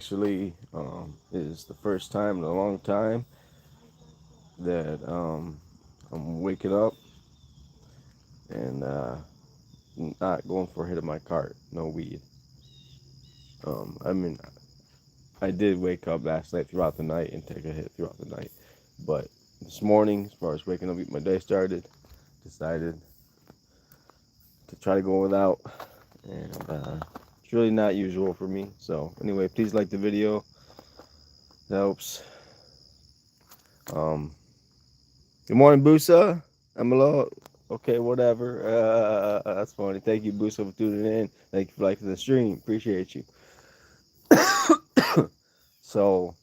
actually is the first time in a long time that I'm waking up and not going for a hit of my cart. No weed. I mean, I did wake up last night throughout the night and take a hit throughout the night, but this morning, as far as waking up, get my day started, decided to try to go without, and it's really not usual for me. So anyway, please like the video. That helps. Um, Good morning, Busa. I'm a little okay, whatever. That's funny. Thank you, Busa, for tuning in. Thank you for liking the stream. Appreciate you. So,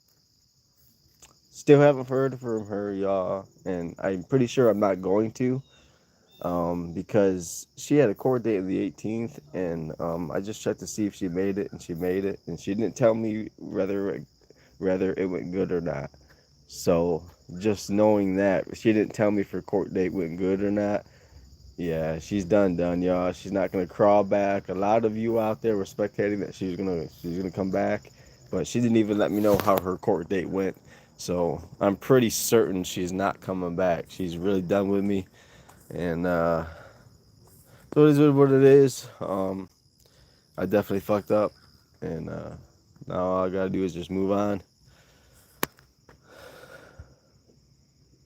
still haven't heard from her, y'all, and I'm pretty sure I'm not going to, because she had a court date on the 18th, and I just checked to see if she made it, and she made it, and she didn't tell me whether it went good or not. So, just knowing that she didn't tell me if her court date went good or not. Yeah, she's done, y'all. She's not gonna crawl back. A lot of you out there were spectating that she's gonna come back, but she didn't even let me know how her court date went. So I'm pretty certain she's not coming back. She's really done with me, and so it is what it is. I definitely fucked up, and now all I gotta do is just move on.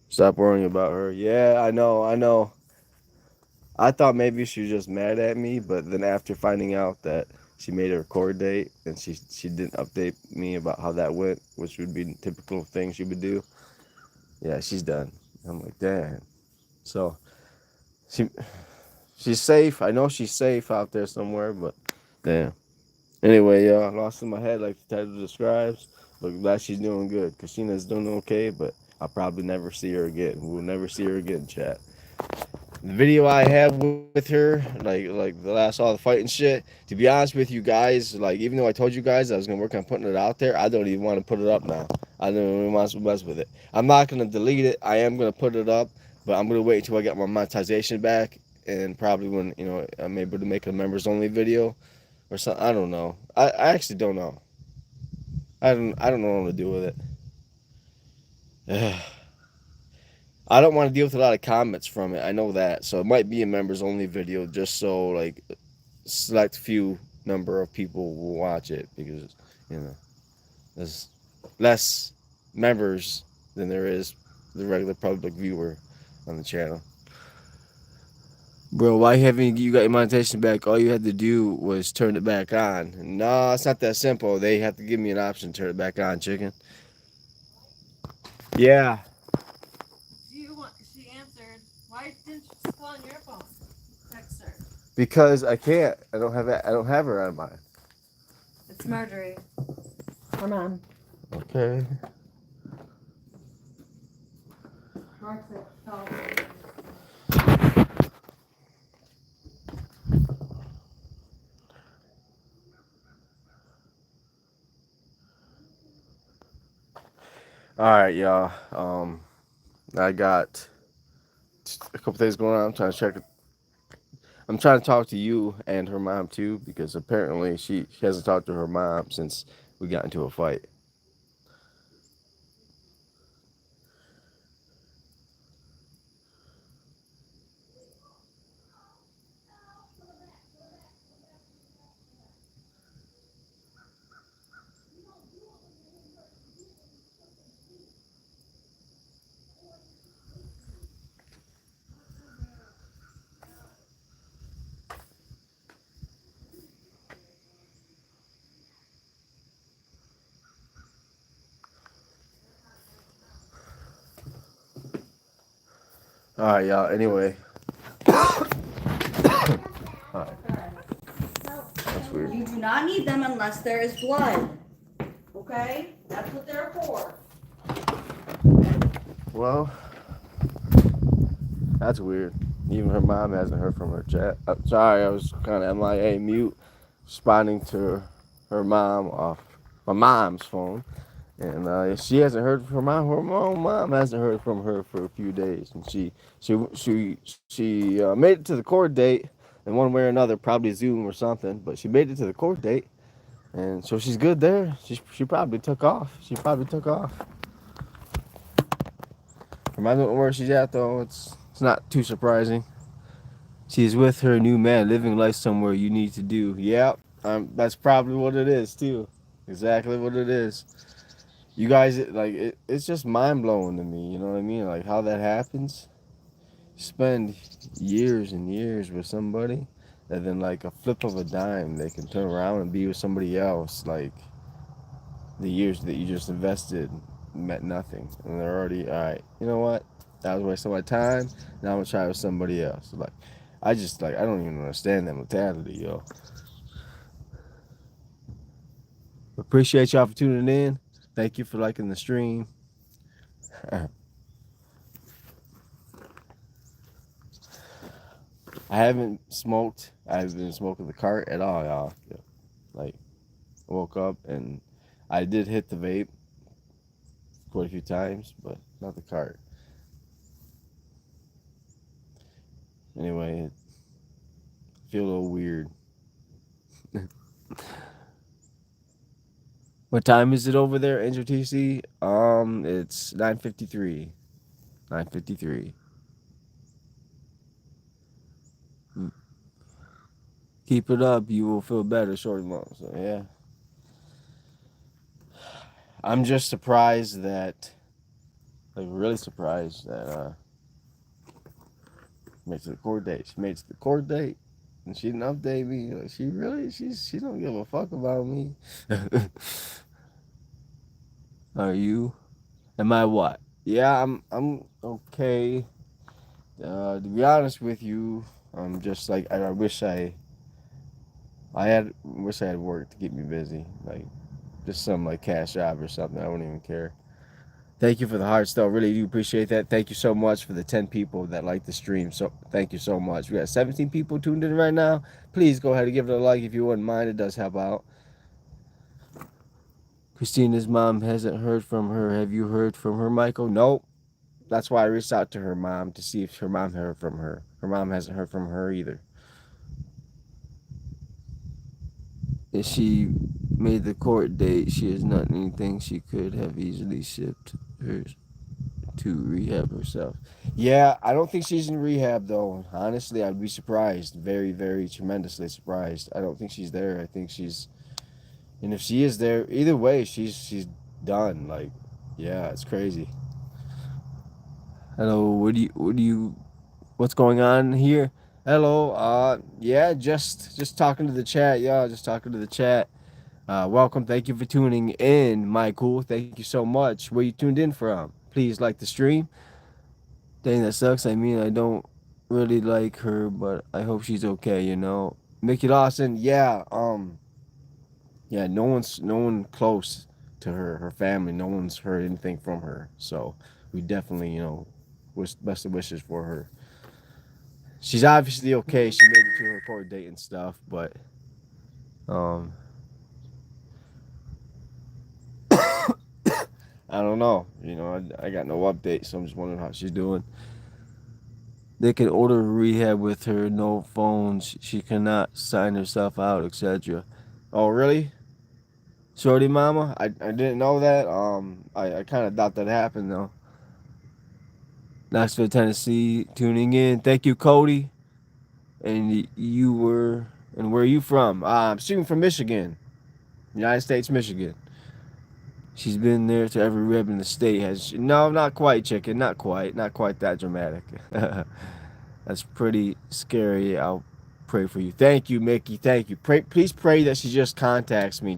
Stop worrying about her. Yeah, I know, I know. I thought maybe she was just mad at me, but then after finding out that she made her court date and she didn't update me about how that went, which would be the typical thing she would do. Yeah, she's done. I'm like, damn. So she she's safe. I know she's safe out there somewhere, but damn. Anyway, y'all, lost in my head like the title describes, but glad she's doing good. Christina's doing okay, but I'll probably never see her again. We'll never see her again, chat. The video I have with her, like the last all the fighting shit. To be honest with you guys, like even though I told you guys I was gonna work on putting it out there, I don't even want to put it up now. I don't even want to mess with it. I'm not gonna delete it. I am gonna put it up, but I'm gonna wait until I get my monetization back, and probably when I'm able to make a members only video or something. I don't know. I actually don't know. I don't know what to do with it. I don't want to deal with a lot of comments from it. I know that, so it might be a members only video, just so like select few number of people will watch it because there's less members than there is the regular public viewer on the channel. Bro, why haven't you got your monetization back? All you had to do was turn it back on. No, it's not that simple. They have to give me an option to turn it back on, chicken. Yeah. She answered. Why didn't you just go on your phone? Text her. Because I can't. I don't have it. I don't have her on mine. It's Marjorie. Her mom. Okay. Mark's it. Oh. All right, y'all. I got a couple things going on. I'm trying to check. I'm trying to talk to you and her mom too because apparently she hasn't talked to her mom since we got into a fight. All right, y'all. Anyway. All right. That's weird. You do not need them unless there is blood. Okay? That's what they're for. Well, that's weird. Even her mom hasn't heard from her chat. I'm sorry, I was kind of MIA mute, responding to her mom off my mom's phone. And she hasn't heard from her mom hasn't heard from her for a few days, and she made it to the court date in one way or another, probably Zoom or something. But she made it to the court date, And so she's good there. She probably took off. She probably took off. Reminds me of where she's at though. It's not too surprising. She's with her new man, living life somewhere you need to do. Yep, that's probably what it is too. Exactly what it is. You guys, it's just mind blowing to me. You know what I mean? Like how that happens. Spend years and years with somebody, and then like a flip of a dime, they can turn around and be with somebody else. Like the years that you just invested meant nothing, and they're already all right. You know what? That was a waste of my time. Now I'm gonna try with somebody else. Like, I don't even understand that mentality, yo. Appreciate y'all for tuning in. Thank you for liking the stream. I haven't smoked. I've been smoking the cart at all, y'all. Like, I woke up and I did hit the vape quite a few times, but not the cart. Anyway, I feel a little weird. What time is it over there, Angel TC? It's 9:53. 9:53. Keep it up, you will feel better, shorty mom. So yeah, I'm just surprised that, like, really surprised that made it to the court date. She made it to the court date, and she didn't update me. Like, she don't give a fuck about me. Are you? Am I what? Yeah, I'm okay. To be honest with you, I'm just like I wish I had work to keep me busy, like just some like cash job or something. I wouldn't even care. Thank you for the hearts, though. Really do appreciate that. Thank you so much for the 10 people that like the stream. So thank you so much. We got 17 people tuned in right now. Please go ahead and give it a like if you wouldn't mind. It does help out. Christina's mom hasn't heard from her. Have you heard from her, Michael? Nope. That's why I reached out to her mom to see if her mom heard from her. Her mom hasn't heard from her either. If she made the court date, she has not anything she could have easily shipped her to rehab herself. Yeah, I don't think she's in rehab though. Honestly, I'd be surprised. Very, very tremendously surprised. I don't think she's there. I think she's, and if she is there, either way, she's done. Like, yeah, it's crazy. Hello, what's going on here? Hello, yeah, just talking to the chat, yeah, just talking to the chat. Welcome, thank you for tuning in, Michael. Thank you so much. Where you tuned in from? Please like the stream. Dang, that sucks. I mean, I don't really like her, but I hope she's okay. Mickey Lawson, yeah, yeah. No one close to her family. No one's heard anything from her. So we definitely, wish best of wishes for her. She's obviously okay. She made it to her court date and stuff, but um, I don't know. I got no update, so I'm just wondering how she's doing. They can order rehab with her, no phones. She cannot sign herself out, etc. Oh, really? Shorty mama? I didn't know that. I kind of thought that happened, though. Knoxville, Tennessee, tuning in. Thank you, Cody. And where are you from? I'm shooting from Michigan, United States, Michigan. She's been there to every rib in the state. Has she? No, not quite, chicken. Not quite that dramatic. That's pretty scary. I'll pray for you. Thank you, Mickey. Thank you. Please pray that she just contacts me.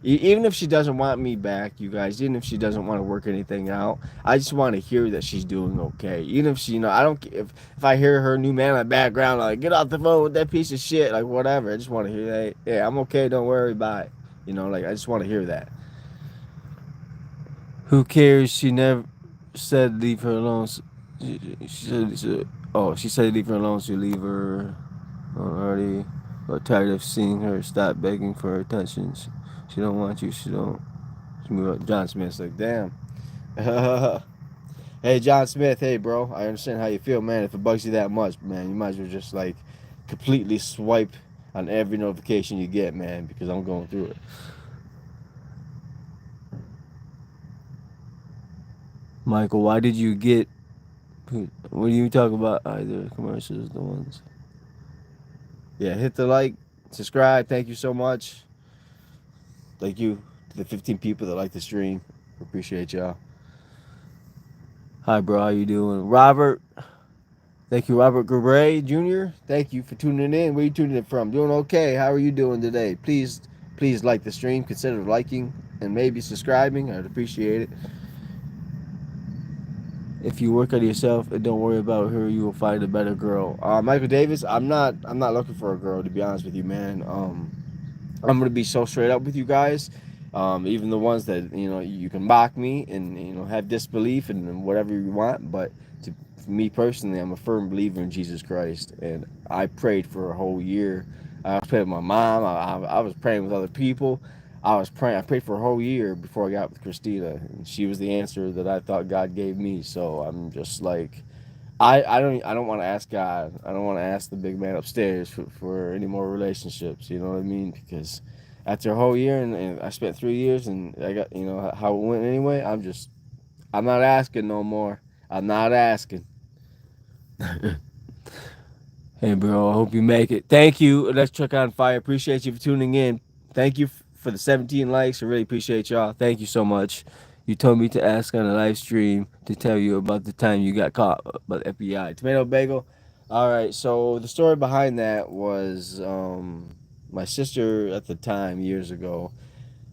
Even if she doesn't want me back, you guys. Even if she doesn't want to work anything out, I just want to hear that she's doing okay. Even if she, I don't. If I hear her new man in the background, like get off the phone with that piece of shit, like whatever. I just want to hear that. Yeah, I'm okay. Don't worry. Bye. Like I just want to hear that. Who cares? She never said leave her alone. She said leave her alone. So leave her already. But tired of seeing her. Stop begging for her attention. She don't want you. She don't. She move up. John Smith's like, damn. Hey, John Smith. Hey, bro. I understand how you feel, man. If it bugs you that much, man, you might as well just like completely swipe on every notification you get, man, because I'm going through it. Michael, why did you get? When you talk about either commercials, the ones. Yeah, hit the like, subscribe. Thank you so much. Thank you to the 15 people that like the stream. Appreciate y'all. Hi, bro. How you doing, Robert? Thank you, Robert Gray Jr. Thank you for tuning in. Where you tuning in from? Doing okay. How are you doing today? Please like the stream. Consider liking and maybe subscribing. I'd appreciate it. If you work on yourself and don't worry about her, you will find a better girl. Michael Davis, I'm not looking for a girl, to be honest with you, man. I'm gonna be so straight up with you guys. Even the ones that you can mock me and have disbelief and whatever you want, but for me personally, I'm a firm believer in Jesus Christ, and I prayed for a whole year. I was praying with my mom. I was praying with other people. I was praying. I prayed for a whole year before I got with Christina, and she was the answer that I thought God gave me. So I'm just like, I don't want to ask God. I don't want to ask the big man upstairs for any more relationships. You know what I mean? Because after a whole year and I spent 3 years and I got how it went anyway. I'm not asking no more. I'm not asking. Hey, bro, I hope you make it. Thank you. Let's Truck on Fire. Appreciate you for tuning in. Thank you for the 17 likes. I really appreciate y'all. Thank you so much. You told me to ask on a live stream to tell you about the time you got caught by the FBI. Tomato bagel. All right. So the story behind that was my sister at the time, years ago,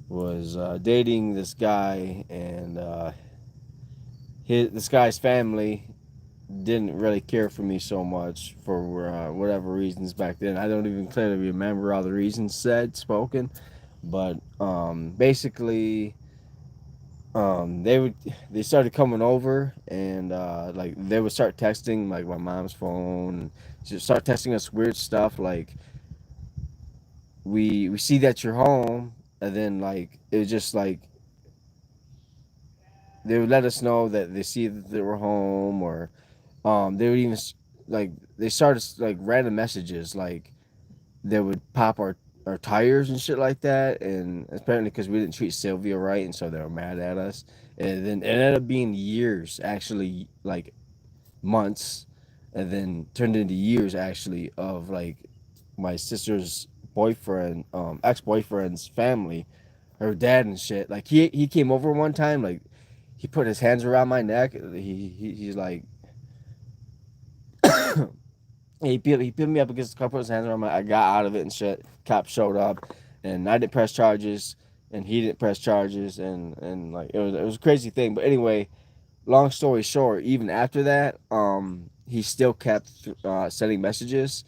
was dating this guy, and this guy's family didn't really care for me so much for whatever reasons back then. I don't even clearly remember all the reasons said spoken, but basically they started coming over and like they would start texting like my mom's phone and just start texting us weird stuff like we see that you're home, and then like it was just like they would let us know that they see that they were home, or they would even like they started like random messages like they would pop our tires and shit like that, and apparently because we didn't treat Sylvia right, and so they were mad at us. And then it ended up being years, actually, like months, and then turned into years actually of like my sister's boyfriend, ex-boyfriend's family, her dad and shit. Like he came over one time, like he put his hands around my neck. He's like he picked me up against the car, put his hands around my. I got out of it and shit. Cops showed up, and I didn't press charges, and he didn't press charges, and like it was a crazy thing. But anyway, long story short, even after that, he still kept sending messages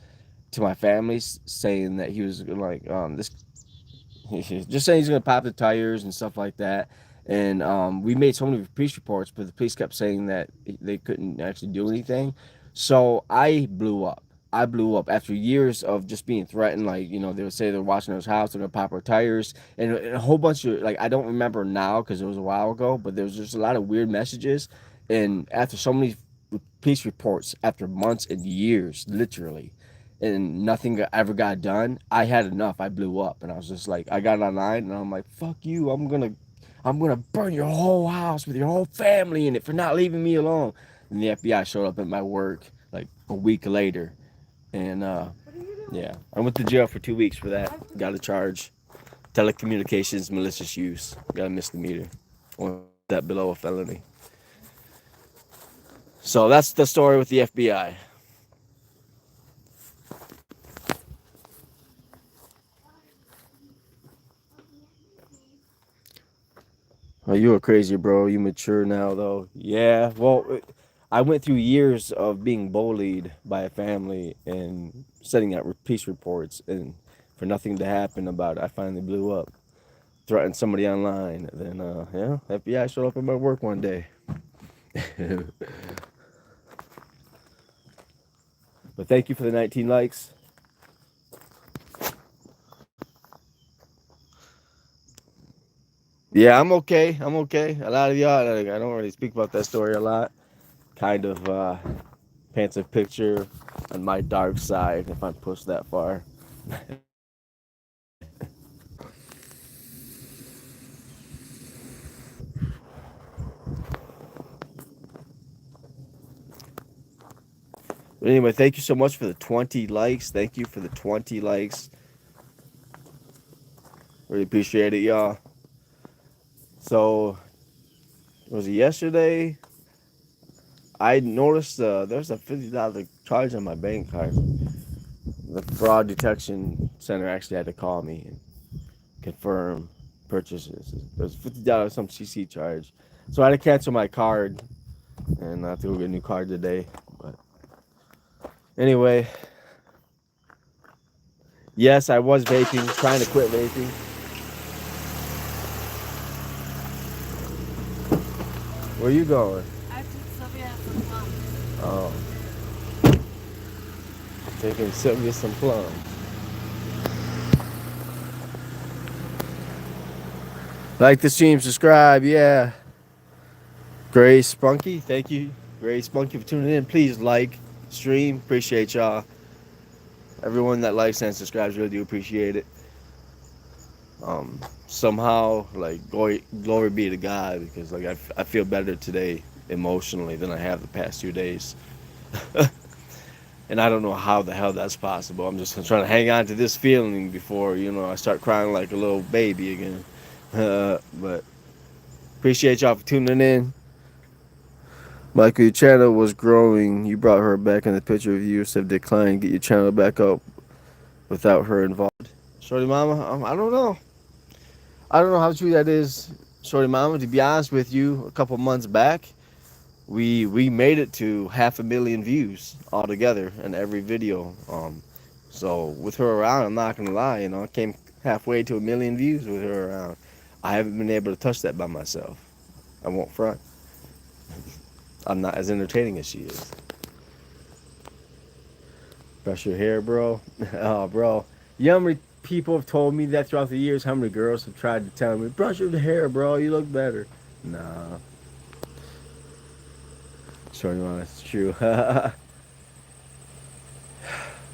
to my family saying that he was like this just saying he's gonna pop the tires and stuff like that. And we made so many police reports, but the police kept saying that they couldn't actually do anything. So I blew up. I blew up after years of just being threatened. Like they would say they're watching his house, they're gonna pop our tires, and a whole bunch of like I don't remember now because it was a while ago, but there was just a lot of weird messages. And after so many police reports, after months and years, literally, and nothing ever got done, I had enough. I blew up, and I was just like, I got online, and I'm like, fuck you. I'm gonna burn your whole house with your whole family in it for not leaving me alone. And the FBI showed up at my work like a week later, and yeah, I went to jail for 2 weeks for that. Got a charge, telecommunications malicious use. Got a misdemeanor, one step below a felony. So that's the story with the FBI. Oh, you a crazy bro. You mature now though. Yeah. Well, I went through years of being bullied by a family and setting out peace reports, and for nothing to happen about it, I finally blew up. Threatened somebody online. Then yeah, FBI showed up at my work one day. But thank you for the 19 likes. Yeah, I'm okay. I'm okay. A lot of y'all, I don't really speak about that story a lot. Kind of paints a picture on my dark side if I'm pushed that far. But anyway, thank you so much for the 20 likes. Thank you for the 20 likes. Really appreciate it, y'all. So, was it yesterday? I noticed there's a $50 charge on my bank card. The fraud detection center actually had to call me and confirm purchases. There's $50 some CC charge. So I had to cancel my card and I have to go get a new card today. But anyway, yes, I was vaping, trying to quit vaping. Where you going? I took Sylvia some plums. Oh, taking Sylvia some plums. Like the stream, subscribe, yeah. Gray Spunky, thank you. Gray Spunky for tuning in. Please like, stream, appreciate y'all. Everyone that likes and subscribes, really do appreciate it. Somehow, like, glory be to God, because like I feel better today emotionally than I have the past 2 days. And I don't know how the hell that's possible. I'm just trying to hang on to this feeling before, I start crying like a little baby again. But appreciate y'all for tuning in. Michael, your channel was growing. You brought her back in the picture. Views have declined. Get your channel back up without her involved. Shorty Mama, I don't know. I don't know how true that is, Shorty Mama. To be honest with you, a couple months back, we made it to 500,000 views altogether in every video. So with her around, I'm not gonna lie, I came halfway to 1,000,000 views with her around. I haven't been able to touch that by myself. I won't front. I'm not as entertaining as she is. Brush your hair, bro. Oh, bro. You know how many people have told me that throughout the years? How many girls have tried to tell me, brush your hair, bro, you look better? Nah. Sorry, man, it's true.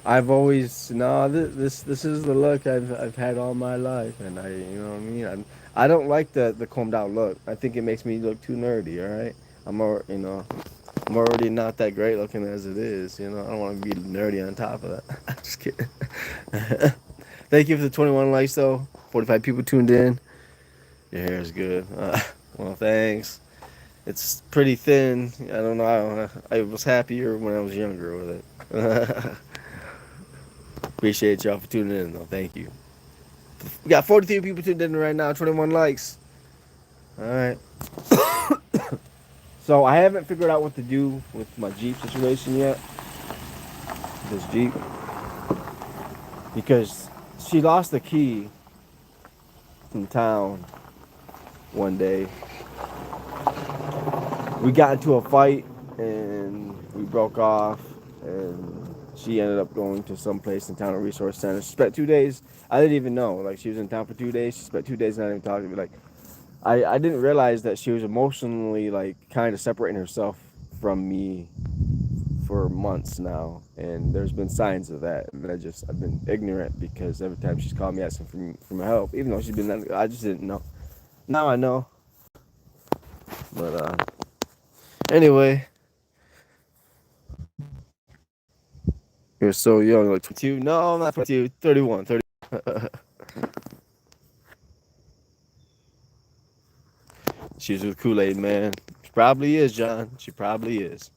I've always no. This is the look I've had all my life, and you know what I mean. I don't like the combed out look. I think it makes me look too nerdy. All right, I'm already not that great looking as it is. I don't want to be nerdy on top of that. Just kidding. Thank you for the 21 likes though. 45 people tuned in. Your hair is good. Well, thanks. It's pretty thin. I don't know. I was happier when I was younger with it. Appreciate y'all for tuning in, though. Thank you. We got 43 people tuned in right now, 21 likes. All right. So I haven't figured out what to do with my Jeep situation yet. This Jeep. Because she lost the key in town one day. We got into a fight and we broke off, and she ended up going to some place in town, a resource center. She spent 2 days. I didn't even know. Like, she was in town for 2 days. She spent 2 days not even talking to me. Like, I didn't realize that she was emotionally, like, kind of separating herself from me for months now. And there's been signs of that. And I've been ignorant because every time she's called me asking for help, even though she's been, I just didn't know. Now I know. But, anyway. You're so young, like 22. No, I'm not 22. 31. 30. She was with Kool-Aid, man. She probably is, John. She probably is.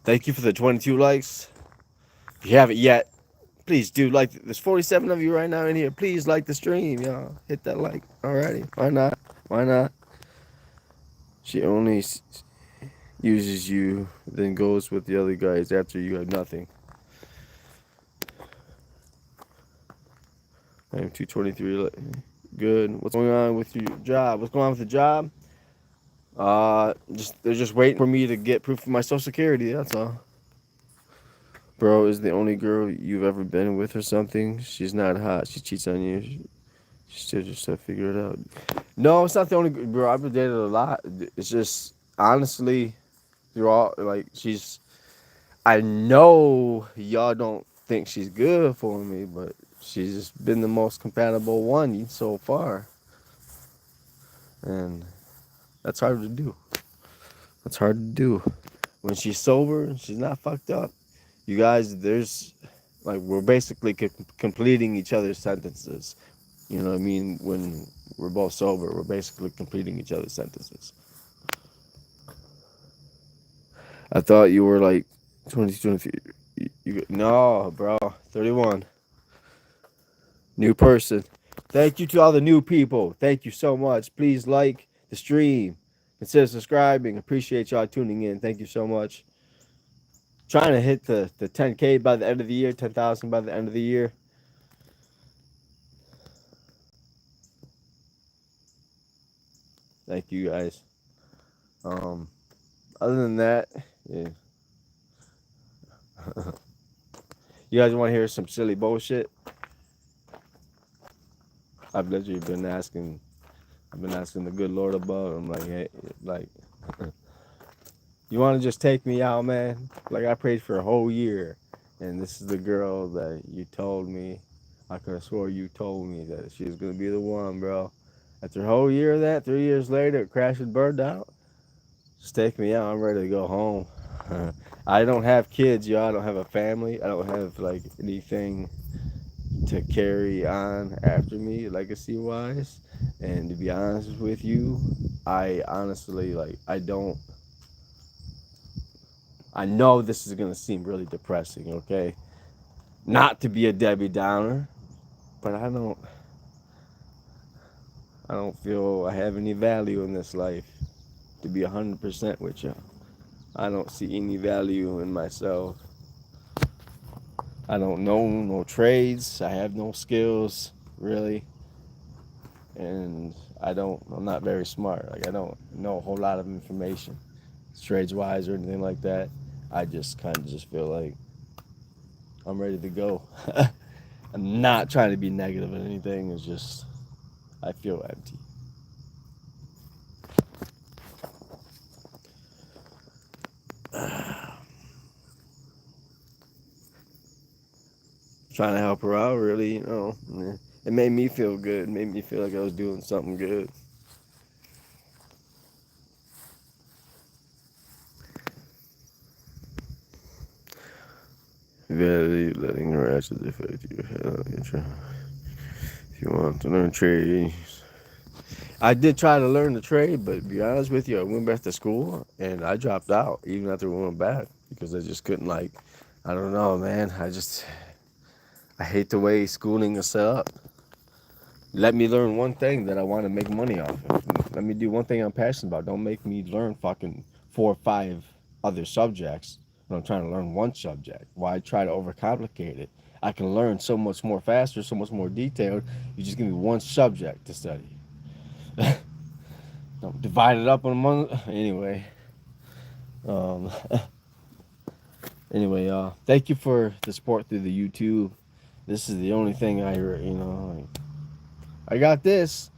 Thank you for the 22 likes. If you haven't yet, please do like. There's 47 of you right now in here. Please like the stream, y'all. Hit that like. Alrighty. Why not? Why not? She only uses you, then goes with the other guys after you have nothing. I am 223. Good. What's going on with your job? What's going on with the job? They're just waiting for me to get proof of my social security. That's all. Bro is the only girl you've ever been with or something. She's not hot. She cheats on you. She still just to figure it out. No, it's not the only bro. I've been dated a lot. It's just honestly, through all like she's. I know y'all don't think she's good for me, but she's just been the most compatible one so far, and that's hard to do. That's hard to do. When she's sober and she's not fucked up, you guys, there's like we're basically completing each other's sentences. You know what I mean? When we're both sober, we're basically completing each other's sentences. I thought you were like 2023. No, bro, 31. New person. Thank you to all the new people. Thank you so much. Please like the stream. Consider subscribing. Appreciate y'all tuning in. Thank you so much. Trying to hit the 10K by the end of the year, 10,000 by the end of the year. Thank you guys. Other than that, yeah. You guys want to hear some silly bullshit? I've literally been asking. I've been asking the good Lord above. I'm like, hey, like, you want to just take me out, man? Like I prayed for a whole year, and this is the girl that you told me. I could have swore you told me that she was gonna be the one, bro. After a whole year of that, 3 years later, it crashed and burned out. Just take me out. I'm ready to go home. I don't have kids, y'all. I don't have a family. I don't have like anything to carry on after me, legacy wise. And to be honest with you, I honestly like I don't. I know this is gonna seem really depressing, okay? Not to be a Debbie Downer, but I don't feel I have any value in this life. To be 100% with you, I don't see any value in myself. I don't know no trades. I have no skills, really. And I'm not very smart. Like, I don't know a whole lot of information, trades wise or anything like that. I just kind of just feel like I'm ready to go. I'm not trying to be negative or anything. It's just, I feel empty. Trying to help her out, really, you know. It made me feel good. It made me feel like I was doing something good. Evaluate letting her actions affect you. If you want to learn trades. I did try to learn the trade, but to be honest with you, I went back to school and I dropped out even after we went back because I just couldn't like, I don't know, man. I hate the way schooling is set up. Let me learn one thing that I want to make money off of. Let me do one thing I'm passionate about. Don't make me learn fucking 4 or 5 other subjects when I'm trying to learn one subject. Why try to overcomplicate it? I can learn so much more faster, so much more detailed. You just give me one subject to study. Don't divide it up among. Anyway. Um, anyway, y'all. Thank you for the support through the YouTube. This is the only thing I got this,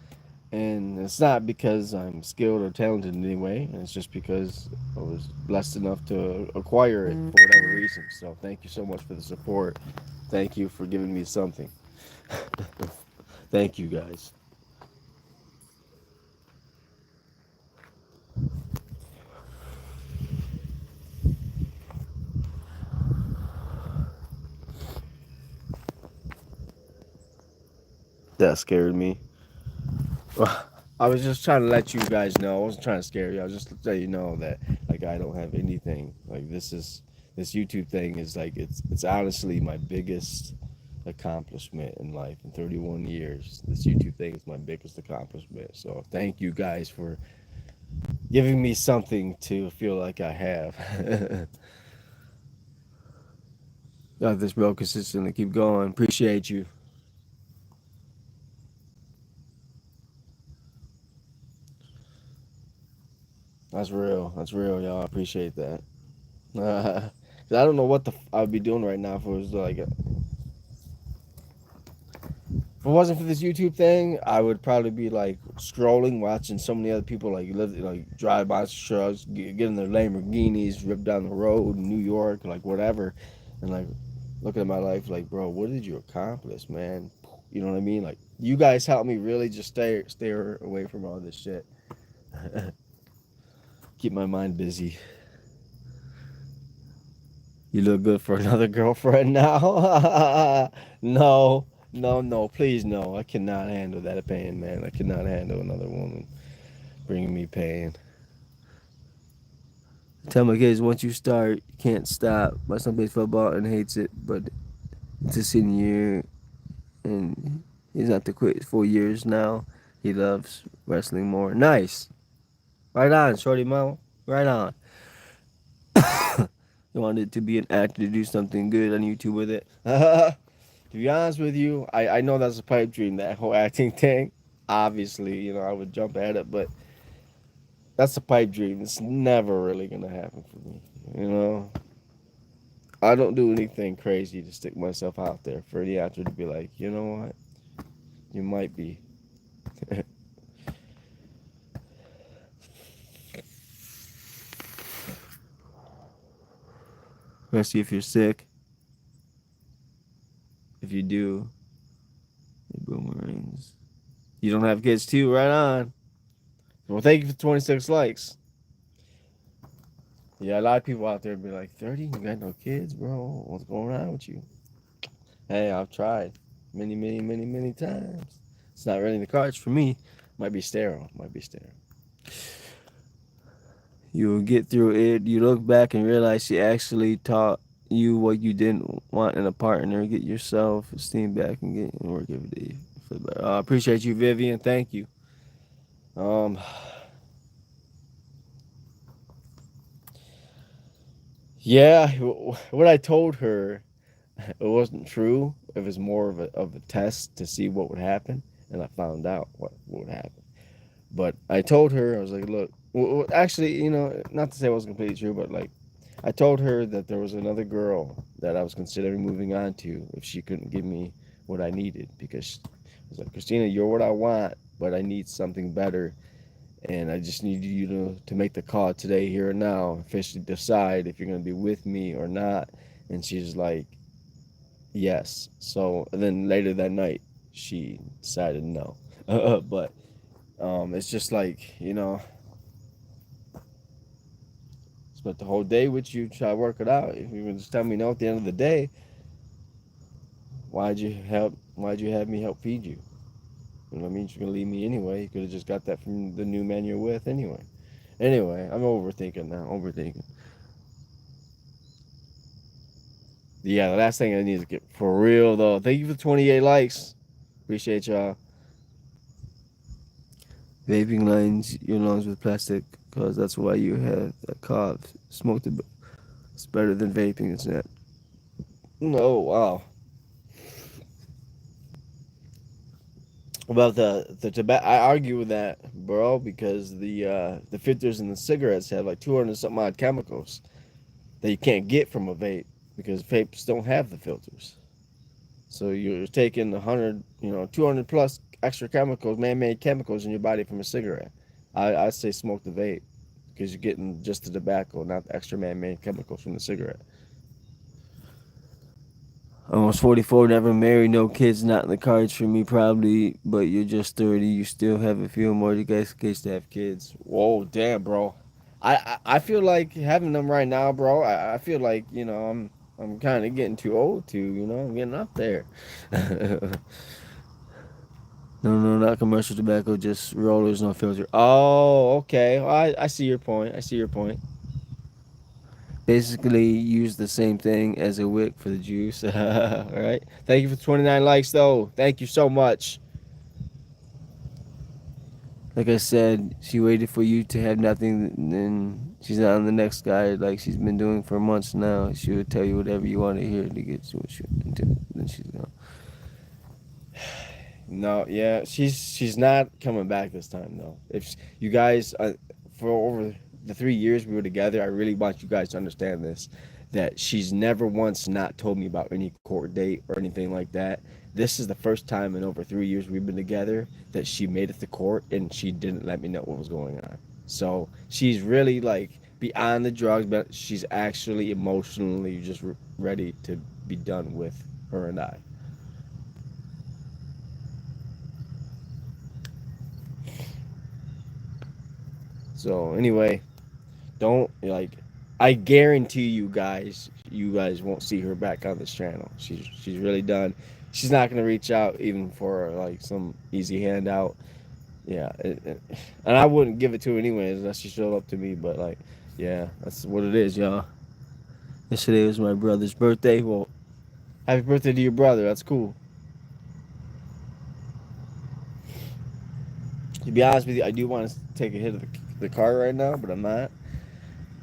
and it's not because I'm skilled or talented in any way. It's just because I was blessed enough to acquire it for whatever reason. So thank you so much for the support. Thank you for giving me something. Thank you guys. That scared me. I was just trying to let you guys know. I wasn't trying to scare you. I was just to let you know that like I don't have anything. Like this YouTube thing is like it's honestly my biggest accomplishment in life in 31 years. This YouTube thing is my biggest accomplishment. So thank you guys for giving me something to feel like I have. Got this real consistently. Keep going. Appreciate you. That's real. That's real, y'all. I appreciate that. I don't know what I'd be doing right now if it was like if it wasn't for this YouTube thing. I would probably be like scrolling, watching so many other people like drive by trucks, get in their Lamborghinis, rip down the road in New York, like whatever, and like looking at my life like, bro, what did you accomplish, man? You know what I mean? Like, you guys helped me really just stay away from all this shit. Keep my mind busy. You look good for another girlfriend now. No, no, no, please no. I cannot handle that pain, man. I cannot handle another woman bringing me pain. I tell my kids, once you start, you can't stop. My son plays football and hates it, but it's a senior year, and he's not to quit. 4 years now. He loves wrestling more. Nice. Right on, shorty mo. Right on. You wanted to be an actor to do something good on YouTube with it. To be honest with you, I know that's a pipe dream, that whole acting thing. Obviously, I would jump at it, but that's a pipe dream. It's never really gonna happen for me. You know, I don't do anything crazy to stick myself out there for the actor to be like, you know what, you might be. Let's see if you're sick. If you do, it boomerangs. You don't have kids too, right on. Well, thank you for 26 likes. Yeah, a lot of people out there be like, 30? You got no kids, bro? What's going on with you? Hey, I've tried many, many, many, many times. It's not really in the cards for me. Might be sterile. Might be sterile. You will get through it. You look back and realize she actually taught you what you didn't want in a partner. Get your self esteem back and get work every day. I appreciate you, Vivian. Thank you. Um, yeah, what I told her, it wasn't true. It was more of a test to see what would happen, and I found out what would happen. But I told her, I was like, look, actually, not to say it wasn't completely true, but like, I told her that there was another girl that I was considering moving on to if she couldn't give me what I needed, because I was like, Christina, you're what I want, but I need something better, and I just need you to make the call today, here and now, officially decide if you're gonna be with me or not. And she's like, yes. So and then later that night, she decided no. But it's just like, spent the whole day with you, try to work it out. If you can just tell me no at the end of the day, why'd you have me help feed you? You know what I mean? You're gonna leave me anyway. You could have just got that from the new man you're with anyway. Anyway, I'm overthinking now. Overthinking. Yeah, the last thing I need to get for real though. Thank you for 28 likes. Appreciate y'all. Vaping lines your lungs with plastic, cause that's why you have a cough. Smoked it. It's better than vaping, isn't it? Oh wow. About the tobacco, I argue with that, bro, because the filters in the cigarettes have like 200 something odd chemicals that you can't get from a vape because vapes don't have the filters. So you're taking 100, 200 plus extra chemicals, man-made chemicals in your body from a cigarette. I say smoke the vape because you're getting just the tobacco, not the extra man-made chemicals from the cigarette. Almost 44, never married, no kids, not in the cards for me probably, but you're just 30, you still have a few more case to have kids. Whoa, damn, bro. I feel like having them right now, bro. I feel like, I'm kind of getting too old to, I'm getting up there. No, no, not commercial tobacco, just rollers, no filter. Oh, okay. Well, I see your point. I see your point. Basically, use the same thing as a wick for the juice. All right. Thank you for 29 likes, though. Thank you so much. Like I said, she waited for you to have nothing, and she's not on the next guy like she's been doing for months now. She would tell you whatever you want to hear to get to what you until then she's gone. No, yeah, she's not coming back this time though. If you guys, for over the 3 years we were together, I really want you guys to understand this, that she's never once not told me about any court date or anything like that. This is the first time in over 3 years we've been together that she made it to court and she didn't let me know what was going on. So she's really like beyond the drugs, but she's actually emotionally just ready to be done with her and I. So anyway, don't like. I guarantee you guys won't see her back on this channel. She's really done. She's not gonna reach out even for like some easy handout. Yeah, and I wouldn't give it to her anyways unless she showed up to me. But like, yeah, that's what it is, y'all. Yesterday was my brother's birthday. Well, happy birthday to your brother. That's cool. To be honest with you, I do want to take a hit of the car right now, but I'm not,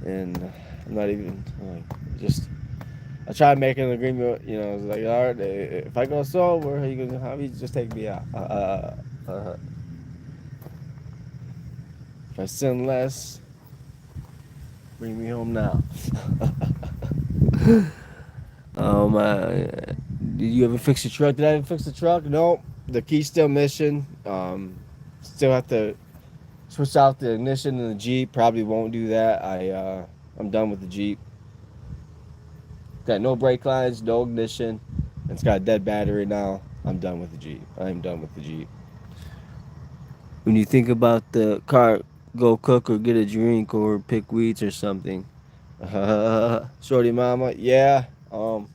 and I'm not even like just. I tried making an agreement. You know, it's like, all right, if I go sober, how you gonna have you just take me out? If I sin less, bring me home now. Did you ever fix the truck? Did I ever fix the truck? No. The key's still missing. Still have to switch out the ignition in the Jeep. Probably won't do that. I'm done with the Jeep. Got no brake lines, no ignition. It's got a dead battery now. I'm done with the Jeep. I'm done with the Jeep. When you think about the car, go cook or get a drink or pick weeds or something. Shorty mama, yeah. I'm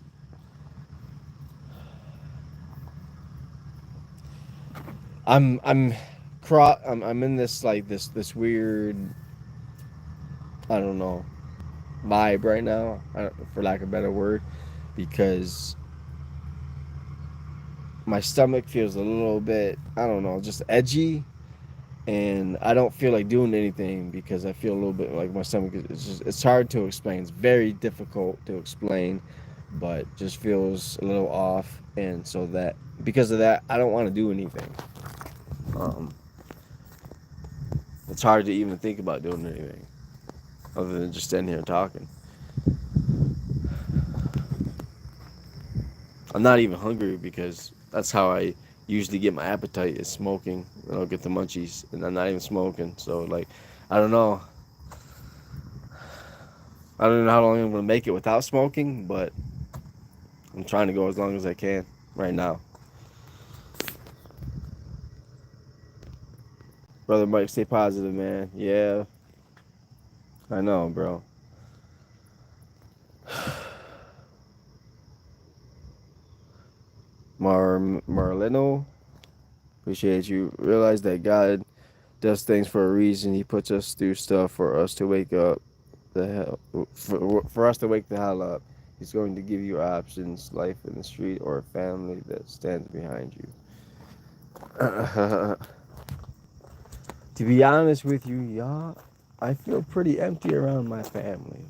I'm in this like this weird, I don't know, vibe right now, for lack of a better word, because my stomach feels a little bit, I don't know, just edgy, and I don't feel like doing anything because I feel a little bit like my stomach it's hard to explain. It's very difficult to explain, but just feels a little off, and so that because of that, I don't want to do anything. Um, it's hard to even think about doing anything other than just standing here talking. I'm not even hungry because that's how I usually get my appetite is smoking. I'll get the munchies, and I'm not even smoking. So like, I don't know. I don't know how long I'm gonna make it without smoking, but I'm trying to go as long as I can right now. Brother Mike, stay positive, man. Yeah, I know, bro. Marleno, appreciate you. Realize that God does things for a reason. He puts us through stuff for us to wake up the hell for us to wake the hell up. He's going to give you options, life in the street, or a family that stands behind you. To be honest with you, y'all, I feel pretty empty around my family.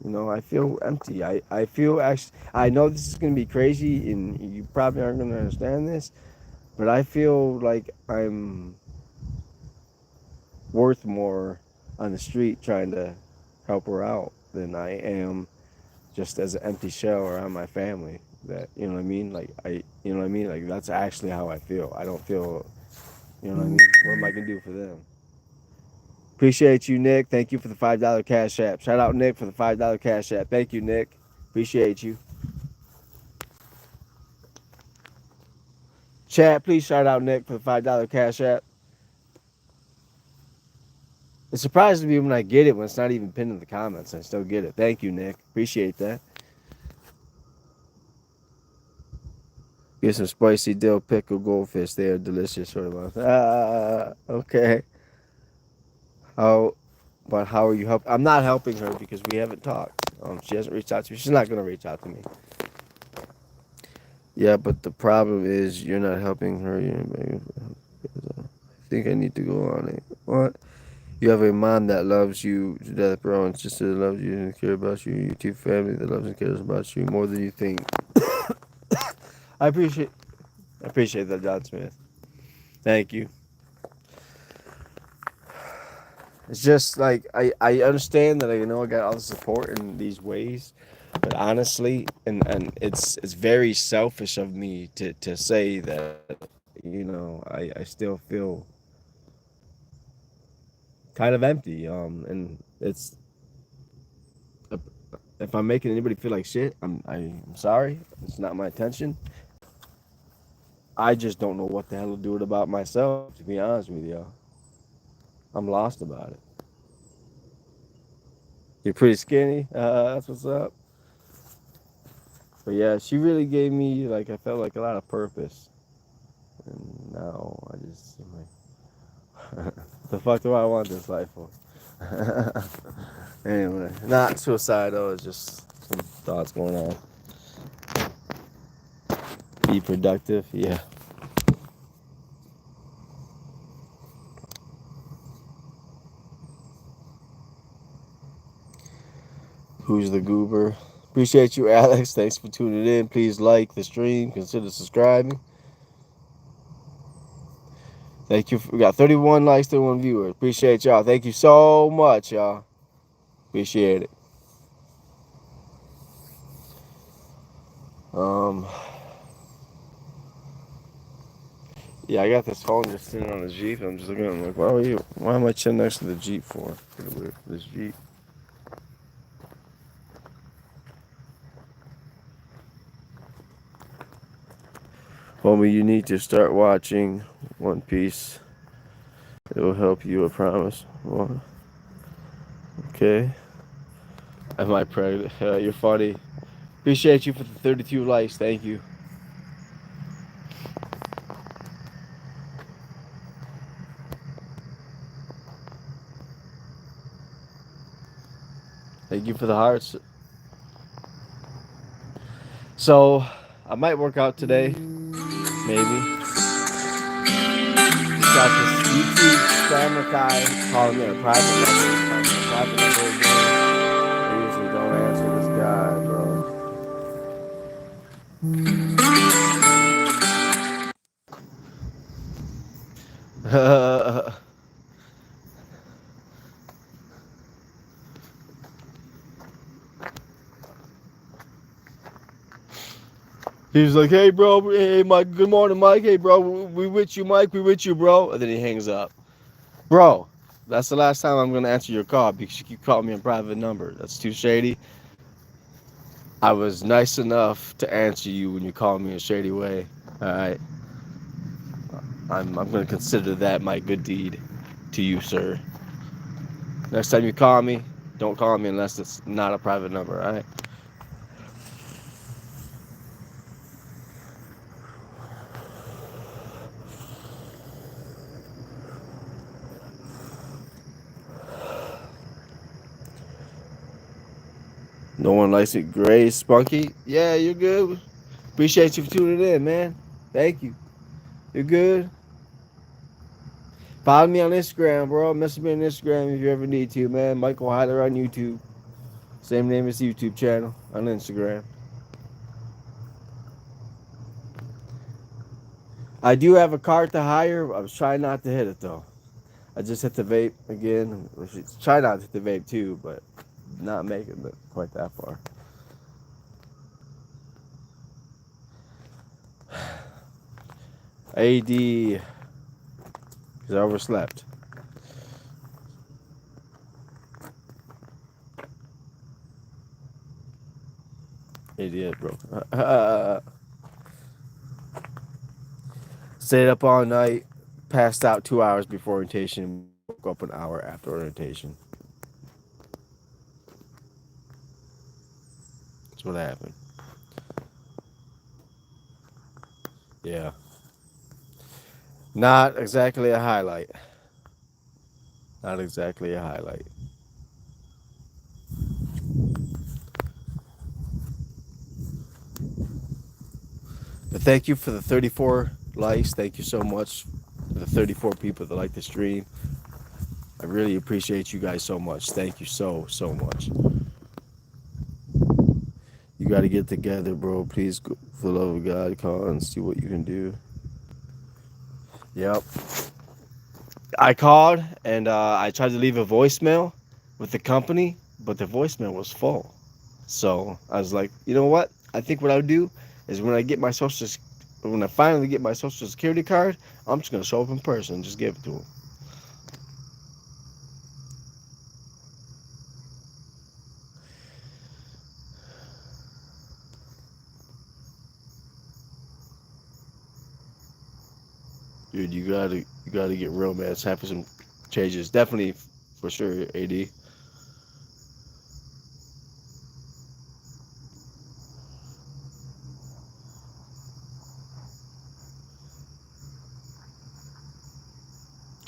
You know, I feel empty. I feel actually, I know this is going to be crazy and you probably aren't going to understand this, but I feel like I'm worth more on the street trying to help her out than I am just as an empty shell around my family. That, you know what I mean? Like, you know what I mean? Like, that's actually how I feel. I don't feel, you know what I mean? What am I going to do for them? Appreciate you, Nick. Thank you for the $5 cash app. Shout out Nick for the $5 cash app. Thank you, Nick. Appreciate you. Chat, please shout out Nick for the $5 cash app. It surprises me when I get it when it's not even pinned in the comments. I still get it. Thank you, Nick. Appreciate that. Get some spicy dill pickle goldfish. They are delicious. Sort of. Okay. How? But how are you helping? I'm not helping her because we haven't talked. She hasn't reached out to me. She's not gonna reach out to me. Yeah, but the problem is you're not helping her. I think I need to go on it. What? You have a mom that loves you to death, bro, and sister that loves you and care about you. Your two family that loves and cares about you more than you think. I appreciate, I appreciate that, John Smith. Thank you. It's just like I understand that I know I got all the support in these ways, but honestly, and it's very selfish of me to say that, I still feel kind of empty. And it's If I'm making anybody feel like shit, I'm sorry. It's not my intention. I just don't know what the hell to do it about myself, to be honest with y'all. I'm lost about it. You're pretty skinny. That's what's up. But yeah, she really gave me, like, I felt like a lot of purpose. And now I just, I'm like, the fuck do I want this life for? Anyway, not suicidal. It's just some thoughts going on. Be productive. Yeah. Who's the goober? Appreciate you, Alex. Thanks for tuning in. Please like the stream. Consider subscribing. Thank you. We got 31 likes, 31 viewers. Appreciate y'all. Thank you so much, y'all. Appreciate it. Um, yeah, I got this phone just sitting on the Jeep. I'm just looking at it. I'm like, why am I chilling next to the Jeep for? Pretty weird for this Jeep. Homie, you need to start watching One Piece. It will help you, I promise. Well, okay. Am I pregnant? You're funny. Appreciate you for the 32 likes. Thank you. Thank you for the hearts. So, I might work out today. Maybe. Just got this YouTube scammer guy calling me on a private number. Calling me on a private number again. I usually don't answer this guy, bro. He was like, "Hey, bro. Hey, Mike. Good morning, Mike. Hey, bro. We with you, Mike. We with you, bro." And then he hangs up. Bro, that's the last time I'm gonna answer your call because you keep calling me on private number. That's too shady. I was nice enough to answer you when you called me a shady way. All right. I'm gonna consider that my good deed to you, sir. Next time you call me, don't call me unless it's not a private number. All right. No one likes it. Gray, Spunky. Yeah, you're good. Appreciate you for tuning in, man. Thank you. You're good. Follow me on Instagram, bro. Message me on Instagram if you ever need to, man. Michael Highlure on YouTube. Same name as the YouTube channel on Instagram. I do have a cart to hire. I was trying not to hit it though. I just hit the vape again. Try not to hit the vape too, but not making it quite that far. AD, because I overslept. Idiot, bro. Stayed up all night, passed out 2 hours before orientation, woke up an hour after orientation. That's what happened. Yeah. Not exactly a highlight. Not exactly a highlight. But thank you for the 34 likes. Thank you so much for the 34 people that like the stream. I really appreciate you guys so much. Thank you so much. You got to get together, bro. Please, go, for the love of God, call and see what you can do. Yep. I called and I tried to leave a voicemail with the company, but the voicemail was full. So I was like, you know what? I think what I would do is when I finally get my social security card, I'm just gonna show up in person and just give it to them. Dude, you gotta get real, man. It's happening some changes. Definitely, for sure, AD.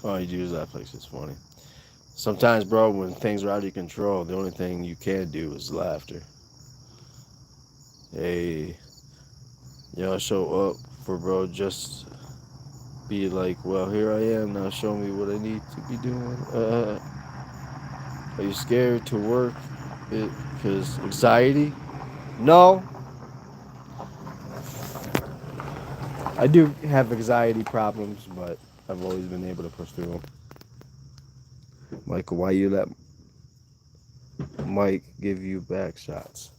All you do is that place. It's funny. Sometimes, bro, when things are out of your control, the only thing you can do is laughter. Hey, y'all show up for bro, just be like, well, here I am now. Show me what I need to be doing. Are you scared to work? Because anxiety? No, I do have anxiety problems, but I've always been able to push through them. Michael, why you let Mike give you back shots?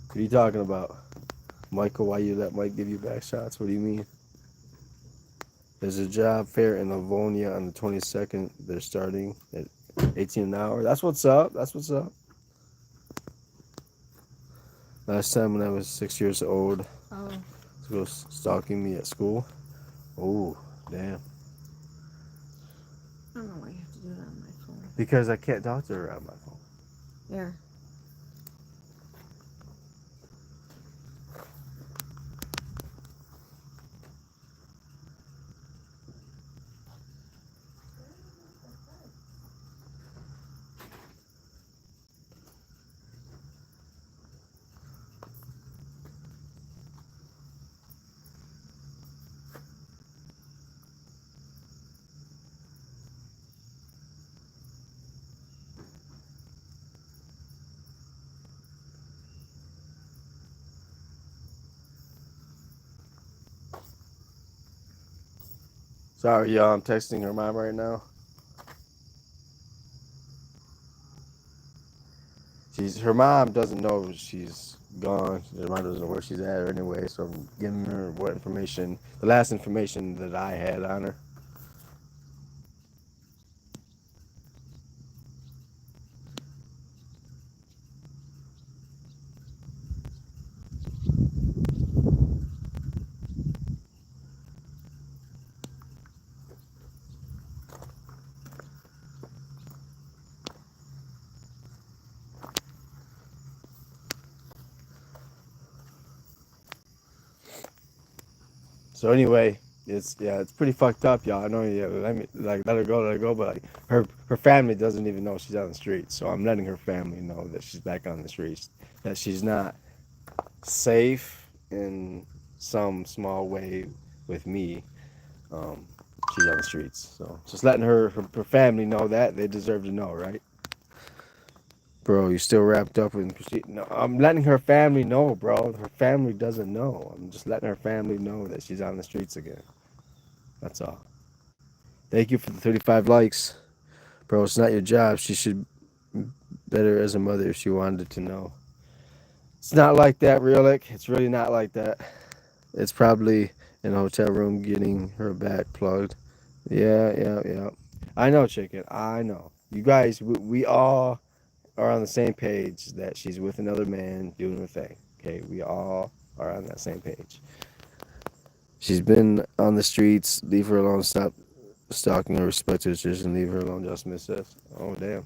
What are you talking about? Michael, why you let Mike give you back shots? What do you mean? There's a job fair in Livonia on the 22nd. They're starting at 18 an hour. That's what's up. That's what's up. Last time when I was 6 years old, Oh, she was stalking me at school. Oh, damn. I don't know why you have to do that on my phone. Because I can't talk to her on my phone. Here. Sorry, y'all. I'm texting her mom right now. Her mom doesn't know she's gone. Her mom doesn't know where she's at anyway. So I'm giving her what information, the last information that I had on her. So anyway, it's pretty fucked up, y'all. I know, yeah. Let her go. But like her family doesn't even know she's on the streets. So I'm letting her family know that she's back on the streets, that she's not safe in some small way with me. Um, she's on the streets. So just letting her family know that they deserve to know, right? Bro, you still wrapped up in no, I'm letting her family know, bro. Her family doesn't know. I'm just letting her family know that she's on the streets again. That's all. Thank you for the 35 likes. Bro, it's not your job. She should better as a mother if she wanted to know. It's not like that, Realic. It's really not like that. It's probably in a hotel room getting her back plugged. Yeah, yeah, yeah. I know, chicken. I know. You guys, we all are on the same page that she's with another man doing her thing. Okay, we all are on that same page. She's been on the streets. Leave her alone. Stop stalking her. Respect her decision. Leave her alone. John Smith says. Oh damn.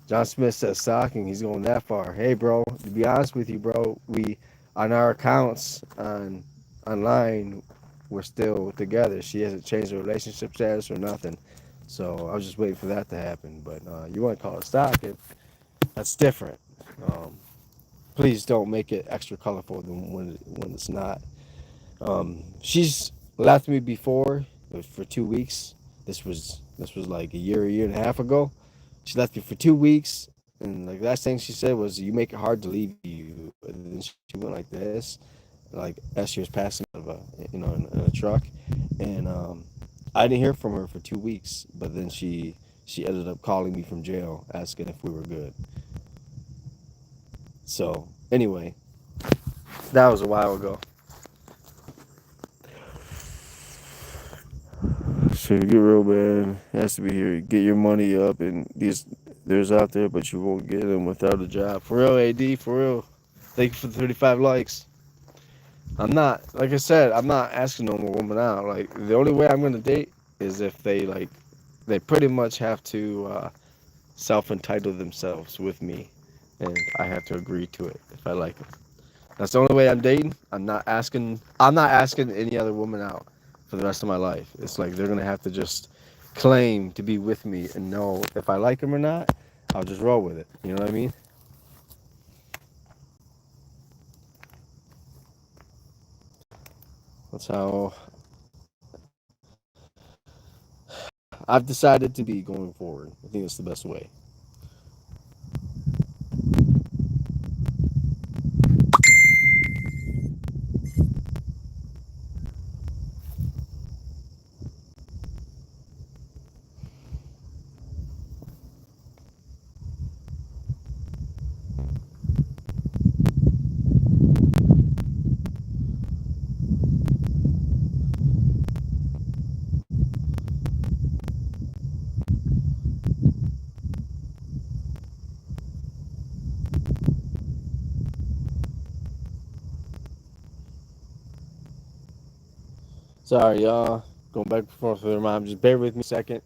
John Smith says stalking. He's going that far. Hey, bro. To be honest with you, bro, we on our accounts on online, we're still together. She hasn't changed her relationship status or nothing. So I was just waiting for that to happen. But you want to call it stalking? That's different. Um, please don't make it extra colorful than when it's not. She's left me before for 2 weeks. This was like a year and a half ago. She left me for 2 weeks, and like last thing she said was, "You make it hard to leave you." And then she went like this, like as she was passing out of in a truck, and I didn't hear from her for 2 weeks. But then she ended up calling me from jail, asking if we were good. So anyway, that was a while ago. So get real, man. It has to be here. Get your money up, and these there's out there, but you won't get them without a job. For real, AD. For real. Thank you for the 35 likes. I'm not, like I said, I'm not asking no woman out. Like the only way I'm gonna date is if they pretty much have to self entitle themselves with me, and I have to agree to it if I like it. That's the only way I'm dating. I'm not asking any other woman out for the rest of my life. It's like they're gonna have to just claim to be with me and know if I like them or not. I'll just roll with it. You know what I mean? That's how I've decided to be going forward. I think it's the best way. Sorry, y'all. Going back and forth with her mom. Just bear with me a second.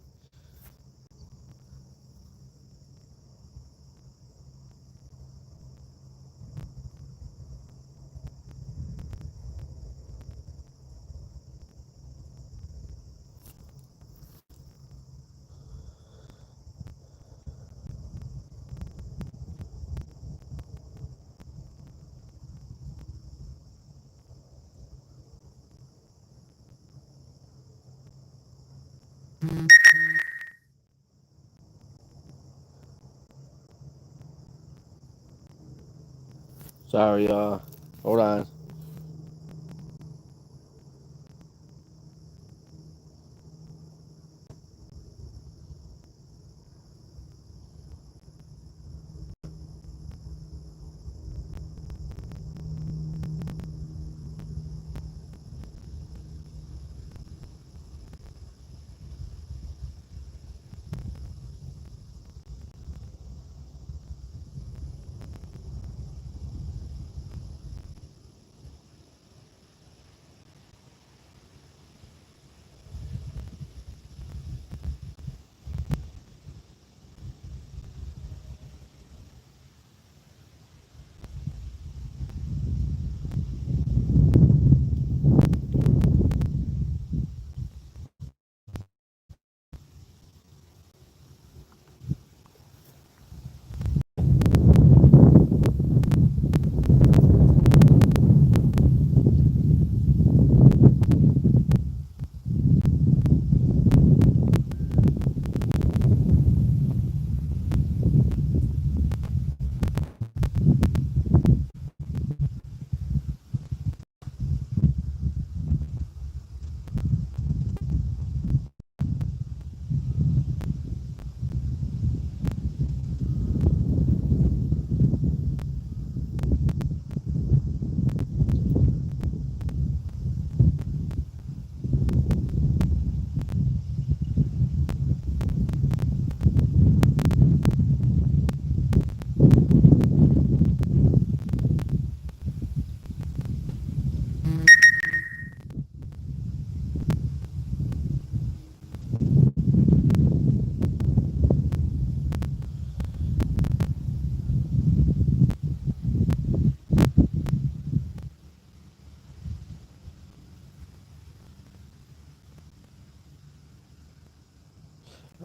Sorry, y'all. Hold on.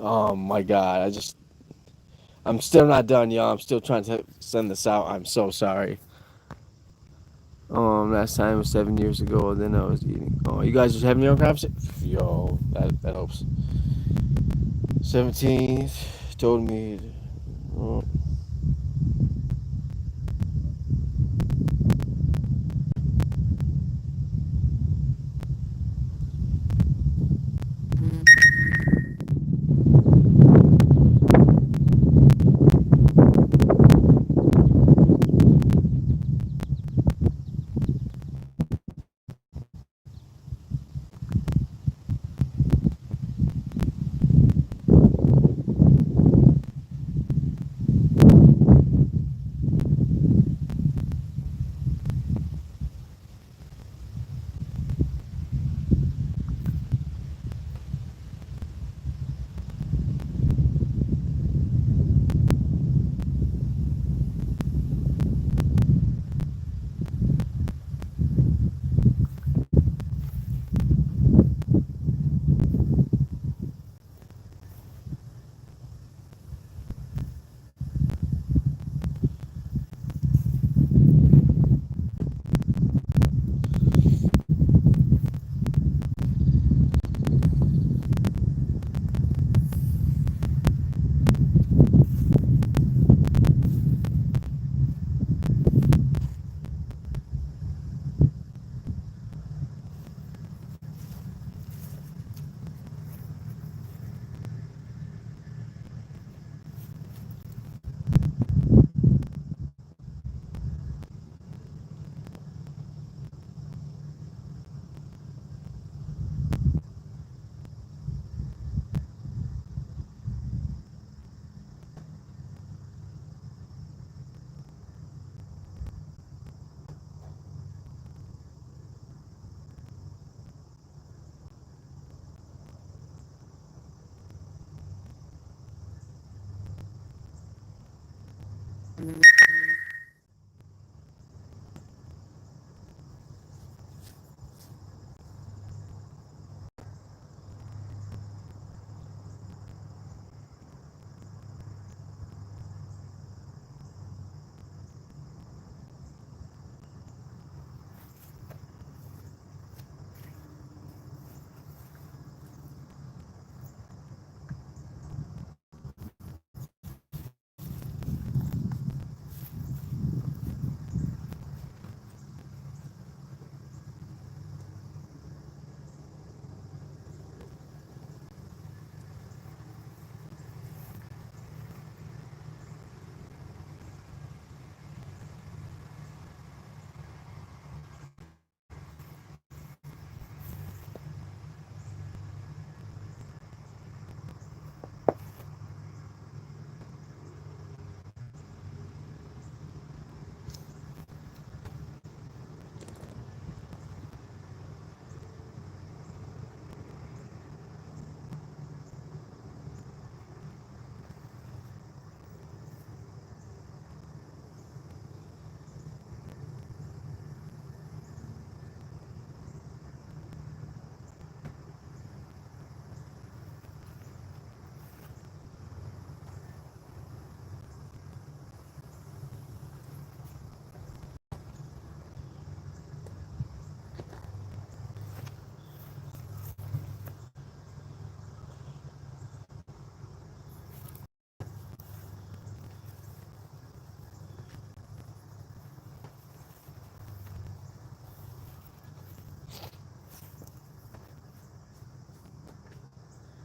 Oh my God. I'm still not done, y'all. I'm still trying to send this out. I'm so sorry. Last time was 7 years ago. Then I was eating. Oh, you guys just having your own conversation? Yo, that helps. 17th told me. Oh,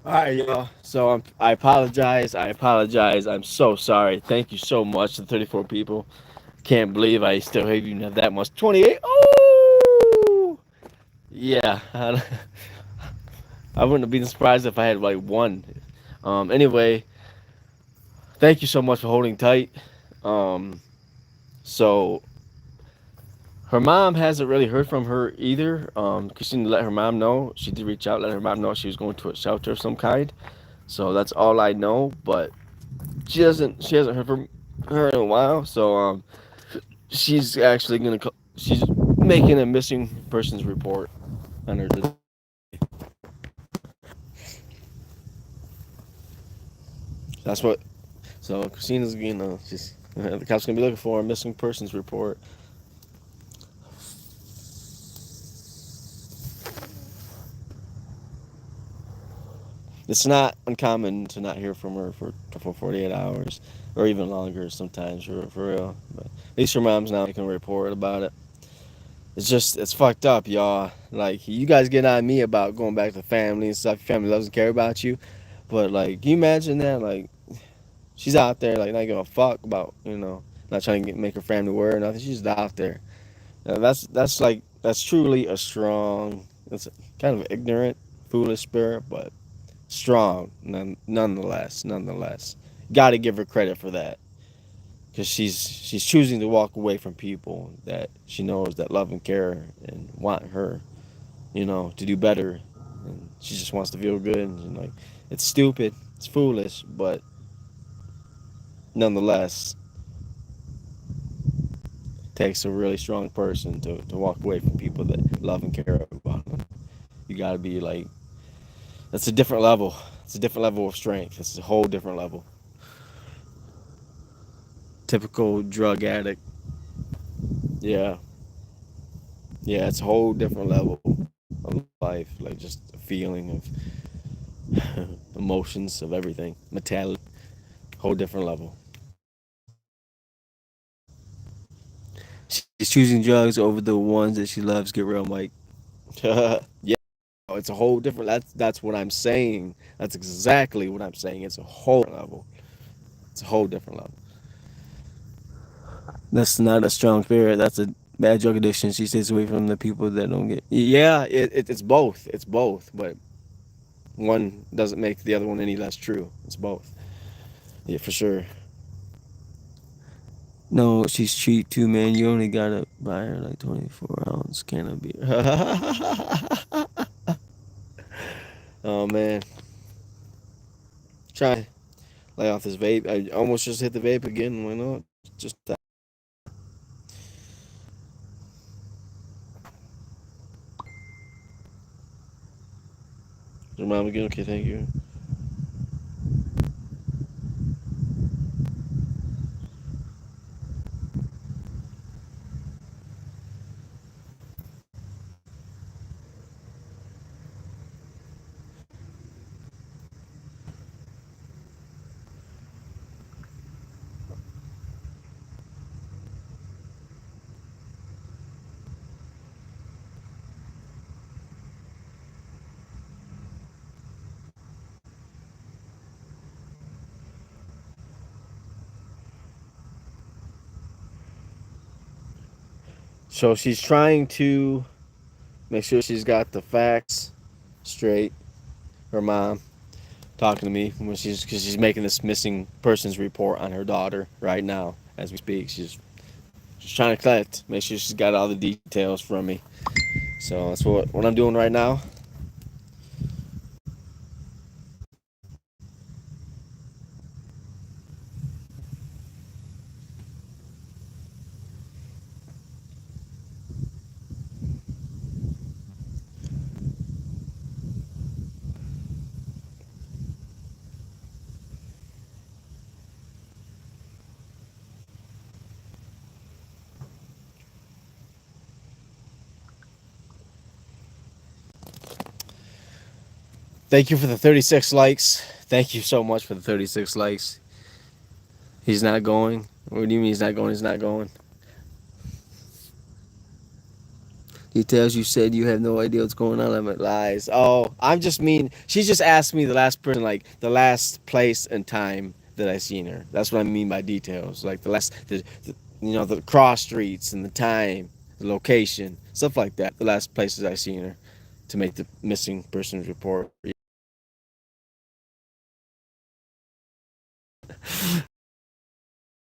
All right, y'all. So I apologize. I apologize. I'm so sorry. Thank you so much to 34 people. Can't believe I still even have that much. 28. Oh, yeah. I wouldn't have been surprised if I had like one. Anyway, thank you so much for holding tight. Um, so her mom hasn't really heard from her either. Christina let her mom know. She did reach out, let her mom know she was going to a shelter of some kind. So that's all I know. But she hasn't heard from her in a while. So she's actually she's making a missing persons report on her today. That's what. So Christina's gonna she's the cops gonna be looking for a missing persons report. It's not uncommon to not hear from her for 48 hours or even longer sometimes for real. But at least her mom's now making a report about it. It's fucked up, y'all. Like you guys get on me about going back to family and stuff. Your family doesn't care about you, but like, can you imagine that? Like she's out there like not giving a fuck about not trying to make her family worry or nothing. She's just out there. Now, that's truly a strong. It's kind of ignorant, foolish spirit, but strong nonetheless. Got to give her credit for that because she's choosing to walk away from people that she knows that love and care and want her to do better, and she just wants to feel good, and like it's stupid, it's foolish, but nonetheless it takes a really strong person to walk away from people that love and care about them. You got to be like, that's a different level. It's a different level of strength. It's a whole different level. Typical drug addict. Yeah, yeah, it's a whole different level of life. Like just a feeling of emotions of everything, mentality, whole different level. She's choosing drugs over the ones that she loves. Get real, Mike. Yeah, it's a whole different. That's what I'm saying. That's exactly what I'm saying. It's a whole level. It's a whole different level. That's not a strong spirit. That's a bad drug addiction. She stays away from the people that don't get. Yeah, it's both. It's both, but one doesn't make the other one any less true. It's both. Yeah, for sure. No, she's cheap too, man. You only gotta buy her like 24-ounce can of beer. Oh man, try lay off this vape. I almost just hit the vape again. Why not? Just that. Your mom again? Okay, thank you. So she's trying to make sure she's got the facts straight. Her mom talking to me when because she's making this missing persons report on her daughter right now as we speak. She's trying to collect, make sure she's got all the details from me. So that's what I'm doing right now. Thank you for the 36 likes. Thank you so much for the 36 likes. He's not going. What do you mean he's not going? He's not going. Details you said you have no idea what's going on. I'm like, lies. Oh, I'm just mean. She just asked me the last person, like the last place and time that I seen her. That's what I mean by details. Like the cross streets and the time, the location, stuff like that. The last places I seen her to make the missing persons report.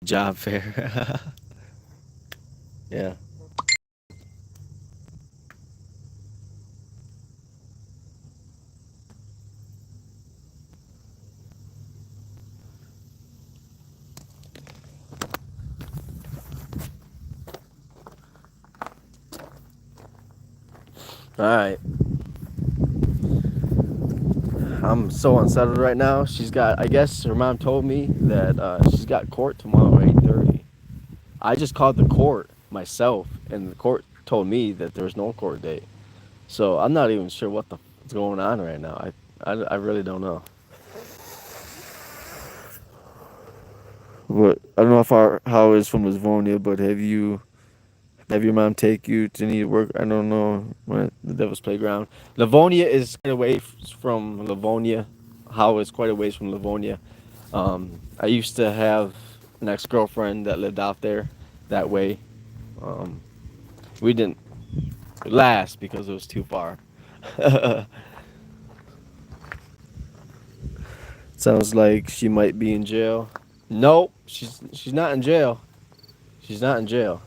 Job fair. Yeah. All right. I'm so unsettled right now. She's got. I guess her mom told me that she's got court tomorrow at 8:30. I just called the court myself, and the court told me that there's no court date. So I'm not even sure what's going on right now. I really don't know. But I don't know how it is from Livonia, but have your mom take you to need work? I don't know. The Devil's Playground. Livonia is quite away from Livonia. How is quite a ways from Livonia. I used to have an ex girlfriend that lived out there that way. Um, we didn't last because it was too far. Sounds like she might be in jail. Nope, she's not in jail. She's not in jail.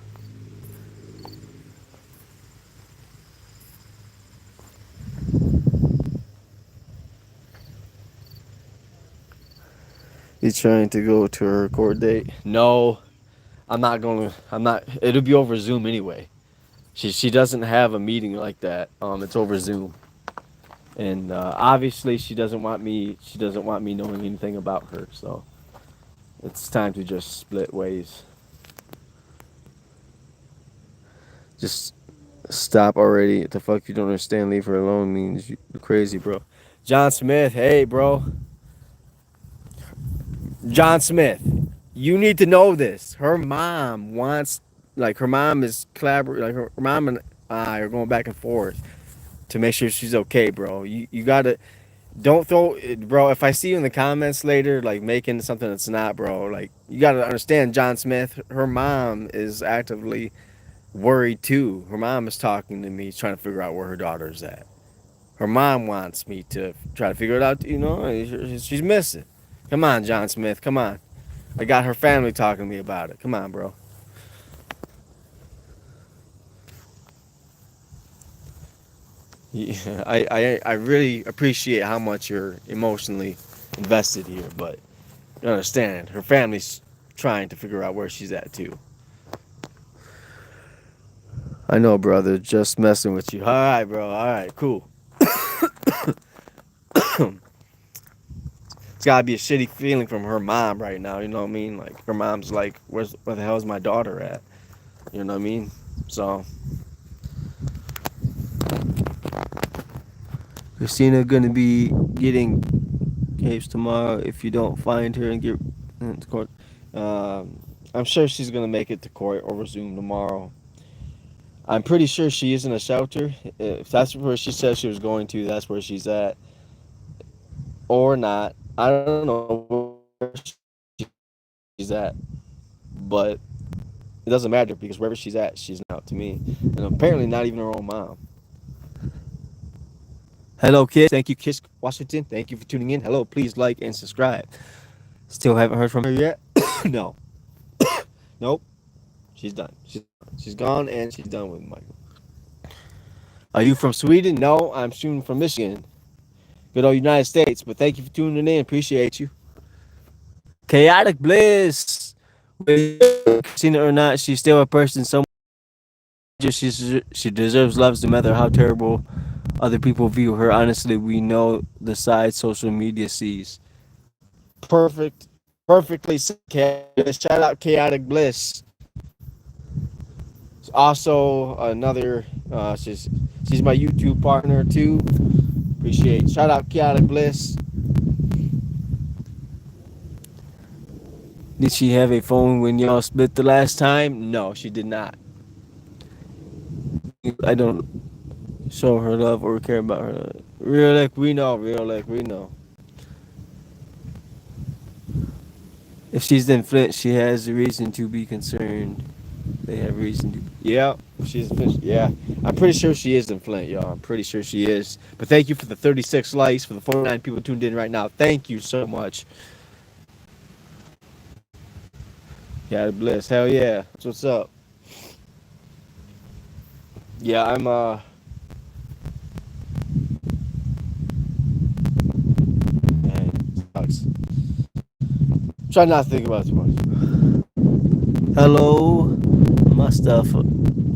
You trying to go to her court date? No, I'm not going to. I'm not. It'll be over Zoom anyway. She doesn't have a meeting like that. It's over Zoom, and obviously she doesn't want me. She doesn't want me knowing anything about her. So it's time to just split ways. Just stop already. The fuck you don't understand? Leave her alone means you're crazy, bro. John Smith, hey, bro. John Smith, you need to know this. Her mom wants, like, her mom is collaborating, like, her mom and I are going back and forth to make sure she's okay, bro. You gotta, don't throw it, bro. If I see you in the comments later, like, making something that's not, bro, like, you gotta understand, John Smith, her mom is actively worried too. Her mom is talking to me, trying to figure out where her daughter's at. Her mom wants me to try to figure it out, she's missing. Come on, John Smith, come on. I got her family talking to me about it. Come on, bro. Yeah, I really appreciate how much you're emotionally invested here, but you understand her family's trying to figure out where she's at too. I know, brother. Just messing with you. All right, bro. All right, cool. It's gotta be a shitty feeling from her mom right now. You know what I mean? Like her mom's like, where the hell is my daughter at? You know what I mean? So Christina gonna be getting case tomorrow if you don't find her and get into court. I'm sure she's gonna make it to court or resume tomorrow. I'm pretty sure she is in a shelter. If that's where she said she was going to, that's where she's at, or not. I don't know where she's at, but it doesn't matter because wherever she's at, she's not out to me, and apparently not even her own mom. Hello, Kiss. Thank you, Kiss Washington. Thank you for tuning in. Hello, please like and subscribe. Still haven't heard from her yet. No, nope. She's done. She's gone and she's done with Michael. Are you from Sweden? No, I'm shooting from Michigan. Good old United States. But thank you for tuning in. Appreciate you. Chaotic Bliss. Whether seen it or not, she's still a person. Someone she deserves love, no matter how terrible other people view her. Honestly, we know the side social media sees. Perfect. Perfectly said, shout out Chaotic Bliss. Also, another, she's my YouTube partner too. Appreciate. Shout out Chaotic Bliss. Did she have a phone when y'all split the last time? No, she did not. I don't show her love or care about her. Real like we know, real like we know. If she's in Flint, she has a reason to be concerned. They have reason to. Yeah, she's. Yeah, I'm pretty sure she is in Flint, y'all. I'm pretty sure she is. But thank you for the 36 likes, for the 49 people tuned in right now. Thank you so much. God bless. Hell yeah. That's what's up. Yeah, I'm man, sucks. Try not to think about it too much. Hello, Mustafa.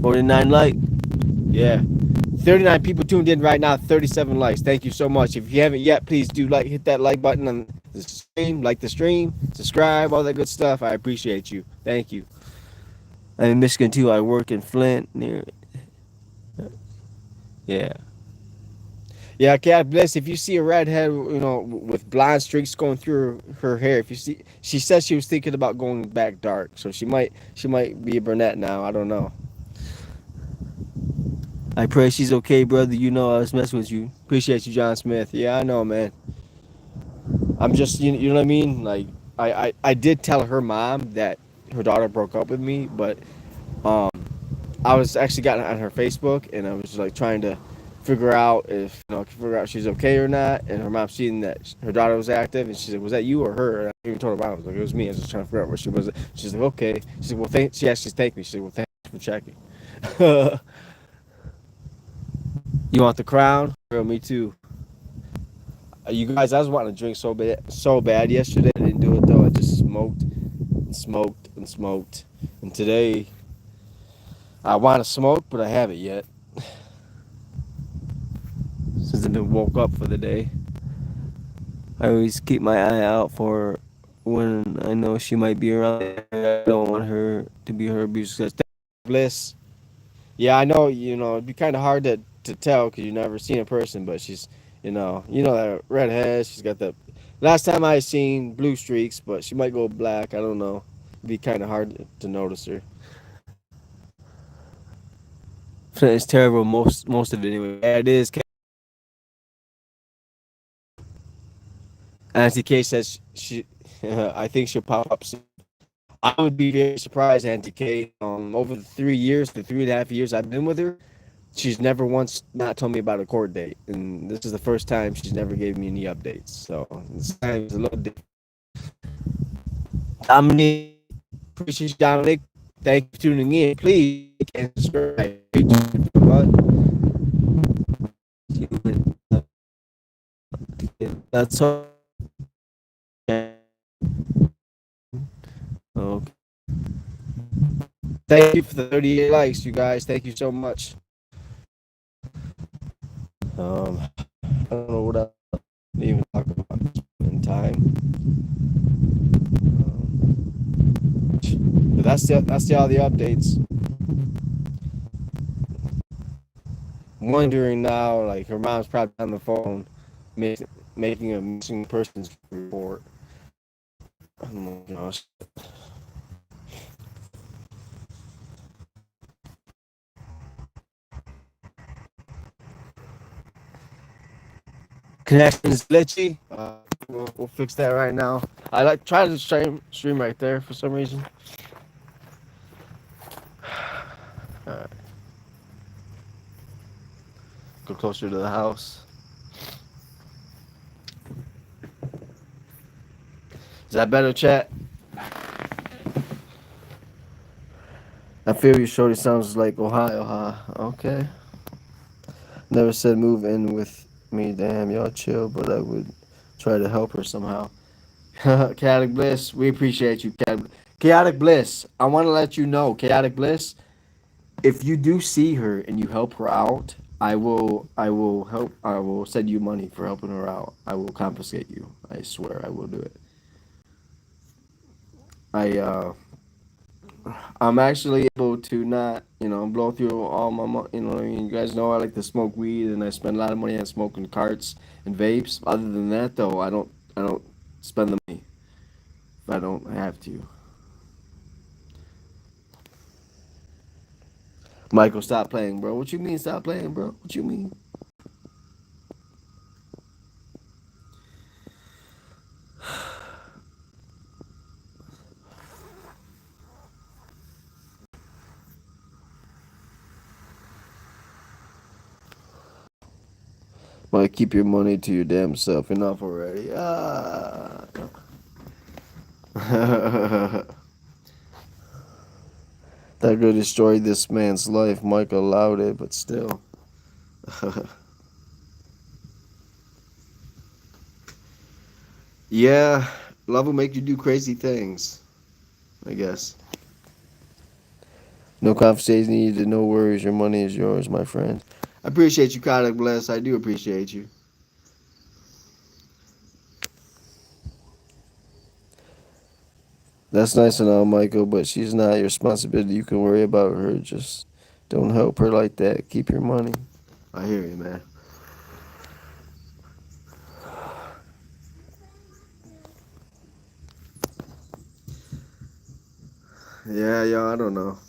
49 like. Yeah. 39 people tuned in right now, 37 likes. Thank you so much. If you haven't yet, please do hit that like button on the stream, like the stream, subscribe, all that good stuff. I appreciate you. Thank you. I'm in Michigan too. I work in Flint near. Yeah. Yeah, God bless. If you see a redhead, with blonde streaks going through her hair, if you see, she says she was thinking about going back dark, so she might be a brunette now. I don't know. I pray she's okay, brother. You know I was messing with you. Appreciate you, John Smith. Yeah, I know, man. I'm just, you know what I mean? Like, I did tell her mom that her daughter broke up with me, but um, I was actually got on her Facebook, and I was like trying to figure out if figure out if she's okay or not. And her mom seen that her daughter was active, and she said, "Was that you or her?" And I even told her mom, I was like, "It was me." I was just trying to figure out where she was. She's like, "Okay." She said, "Well, thank." She actually thanked me. She said, "Well, thanks for checking." You want the crown? Girl, me too. You guys, I was wanting to drink so bad yesterday. I didn't do it though. I just smoked and smoked and smoked. And today, I want to smoke, but I haven't yet. Since I've been woke up for the day, I always keep my eye out for when I know she might be around. I don't want her to be her abuse. Bliss. Yeah, I know. It'd be kind of hard to tell because you've never seen a person, but she's, that red hair. She's got the. Last time I seen blue streaks, but she might go black. I don't know. It'd be kind of hard to notice her. It's terrible. Most of it anyway. Yeah, it is. Auntie K says she. I think she'll pop up soon. I would be very surprised, Auntie K. Over the 3 years, the 3.5 years I've been with her, she's never once not told me about a court date, and this is the first time she's never gave me any updates. So this time is a little different. Dominic, appreciate you, Dominic. Thank you for tuning in. Please and subscribe. That's all. Okay. Thank you for the 38 likes, you guys. Thank you so much. I don't know what else to even talk about in time. But that's all the updates. Wondering now, like her mom's probably on the phone, making a missing persons report. Oh my gosh. Connection is glitchy. We'll fix that right now. I like try to stream right there for some reason. Alright, go closer to the house. Is that better, chat? I feel you, Shorty. Sounds like Ohio, huh? Okay. Never said move in with me. Damn, y'all chill, but I would try to help her somehow. Chaotic Bliss, we appreciate you, Chaotic Bliss. I want to let you know, Chaotic Bliss, if you do see her and you help her out, I will send you money for helping her out. I will compensate you. I swear I will do it. I I'm actually able to not, blow through all my money. I mean, you guys know I like to smoke weed and I spend a lot of money on smoking carts and vapes. Other than that, though, I don't spend the money if I don't have to. Michael, stop playing, bro. What you mean, stop playing, bro? What you mean? Mike, keep your money to your damn self. Enough already. Ah. That girl destroyed this man's life. Mike allowed it, but still. Yeah, love will make you do crazy things, I guess. No conversation needed, no worries. Your money is yours, my friend. I appreciate you, Kodak Bless. I do appreciate you. That's nice and all, Michael, but she's not your responsibility. You can worry about her. Just don't help her like that. Keep your money. I hear you, man. Yeah, yo, I don't know.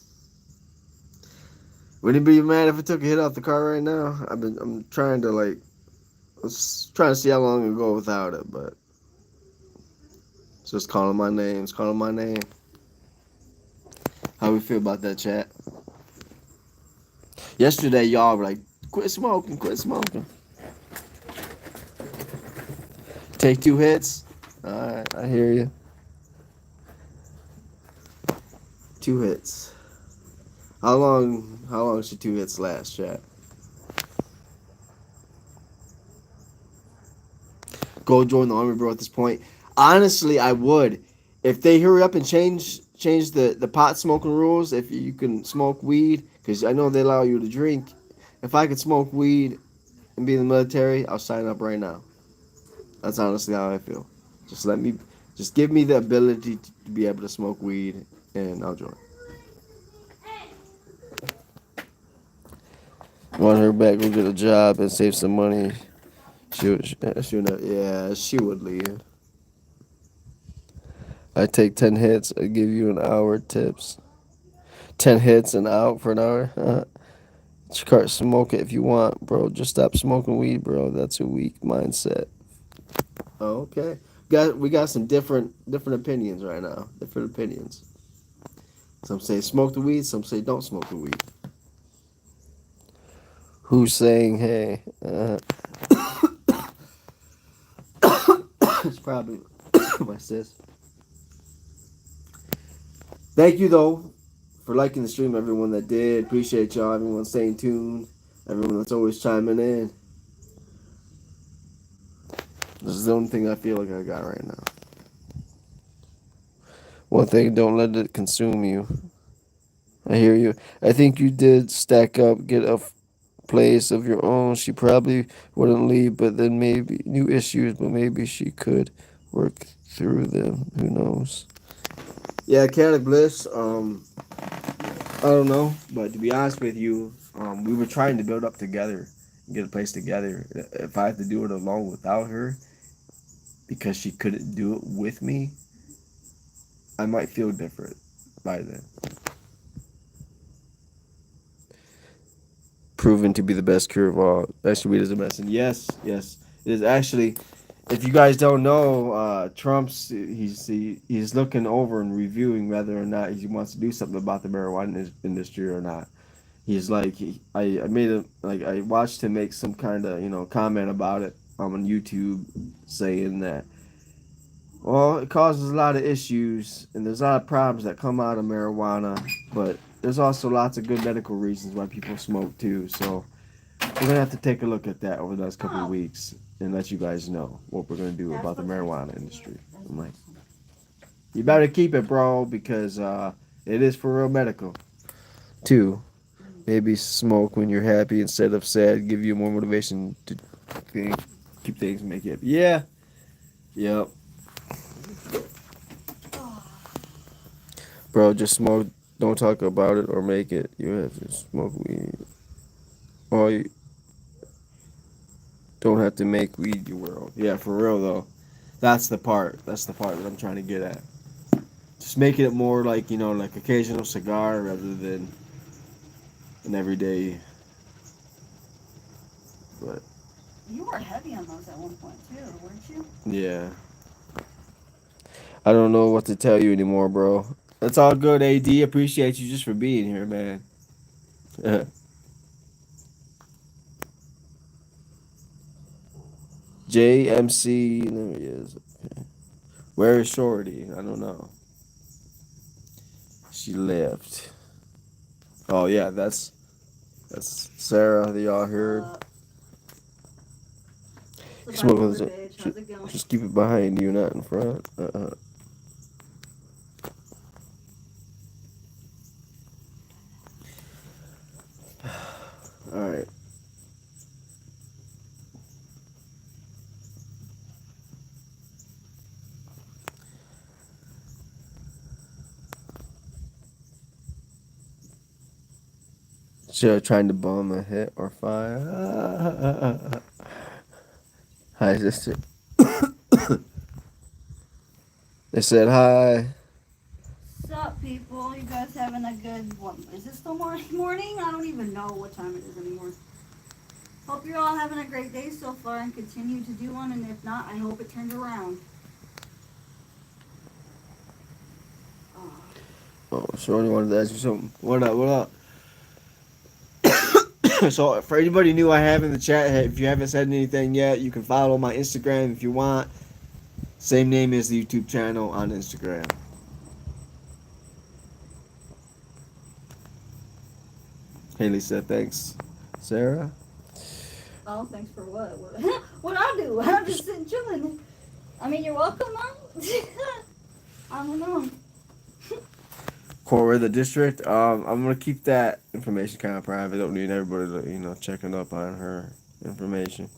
Would anybody be mad if I took a hit off the car right now? I'm trying to trying to see how long I go without it, but it's just calling my name. It's calling my name. How we feel about that, chat? Yesterday, y'all were like, quit smoking, quit smoking. Take 2 hits. All right, I hear you. 2 hits. How long? How long should 2 hits last, chat? Go join the army, bro. At this point, honestly, I would. If they hurry up and change the pot smoking rules, if you can smoke weed, because I know they allow you to drink. If I could smoke weed and be in the military, I'll sign up right now. That's honestly how I feel. Just let me, just give me the ability to be able to smoke weed, and I'll join. Want her back, go get a job and save some money. Yeah, she would leave. I take 10 hits. I give you an hour tips. 10 hits and out for an hour. Smoke it if you want, bro. Just stop smoking weed, bro. That's a weak mindset. Oh, okay. We got some different opinions right now. Different opinions. Some say smoke the weed. Some say don't smoke the weed. Who's saying hey? It's probably my sis. Thank you though for liking the stream. Everyone that did, appreciate y'all. Everyone staying tuned. Everyone that's always chiming in. This is the only thing I feel like I got right now. One thing, don't let it consume you. I hear you. I think you did stack up, get a place of your own. She probably wouldn't leave, but then maybe new issues, but maybe she could work through them. Who knows? Yeah, Candid Bliss. I don't know, but to be honest with you, we were trying to build up together, get a place together. If I had to do it alone without her, because she couldn't do it with me, I might feel different by then. Proven to be the best cure of all. Actually, weed is a medicine. Yes, yes, it is actually. If you guys don't know, Trump's he's looking over and reviewing whether or not he wants to do something about the marijuana industry or not. He's like I made a like I watched him make some kind of comment about it on YouTube, saying that well it causes a lot of issues and there's a lot of problems that come out of marijuana, but there's also lots of good medical reasons why people smoke too. So we're gonna have to take a look at that over the next couple of weeks and let you guys know what we're gonna do about the marijuana industry. I'm like, you better keep it, bro, because it is for real medical too. Maybe smoke when you're happy instead of sad. Give you more motivation to think, keep things, make it. Yeah. Yep. Bro, just smoke. Don't talk about it or make it. You have to smoke weed. Oh, you don't have to make weed your world. Yeah, for real though. That's the part. That's the part that I'm trying to get at. Just making it more like like occasional cigar rather than an everyday. But You were heavy on those at one point too, weren't you? yeah, I don't know what to tell you anymore, bro. That's all good, AD. Appreciate you just for being here, man. JMC, there he is. Where is Shorty? I don't know. She left. Oh yeah, that's Sarah that y'all heard. Smoke Survival with it. bitch, how's it going? Just keep it behind you, not in front. All right. Should trying to bomb a hit or fire. Hi, sister. They said hi. Sup, people? You guys having a good one? Is it still morning? I don't even know what time it is anymore. Hope you're all having a great day so far and continue to do one. And if not, I hope it turns around. Oh. Oh, Shorty wanted to ask you something. What up? What up? So for anybody new I have in the chat, hey, if you haven't said anything yet, you can follow my Instagram if you want. Same name as the YouTube channel on Instagram. Haley said thanks. Sarah? Oh, thanks for what? What I do? I'm just sitting chilling. I mean, you're welcome, Mom. I don't know. Core of the district. I'm gonna keep that information kind of private. Don't need everybody to checking up on her information.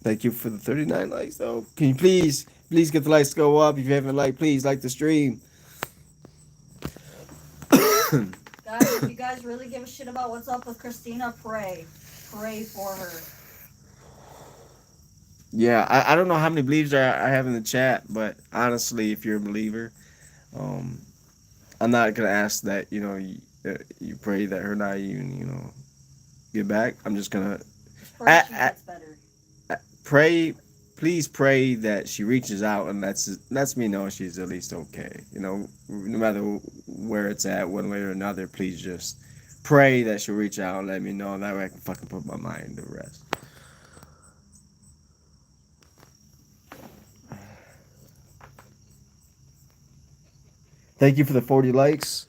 Thank you for the 39 likes though. Can you please get the likes to go up? If you haven't liked, please like the stream. Guys, if you guys really give a shit about what's up with Christina, pray. Pray for her. Yeah, I don't know how many believers I have in the chat, but honestly, if you're a believer, um, I'm not gonna ask that you pray that her not even get back. I'm just gonna Just pray she gets better. pray. Please pray that she reaches out and lets me know she's at least okay. No matter where it's at, one way or another. Please just pray that she'll reach out and let me know. That way I can fucking put my mind to rest. Thank you for the 40 likes.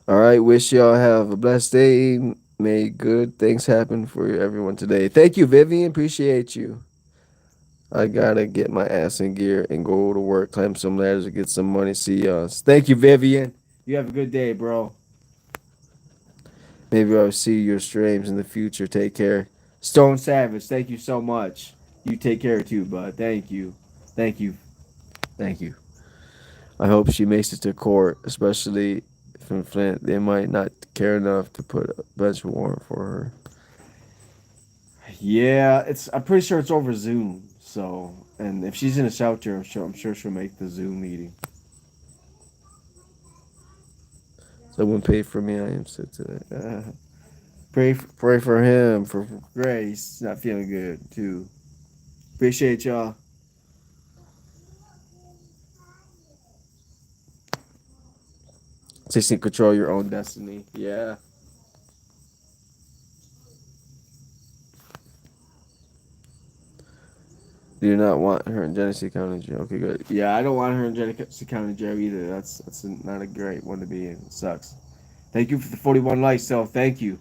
All right. Wish y'all have a blessed day. May good things happen for everyone today. Thank you, Vivian. Appreciate you. I gotta get my ass in gear and go to work, climb some ladders, and get some money. See y'all. Thank you, Vivian. You have a good day, bro. Maybe I'll see your streams in the future. Take care. Stone Savage, thank you so much. You take care too, bud. Thank you. Thank you. Thank you. I hope she makes it to court, especially from Flint. They might not care enough to put a bench warrant for her. Yeah, it's. I'm pretty sure it's over Zoom. So, and if she's in a shelter, I'm sure she'll make the Zoom meeting. Someone paid for me. I am sick today. Pray for him for grace. Not feeling good too. Appreciate y'all. Just control your own destiny. Yeah. Do you not want her in Genesee County jail? Okay, good. Yeah, I don't want her in Genesee County jail either. Not a great one to be in. It sucks. Thank you for the 41 likes, so thank you.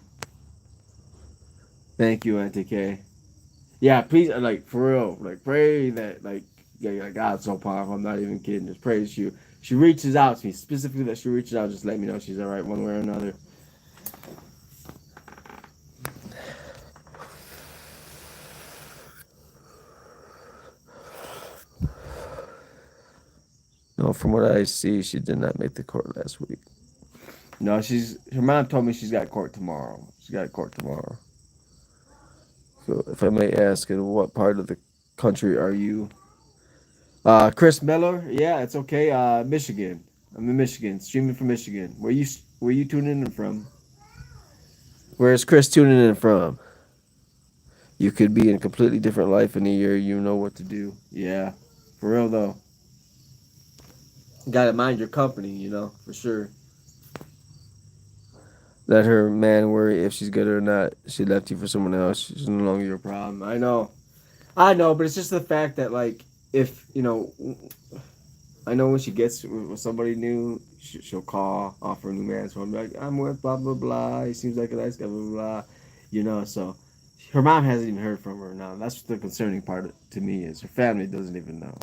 Thank you, NTK. Yeah, please, like, for real, like, pray that, like, yeah, God's so powerful. I'm not even kidding. Just pray that she reaches out to me, specifically that she reaches out. Just let me know she's all right one way or another. No, from what I see, she did not make the court last week. No, her mom told me she's got court tomorrow. She's got court tomorrow. So, if I may ask, in what part of the country are you? Chris Miller. Yeah, it's okay. Michigan. I'm in Michigan, streaming from Michigan. Where you tuning in from? Where's Chris tuning in from? You could be in a completely different life in a year. You know what to do. Yeah, for real though. Gotta mind your company, for sure. Let her man worry if she's good or not. She left you for someone else. She's no longer your problem. I know, but it's just the fact that like if I know when she gets with somebody new, she'll call, offer a new man. So I'm like, I'm with blah blah blah. He seems like a nice guy, blah blah blah. So her mom hasn't even heard from her now. That's the concerning part to me is her family doesn't even know.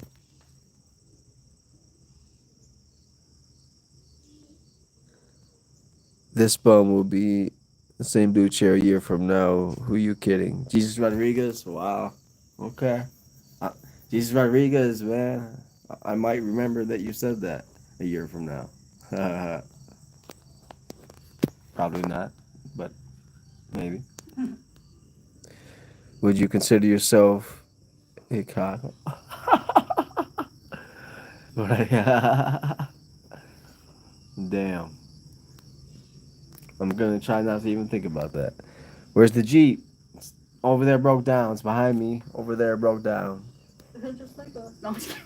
This bum will be the same blue chair a year from now. Who you kidding? Jesus Rodriguez? Wow. Okay. Uh, Jesus Rodriguez, man. I might remember that you said that a year from now. Probably not, but maybe. Would you consider yourself a cock? Damn. I'm gonna try not to even think about that. Where's the Jeep? It's over there broke down. It's behind me. Over there broke down. Just like us. No, I'm just kidding.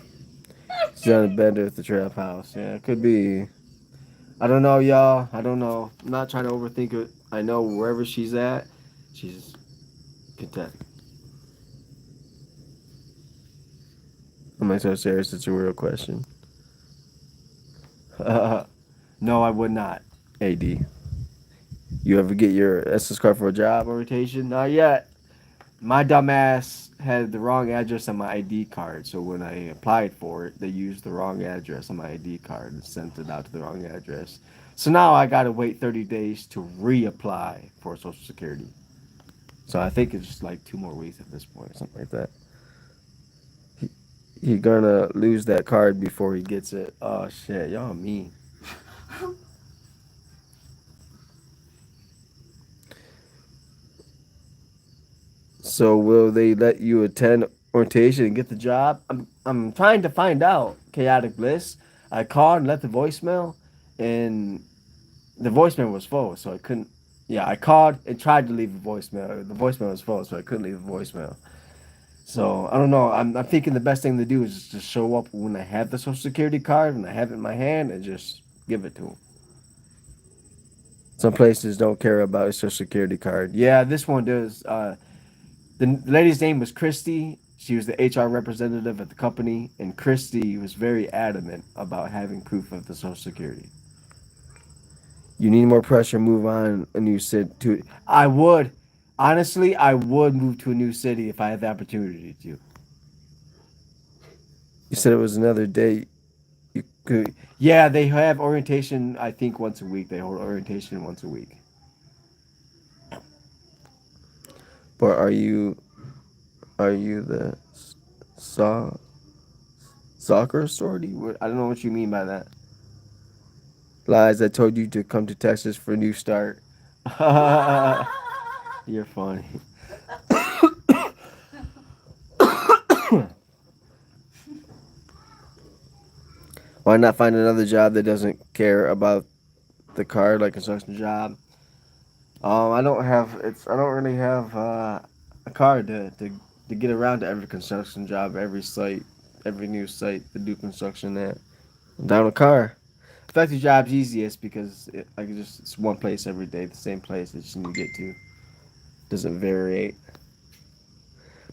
She's on a bender at the trap house. Yeah, it could be. I don't know, y'all. I don't know. I'm not trying to overthink it. I know wherever she's at, she's content. Am I so serious? It's a real question. No, I would not. AD. You ever get your SS card for a job orientation? Not yet. My dumbass had the wrong address on my ID card, so when I applied for it, they used the wrong address on my ID card and sent it out to the wrong address. So now I gotta wait 30 days to reapply for Social Security. So I think it's just like 2 more weeks at this point, something like that. He gonna lose that card before he gets it. Oh shit, y'all mean. So will they let you attend orientation and get the job? I'm trying to find out. Chaotic Bliss. I called and left the voicemail, and the voicemail was full, so I couldn't. Yeah, I called and tried to leave a voicemail. The voicemail was full, so I couldn't leave a voicemail. So I don't know. I'm thinking the best thing to do is just to show up when I have the Social Security card and I have it in my hand and just give it to them. Some places don't care about a Social Security card. Yeah, this one does. The lady's name was Christy. She was the HR representative at the company, and Christy was very adamant about having proof of the Social Security. You need more pressure. Move on a new city. I would, honestly, I would move to a new city if I had the opportunity to. You said it was another day. Good. Yeah, they have orientation. I think once a week. They hold orientation once a week. But are you the so- soccer authority? I don't know what you mean by that. Lies. I told you to come to Texas for a new start. You're funny. Why not find another job that doesn't care about the card, like construction job? I don't have it's. I don't really have a card to get around to every construction job, every site, every new site to do construction at. I'm down a car. Factory job's easiest because it's one place every day, the same place that you get to. Doesn't vary.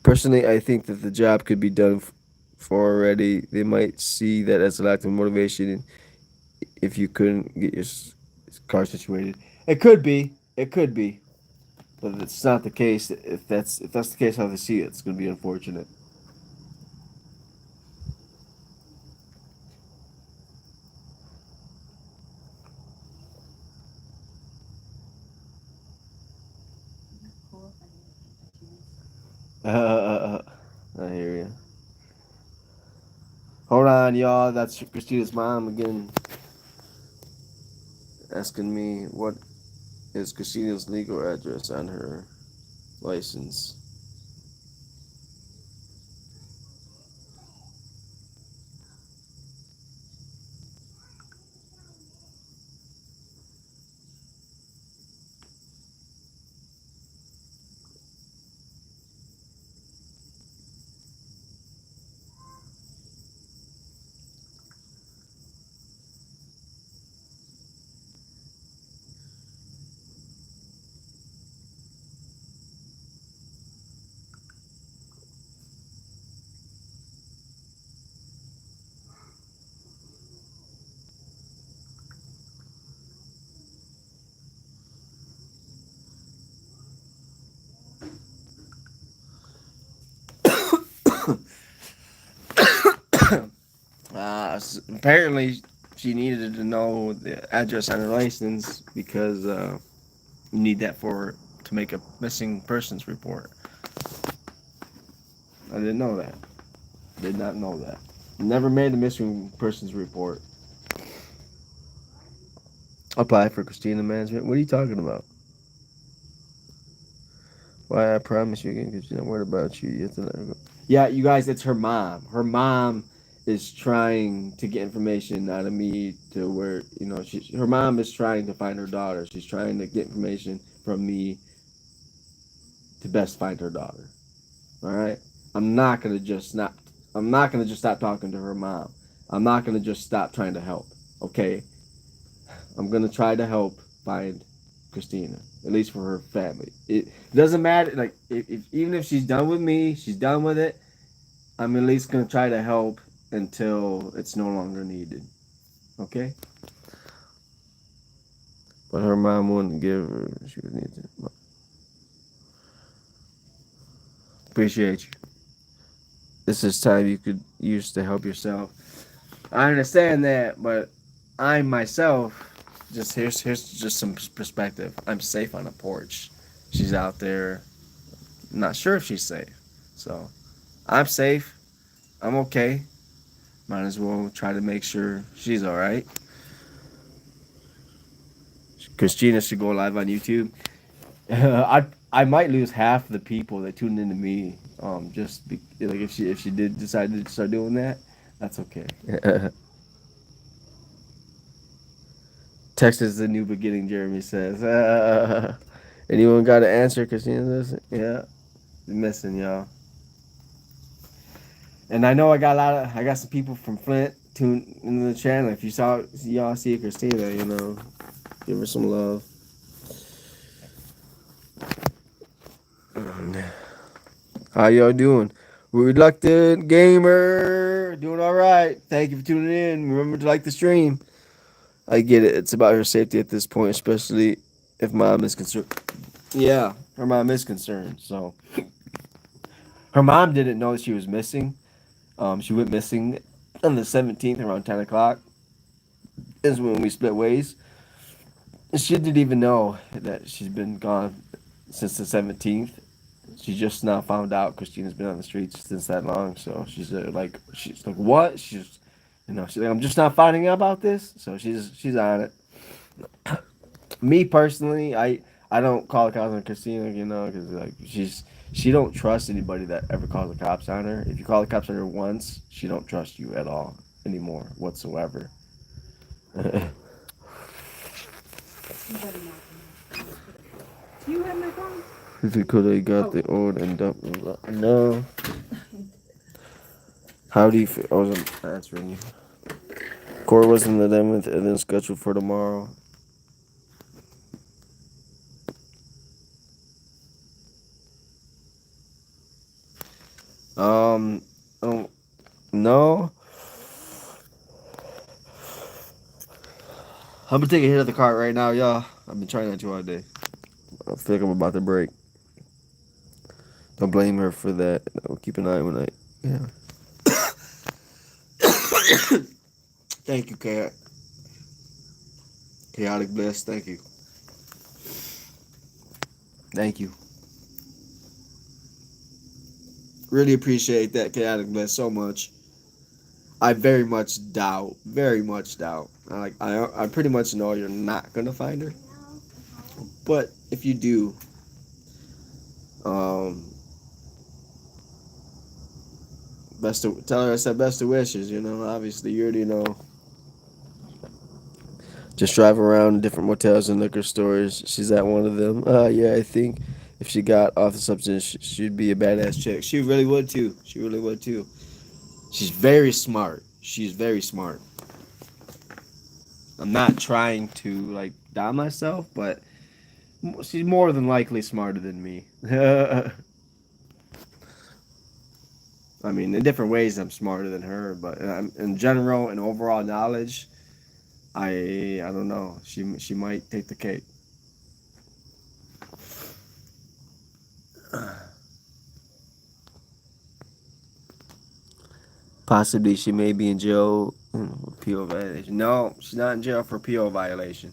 Personally, I think that the job could be done for already. They might see that as a lack of motivation if you couldn't get your car situated. It could be. It could be. But if it's not the case, if that's the case how they see it, it's going to be unfortunate. Cool if I need to paint the trees. I hear you. Hold on, y'all. That's Christina's mom again asking me what is Christina's legal address on her license. Apparently, she needed to know the address on her license because you need that to make a missing persons report. I didn't know that. Did not know that. Never made a missing persons report. Apply for Christina management. What are you talking about? Why I promise you again, Christina. What about you? You have to let her go. Yeah, you guys, it's her mom. Her mom is trying to get information out of me to where her mom is trying to find her daughter. She's trying to get information from me to best find her daughter. All right. I'm not gonna just not. I'm not gonna just stop talking to her mom. I'm not gonna just stop trying to help. Okay. I'm gonna try to help find Christina, at least for her family. It doesn't matter. Like even if she's done with me, she's done with it. I'm at least gonna try to help until it's no longer needed. Okay. But her mom wouldn't give her. She would need to. Appreciate you. This is time you could use to help yourself. I understand that, but I myself just here's just some perspective. I'm safe on a porch. She's out there. I'm not sure if she's safe. So I'm safe. I'm okay. Might as well try to make sure she's all right. Christina should go live on YouTube. I might lose half the people that tune into me. Like if she did decide to start doing that, that's okay. Texas is the new beginning, Jeremy says. Anyone got an answer? Christina says, yeah. Missing, y'all. And I know I got some people from Flint tuned into the channel. If y'all see Christina, give her some love. How y'all doing? Reluctant gamer, doing all right. Thank you for tuning in. Remember to like the stream. I get it. It's about her safety at this point, especially if mom is concerned. Yeah, her mom is concerned. So her mom didn't know she was missing. She went missing on the 17th around 10 o'clock. is when we split ways. She didn't even know that she's been gone since the 17th. She just now found out Christina's been on the streets since that long. So she's like, what? She's like, I'm just not finding out about this. So she's on it. Me personally, I don't call the cops on Christina, because like she don't trust anybody that ever calls the cops on her. If you call the cops on her once, she don't trust you at all anymore whatsoever. You better not. Do you have my phone? If you could have got the old and dump. No. How do you feel? I wasn't answering you. Court was in the 11th and then scheduled for tomorrow. Um, oh, no. I'm gonna take a hit of the cart right now, y'all. I've been trying not to all day. I feel like I'm about to break. Don't blame her for that. No, keep an eye when I. Yeah. Thank you, Chaotic Bliss. Thank you. Thank you. Really appreciate that, Chaotic Bliss, so much. I very much doubt. I pretty much know you're not gonna find her. But if you do, um, tell her I said best of wishes. Obviously you already know. Just drive around different motels and liquor stores. She's at one of them. Yeah, I think if she got off the substance, she'd be a badass chick. She really would too. She really would too. She's very smart. She's very smart. I'm not trying to like down myself, but she's more than likely smarter than me. I mean, in different ways, I'm smarter than her, but in general and overall knowledge, I don't know. She might take the cake. Possibly, she may be in jail for PO violation. No, she's not in jail for PO violation.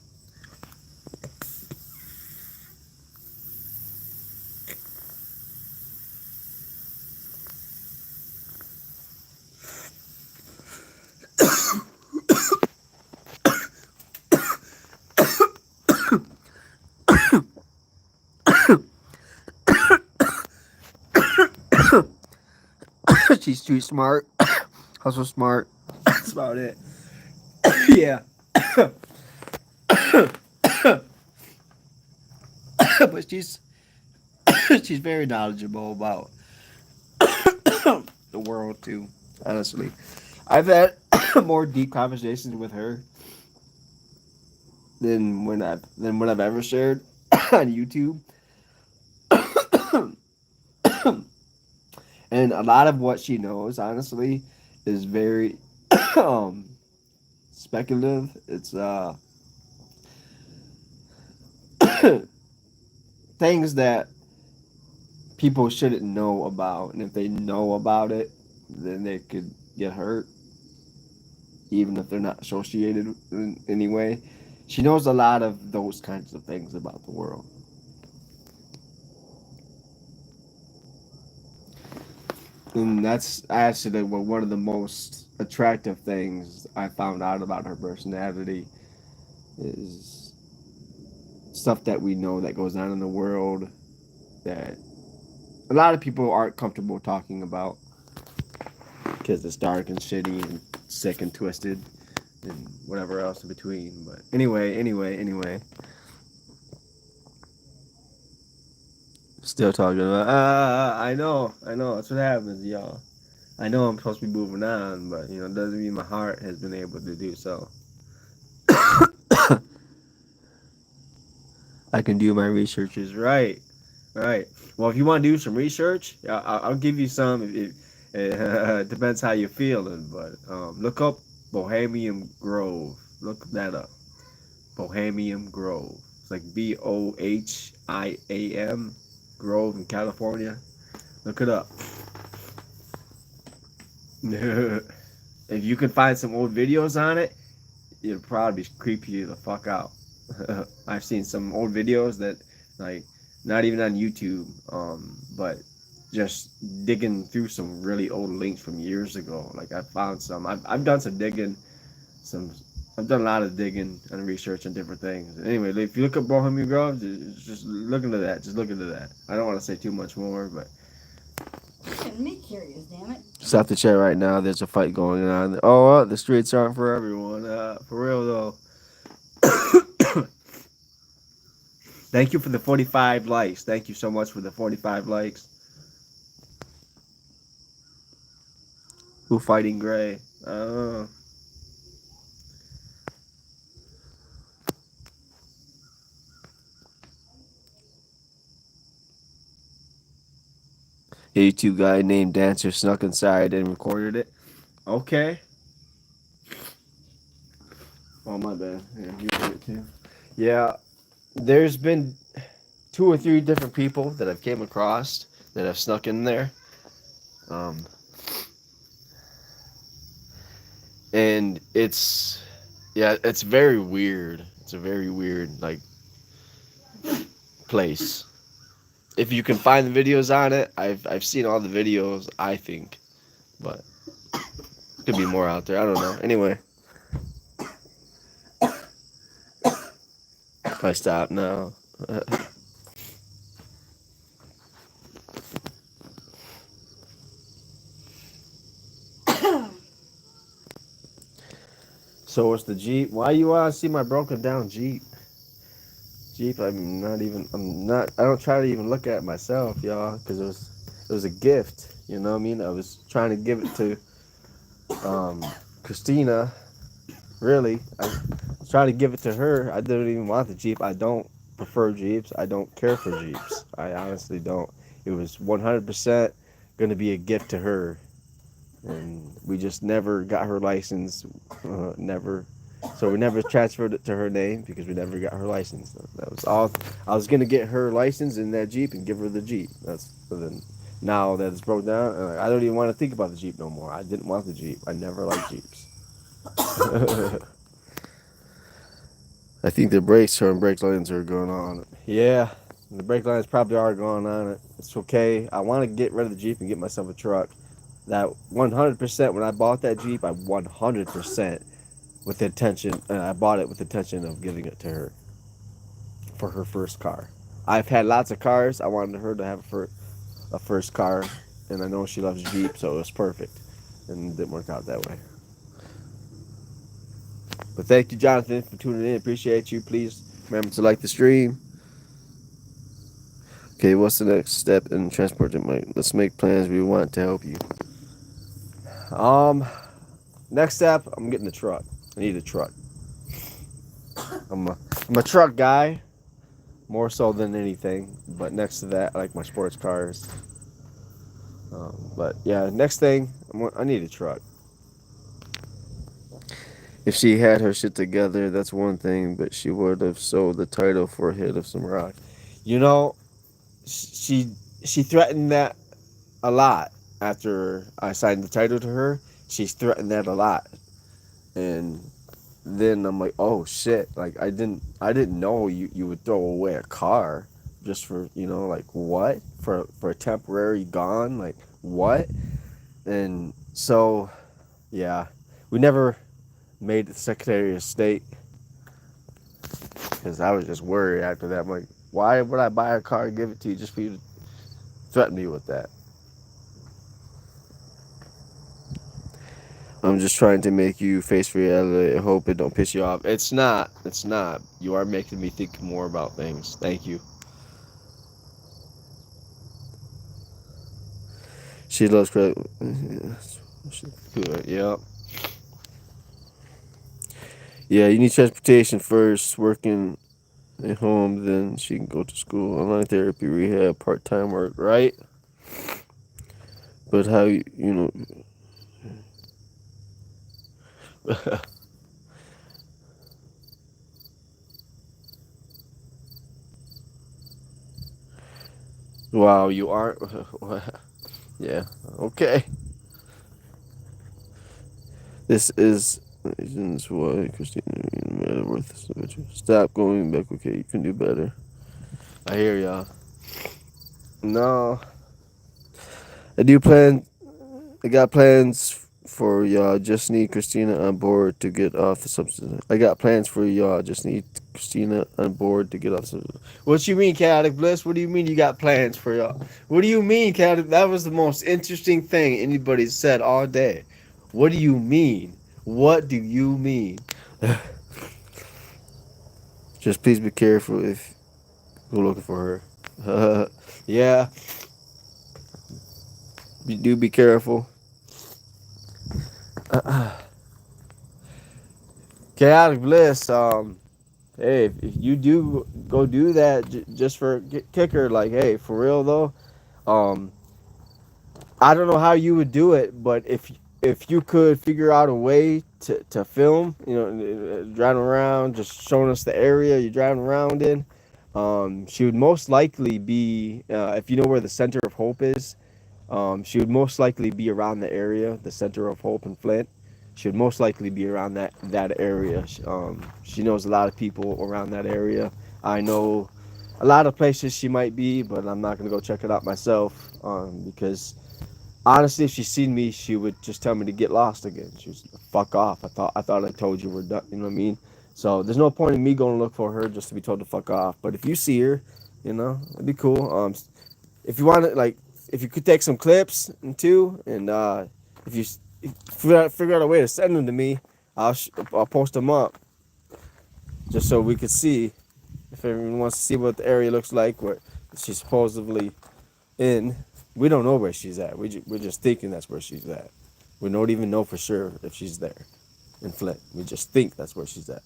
She's too smart. Also smart. That's about it. Yeah. But she's very knowledgeable about the world too. Honestly, I've had more deep conversations with her than what I've ever shared on YouTube. And a lot of what she knows, honestly, is very um, speculative. It's things that people shouldn't know about, and if they know about it, then they could get hurt, even if they're not associated in any way. She knows a lot of those kinds of things about the world. And that's actually one of the most attractive things I found out about her personality is stuff that we know that goes on in the world that a lot of people aren't comfortable talking about because it's dark and shitty and sick and twisted and whatever else in between. But anyway. Still talking about, I know, that's what happens, y'all. I know I'm supposed to be moving on, but, it doesn't mean my heart has been able to do so. I can do my researches, right. Well, if you want to do some research, I'll give you some. It depends how you're feeling, but look up Bohemian Grove. Look that up. Bohemian Grove. It's like Bohiam Grove in California. Look it up. If you can find some old videos on it, it'd probably creep you the fuck out. I've seen some old videos that, like, not even on YouTube, but just digging through some really old links from years ago. Like I found some. I've done some digging. Some I've done a lot of digging and research on different things. Anyway, if you look up Bohemian Grove, just look into that. Just look into that. I don't want to say too much more, but You're getting me curious, damn it. stop the chat right now. There's a fight going on. Oh, the streets aren't for everyone. For real though. Thank you for the 45 likes. Thank you so much for the 45 likes. Who fighting Gray? A YouTube guy named Dancer snuck inside and recorded it. Okay. Oh my bad. Yeah, you did it too. Yeah, there's been two or three different people that I've came across that have snuck in there. Um, and it's very weird. It's a very weird like place. If you can find the videos on it, I've seen all the videos. I think, but could be more out there. I don't know. Anyway, if I stop now. So what's the Jeep? Why you want to see my broken down Jeep? Jeep, I don't try to even look at it myself, y'all, because it was a gift. You know what I mean? I was trying to give it to Christina. Really, I was trying to give it to her. I didn't even want the Jeep. I don't prefer Jeeps. I don't care for Jeeps. I honestly don't. It was 100% going to be a gift to her, and we just never got her license. Never. So we never transferred it to her name because we never got her license. That was all. I was gonna get her license in that Jeep and give her the Jeep. That's but then now that it's broke down, I don't even want to think about the Jeep no more. I didn't want the Jeep. I never liked Jeeps. I think the brakes or brake lines are going on. Yeah, the brake lines probably are going on it. It's okay. I want to get rid of the Jeep and get myself a truck. That 100% when I bought that Jeep, I 100% with the intention, and I bought it with the intention of giving it to her for her first car. I've had lots of cars. I wanted her to have a first car, and I know she loves Jeep, so it was perfect, and it didn't work out that way. But thank you, Jonathan, for tuning in. Appreciate you. Please remember to like the stream. Okay, what's the next step in transporting Mike? Let's make plans. We want to help you. Um, Next step, I'm getting a truck. I need a truck. I'm a truck guy, more so than anything. But next to that, I like my sports cars. But yeah, next thing, I need a truck. If she had her shit together, that's one thing, but she would have sold the title for a hit of some rock. You know, she she threatened that a lot after I signed the title to her. She's threatened that a lot, and then I'm like, oh shit! Like I didn't know you would throw away a car just for like what for a temporary gone like what? And so yeah, we never made the Secretary of State because I was just worried after that. I'm like, why would I buy a car and give it to you just for you to threaten me with that? I'm just trying to make you face reality. I hope it don't piss you off. It's not. It's not. You are making me think more about things. Thank you. She loves credit. Good. Yep. Yeah, you need transportation first. Working at home, then she can go to school. Online therapy, rehab, part-time work. Right. But how you know? Wow, you aren't. Yeah. Okay. This is Reasons why Christina made it worth it. Stop going back. Okay, you can do better. I hear y'all. No, I do plan. I got plans for y'all. Just need Christina on board to get off the substance. I got plans for y'all. Just need Christina on board to get off the substance. What you mean, chaotic bliss? What do you mean you got plans for y'all? What do you mean, chaotic? That was the most interesting thing anybody said all day. What do you mean? What do you mean? Just please be careful if you're looking for her. Yeah, do be careful. Chaotic bliss. Hey, if you do go do that just for kicker, like, hey, for real though, um, I don't know how you would do it, but if you could figure out a way to film, driving around, just showing us the area you're driving around in, she would most likely be, if you know where the Center of Hope is, she would most likely be around the area, the Center of Hope in Flint. She would most likely be around that area. She knows a lot of people around that area. I know a lot of places she might be, but I'm not gonna go check it out myself because honestly, if she seen me, she would just tell me to get lost again. She was fuck off. I thought I told you we're done. You know what I mean? So there's no point in me going to look for her just to be told to fuck off. But if you see her, it'd be cool. If you want to, like, if you could take some clips and too, and if you figure out a way to send them to me, I'll post them up just so we could see if everyone wants to see what the area looks like where she's supposedly in. We don't know where she's at. We're just thinking that's where she's at. We don't even know for sure if she's there in Flint. We just think that's where she's at.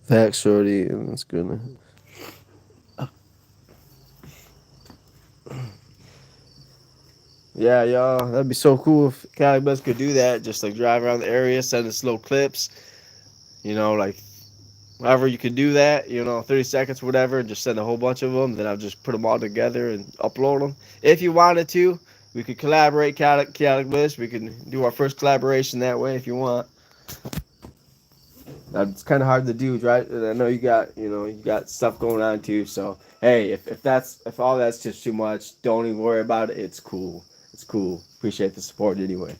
Facts, shorty, and that's good. Yeah, y'all, that'd be so cool if Cali Bus could do that. Just like drive around the area, send us little clips. Like however you could do that. 30 seconds, whatever, and just send a whole bunch of them. Then I'll just put them all together and upload them. If you wanted to, we could collaborate, Chaotic Bliss. We can do our first collaboration that way if you want. It's kind of hard to do, right? And I know you got stuff going on too. So hey, if all that's just too much, don't even worry about it. It's cool. It's cool. Appreciate the support anyway.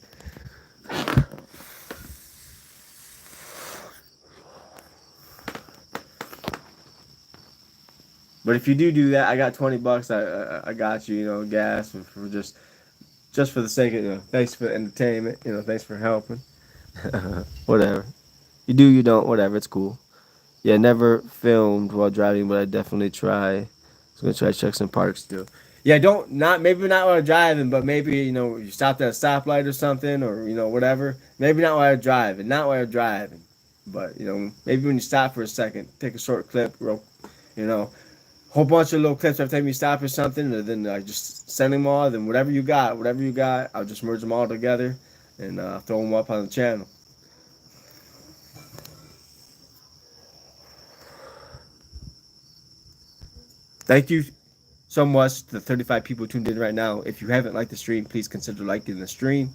But if you do that, I got $20. I got you. Gas for just for the sake of thanks for the entertainment. Thanks for helping. Whatever. You do, you don't. Whatever. It's cool. Yeah, never filmed while driving, but I definitely try. I was gonna try to check some parks too. Yeah, don't not maybe not while driving, but maybe you stopped at a stoplight or something, or whatever. Maybe not while driving, not while driving, but maybe when you stop for a second, take a short clip, real, you know, whole bunch of little clips every time you stop or something, and then just send them all. Then whatever you got, I'll just merge them all together and throw them up on the channel. Thank you so much to the 35 people tuned in right now. If you haven't liked the stream, please consider liking the stream.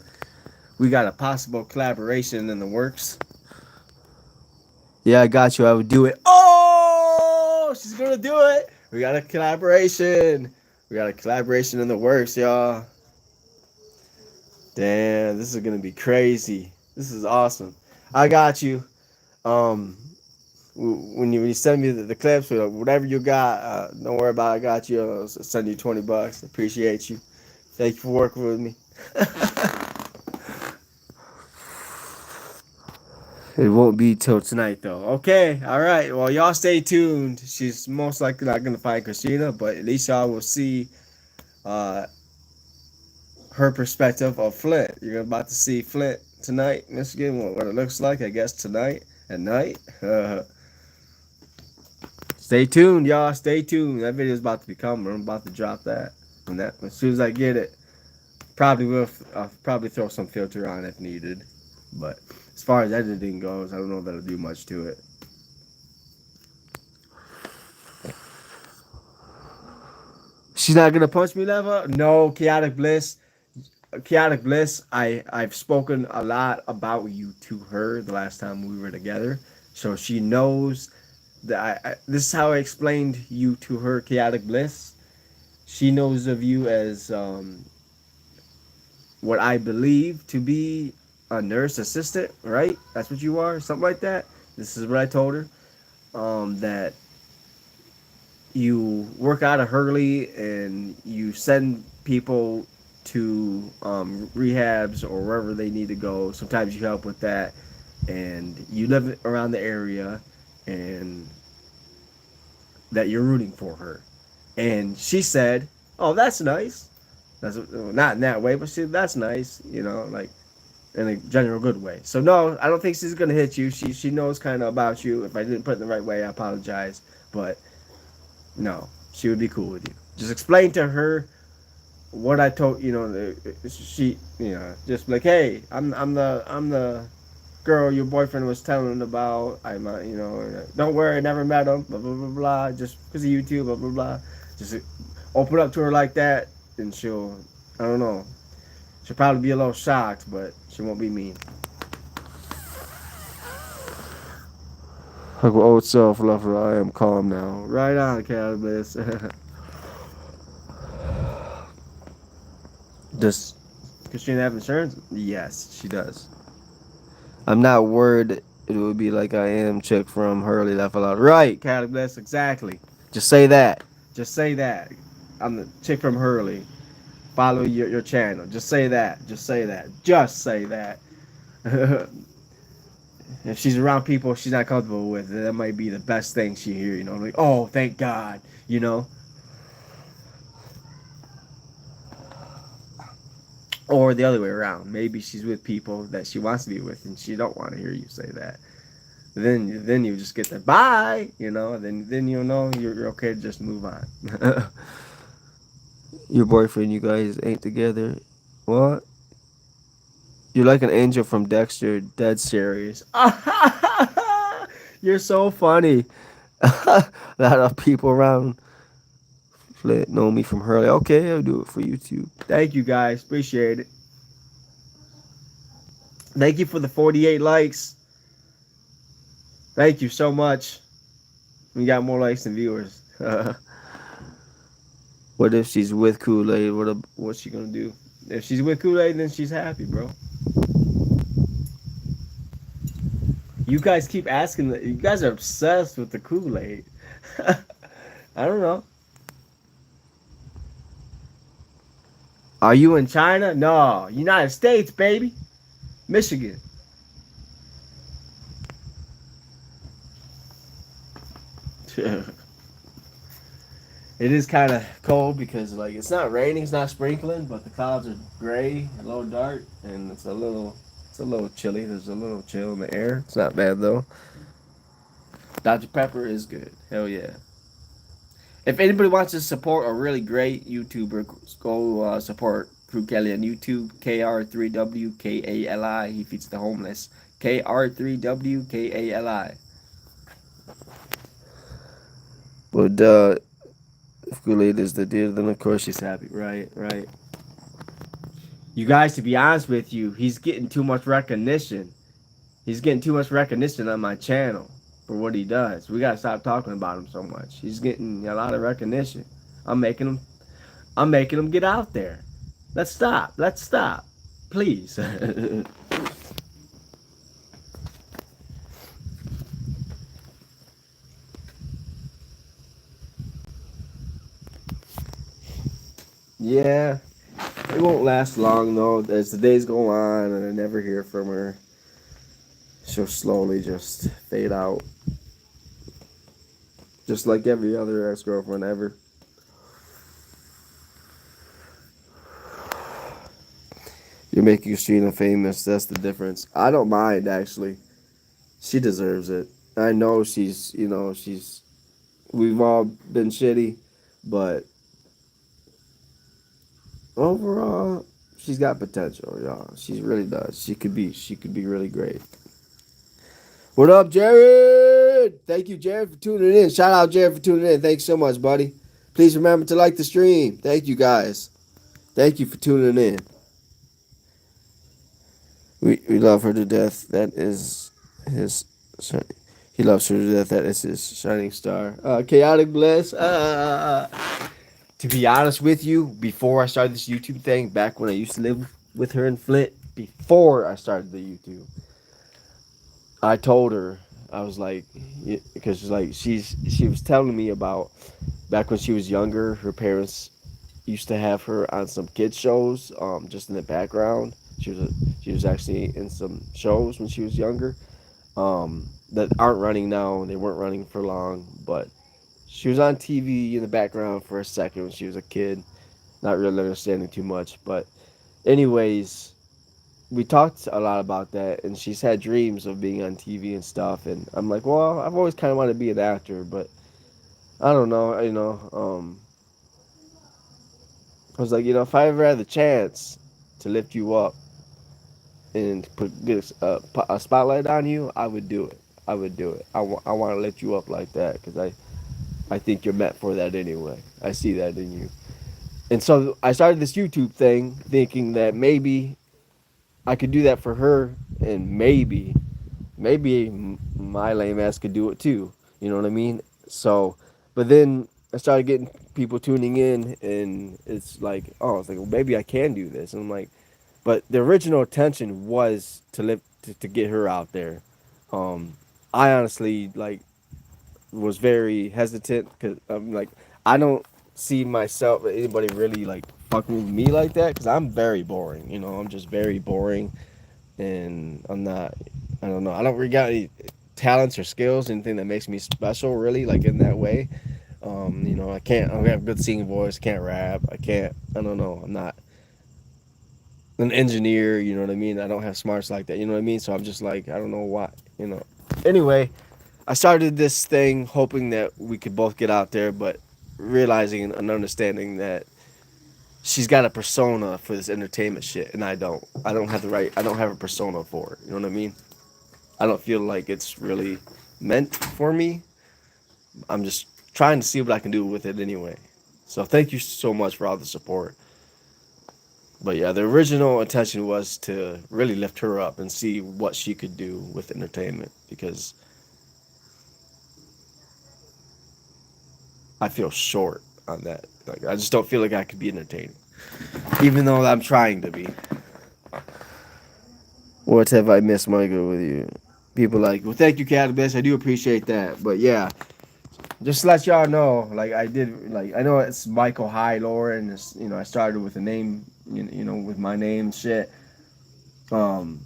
We got a possible collaboration in the works. Yeah, I got you. I would do it. Oh, she's gonna do it. We got a collaboration. We got a collaboration in the works, y'all. Damn, this is gonna be crazy. This is awesome. I got you. Um, when you send me the clips or whatever you got, don't worry about it. I got you. I'll send you $20. Appreciate you. Thank you for working with me. It won't be till tonight though. Okay, all right. Well, y'all stay tuned. She's most likely not gonna find Christina, but at least y'all will see uh, her perspective of Flint. You're about to see Flint tonight, Michigan. What it looks like, I guess, tonight at night. Stay tuned, y'all. Stay tuned. That video is about to be coming. I'm about to drop that. As soon as I get it, I'll probably throw some filter on if needed. But as far as editing goes, I don't know if that'll do much to it. She's not gonna punch me, Leva? No, Chaotic Bliss. Chaotic Bliss, I've spoken a lot about you to her the last time we were together, so she knows that this is how I explained you to her, Chaotic Bliss. She knows of you as what I believe to be a nurse assistant, right? That's what you are, something like that. This is what I told her. That you work out of Hurley and you send people to rehabs or wherever they need to go. Sometimes you help with that, and you live around the area, and that you're rooting for her. And she said, "Oh, that's nice." That's not in that way, but she that's nice, like in a general good way. So no, I don't think she's gonna hit you. She knows kind of about you. If I didn't put it in the right way, I apologize. But no, she would be cool with you. Just explain to her what I told she just like, hey, I'm the girl your boyfriend was telling about. I'm don't worry, I never met him. Blah blah blah blah. Just because of YouTube. Blah blah blah. Just open up to her like that, and she'll I don't know. She'll probably be a little shocked, but she won't be mean. Like old self, lover, I am calm now. Right on, cannabis. Does Christina have insurance? Yes, she does. I'm not worried it would be like I am chick from Hurley that fell out. Right, cannabis, exactly. Just say that. Just say that. I'm the chick from Hurley. Follow your channel. Just say that. Just say that. Just say that. If she's around people she's not comfortable with, that might be the best thing she hear. Like, oh, thank God. Or the other way around. Maybe she's with people that she wants to be with, and she don't want to hear you say that. Then you just get the bye. Then you'll know you're okay to just move on. Your boyfriend, you guys ain't together. What? You're like an angel from Dexter. Dead serious. You're so funny. A lot of people around Flint know me from Hurley. Okay, I'll do it for you too. Thank you guys. Appreciate it. Thank you for the 48 likes. Thank you so much. We got more likes than viewers. What if she's with Kool-Aid? What's she gonna do? If she's with Kool-Aid, then she's happy, bro. You guys keep asking. You guys are obsessed with the Kool-Aid. I don't know. Are you in China? No, United States, baby. Michigan. It is kind of cold because like it's not raining, it's not sprinkling, but the clouds are gray, a little dark, and it's a little chilly. There's a little chill in the air. It's not bad though. Dr. Pepper is good. Hell yeah. If anybody wants to support a really great YouTuber, go support Crew Kelly on YouTube. KR3WKALI. He feeds the homeless. KR3WKALI. But if Kool-Aid is the deal, then of course she's happy. Right, right. You guys, to be honest with you, he's getting too much recognition. He's getting too much recognition on my channel for what he does. We gotta stop talking about him so much. He's getting a lot of recognition. I'm making him. I'm making him get out there. Let's stop. Let's stop, please. Yeah, it won't last long though. As the days go on and I never hear from her, she'll slowly just fade out, just like every other ex-girlfriend ever. You're making Christina famous. That's the difference. I don't mind actually. She deserves it. I know she's. We've all been shitty, but overall, she's got potential, y'all. She really does. She could be really great. What up, Jared? Thank you, Jared, for tuning in. Shout out, Jared, for tuning in. Thanks so much, buddy. Please remember to like the stream. Thank you, guys. Thank you for tuning in. We love her to death. That is his. He loves her to death. That is his shining star. Chaotic bliss. To be honest with you, before I started this YouTube thing, back when I used to live with her in Flint, before I started the YouTube, I told her, I was like, because like she was telling me about back when she was younger, her parents used to have her on some kids shows, just in the background. She was actually in some shows when she was younger, that aren't running now. They weren't running for long, but she was on TV in the background for a second when she was a kid, not really understanding too much. But anyways, we talked a lot about that, and she's had dreams of being on TV and stuff. And I'm like, well, I've always kind of wanted to be an actor, but I don't know. I was like, if I ever had the chance to lift you up and get a spotlight on you, I would do it. I would do it. I want to lift you up like that because I think you're meant for that anyway. I see that in you. And so I started this YouTube thing thinking that maybe I could do that for her, and maybe my lame ass could do it too. You know what I mean? So, but then I started getting people tuning in, and it's like, oh, it's like, well, maybe I can do this. And I'm like, but the original intention was to get her out there. Um, I honestly like was very hesitant because I'm like, I don't see myself anybody really like fucking with me like that because I'm very boring. I'm just very boring, and I'm not. I don't know. I don't really got any talents or skills, anything that makes me special, really, like in that way. I can't. I don't have a good singing voice. Can't rap. I can't. I don't know. I'm not an engineer. You know what I mean? I don't have smarts like that. You know what I mean? So I'm just like, I don't know why. Anyway, I started this thing hoping that we could both get out there, but realizing and understanding that she's got a persona for this entertainment shit, and I don't. I don't have the right. I don't have a persona for it. You know what I mean? I don't feel like it's really meant for me. I'm just trying to see what I can do with it anyway. So thank you so much for all the support. But yeah, the original intention was to really lift her up and see what she could do with entertainment because I feel short on that. Like I just don't feel like I could be entertaining, even though I'm trying to be. What have I missed, Michael, with you? People like, well, thank you, Cannabis. I do appreciate that. But yeah, just to let y'all know, like I did, like I know it's Michael Highlure, and I started with a name, with my name, shit. Um,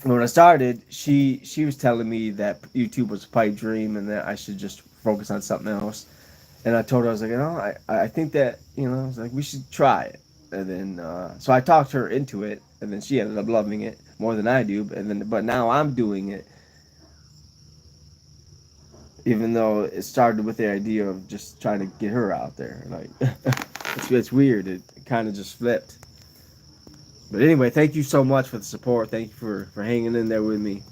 when I started, she was telling me that YouTube was a pipe dream and that I should just focus on something else. And I told her, I was like, I think that, I was like, we should try it. And then, so I talked her into it, and then she ended up loving it more than I do. And then, but now I'm doing it, even though it started with the idea of just trying to get her out there. Like, it's weird. It kind of just flipped. But anyway, thank you so much for the support. Thank you for hanging in there with me.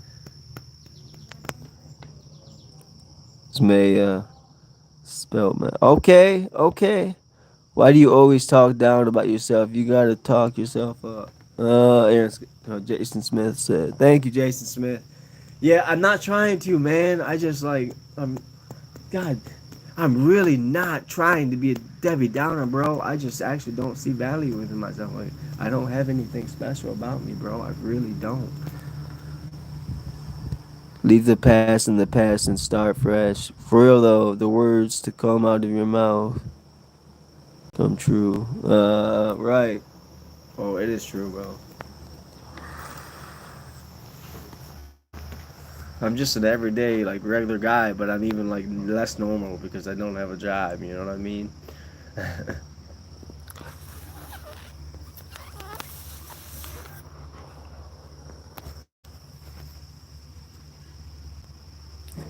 It's May spelled man. Okay, okay. Why do you always talk down about yourself? You gotta talk yourself up. Jason Smith said. Thank you, Jason Smith. Yeah, I'm not trying to, man. I just like God, I'm really not trying to be a Debbie Downer, bro. I just actually don't see value within myself. Like I don't have anything special about me, bro. I really don't. Leave the past in the past and start fresh. For real though, the words to come out of your mouth come true. Right. Oh, it is true, bro. I'm just an everyday, like regular guy, but I'm even like less normal because I don't have a job. You know what I mean?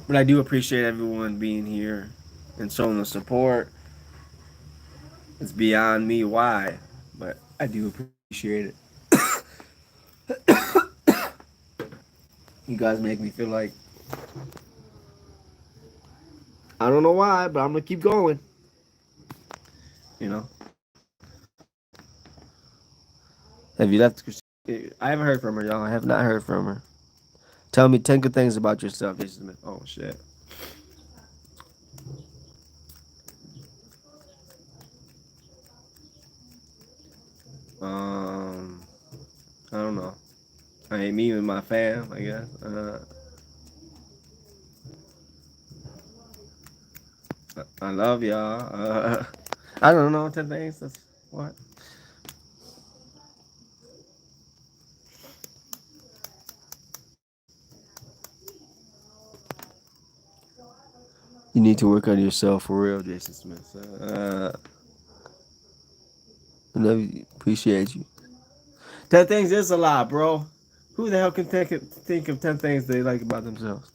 But I do appreciate everyone being here and showing the support. It's beyond me why, but I do appreciate it. You guys make me feel like I don't know why, but I'm gonna keep going. You know. Have you left, Christine? I haven't heard from her, y'all. I have not heard from her. Tell me 10 good things about yourself, Jason Smith. Oh shit. Um, I don't know. I ain't me and my fam, I guess. I love y'all. I don't know 10 things. That's what. You need to work on yourself for real, Jason Smith. I love you. Appreciate you. 10 things is a lot, bro. Who the hell can think of 10 things they like about themselves?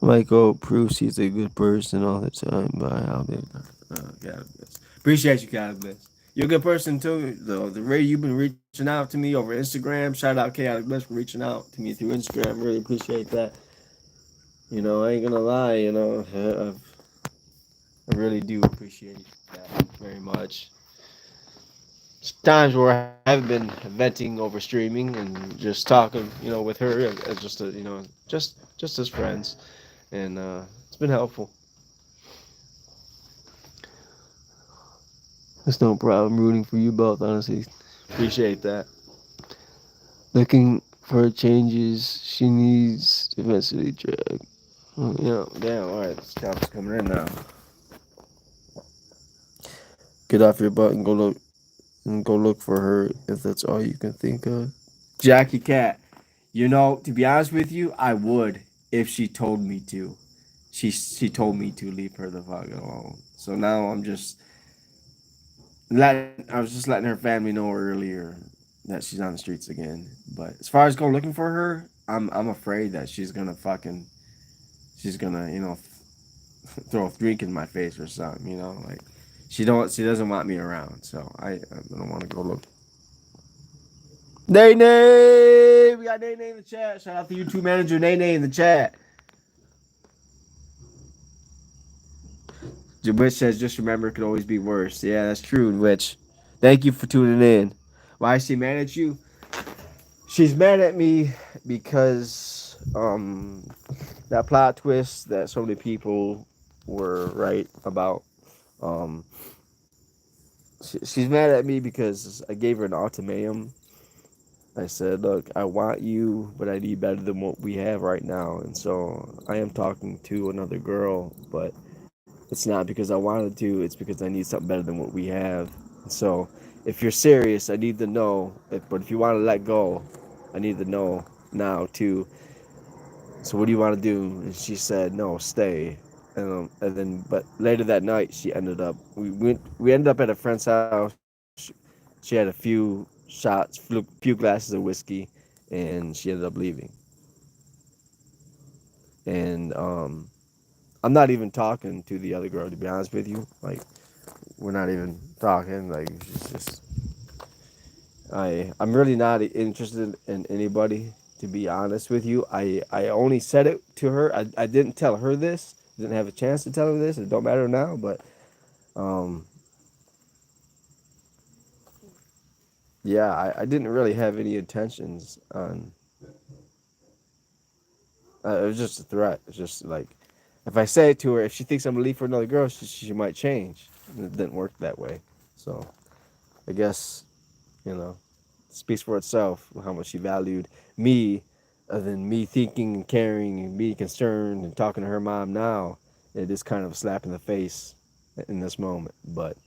Michael proves he's a good person all the time by how they. God bless. Appreciate you, God bless. You're a good person too. The way you've been reaching out to me over Instagram. Shout out Chaotic Bliss for reaching out to me through Instagram. Really appreciate that. I ain't gonna lie. I really do appreciate that very much. Times where I have been venting over streaming and just talking, with her as just just as friends, and it's been helpful. There's no problem rooting for you both, honestly. Appreciate that. Looking for changes she needs to eventually drag. Damn, alright, this cop's coming in now. Get off your butt and go look for her if that's all you can think of. Jackie Cat, to be honest with you, I would if she told me to. She told me to leave her the fuck alone. So now I was just letting her family know earlier that she's on the streets again. But as far as going looking for her, I'm afraid that she's gonna throw a drink in my face or something. Like she doesn't want me around. So I don't want to go look. Nay, we got Nay in the chat. Shout out to YouTube manager Nay in the chat. Which says, just remember, it could always be worse. Yeah, that's true, Which. Thank you for tuning in. Why is she mad at you? She's mad at me because that plot twist that so many people were right about. Um, she's mad at me because I gave her an ultimatum. I said, look, I want you, but I need better than what we have right now. And so I am talking to another girl, but it's not because I wanted to. It's because I need something better than what we have. So if you're serious, I need to know. But if you want to let go, I need to know now too. So what do you want to do? And she said, no, stay. And then, but later that night, she ended up. We ended up at a friend's house. She had a few shots, few glasses of whiskey, and she ended up leaving. And I'm not even talking to the other girl, to be honest with you. Like, we're not even talking. Like, it's just I'm really not interested in anybody, to be honest with you. I only said it to her. I didn't tell her this. Didn't have a chance to tell her this. It don't matter now. But um, yeah, I didn't really have any intentions on. It was just a threat. It's just like, if I say it to her, if she thinks I'm gonna leave for another girl, she might change. And it didn't work that way. So I guess you know speaks for itself how much she valued me, than me thinking and caring and being concerned and talking to her mom now. It is kind of a slap in the face in this moment. But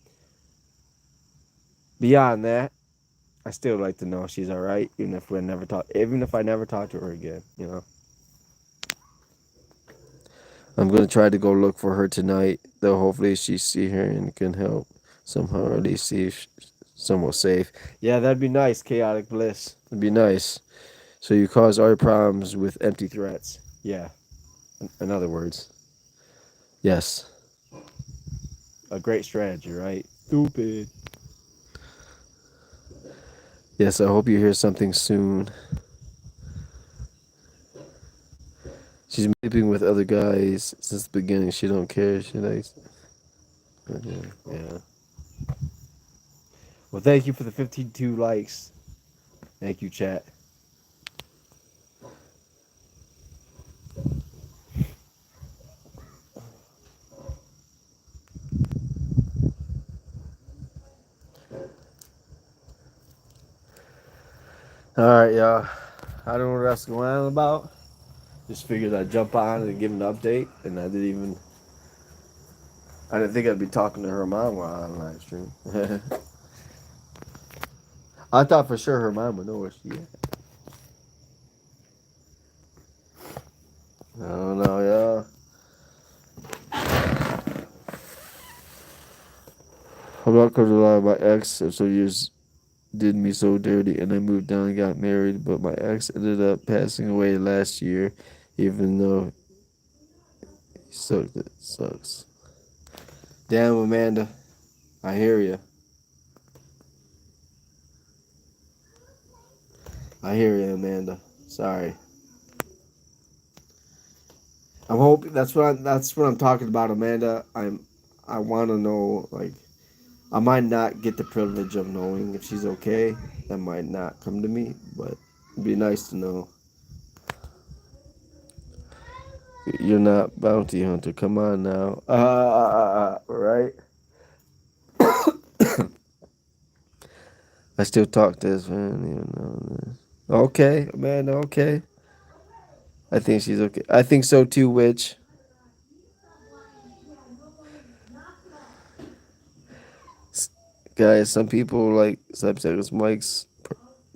beyond that, I still like to know she's all right, even if I never talk to her again. I'm gonna try to go look for her tonight. Though hopefully she see her and can help somehow, or at least see if somewhat safe. Yeah, that'd be nice. Chaotic bliss. It'd be nice. So you cause our problems with empty threats. Yeah. In other words, yes. A great strategy, right? Stupid. Yes, I hope you hear something soon. She's vaping with other guys since the beginning. She don't care. She likes. Yeah. Well, thank you for the 52 likes. Thank you, chat. All right, y'all. I don't know what that's going on about. Just figured I'd jump on and give an update, and I didn't think I'd be talking to her mom while on live stream. I thought for sure her mom would know where she at. I don't know, y'all. I'm not because a lot of my ex of some years did me so dirty, and I moved down and got married. But my ex ended up passing away last year, even though he sucked. It sucks. Damn, Amanda, I hear you. I hear you, Amanda. Sorry. I'm hoping that's what I'm talking about, Amanda. I want to know, like, I might not get the privilege of knowing if she's okay. That might not come to me, but it'd be nice to know. You're not bounty hunter. Come on now. Right? I still talk to this man, even know this. Okay, Amanda. Okay. I think she's okay. I think so too, Witch. Guys, some people like subsectors. Mike's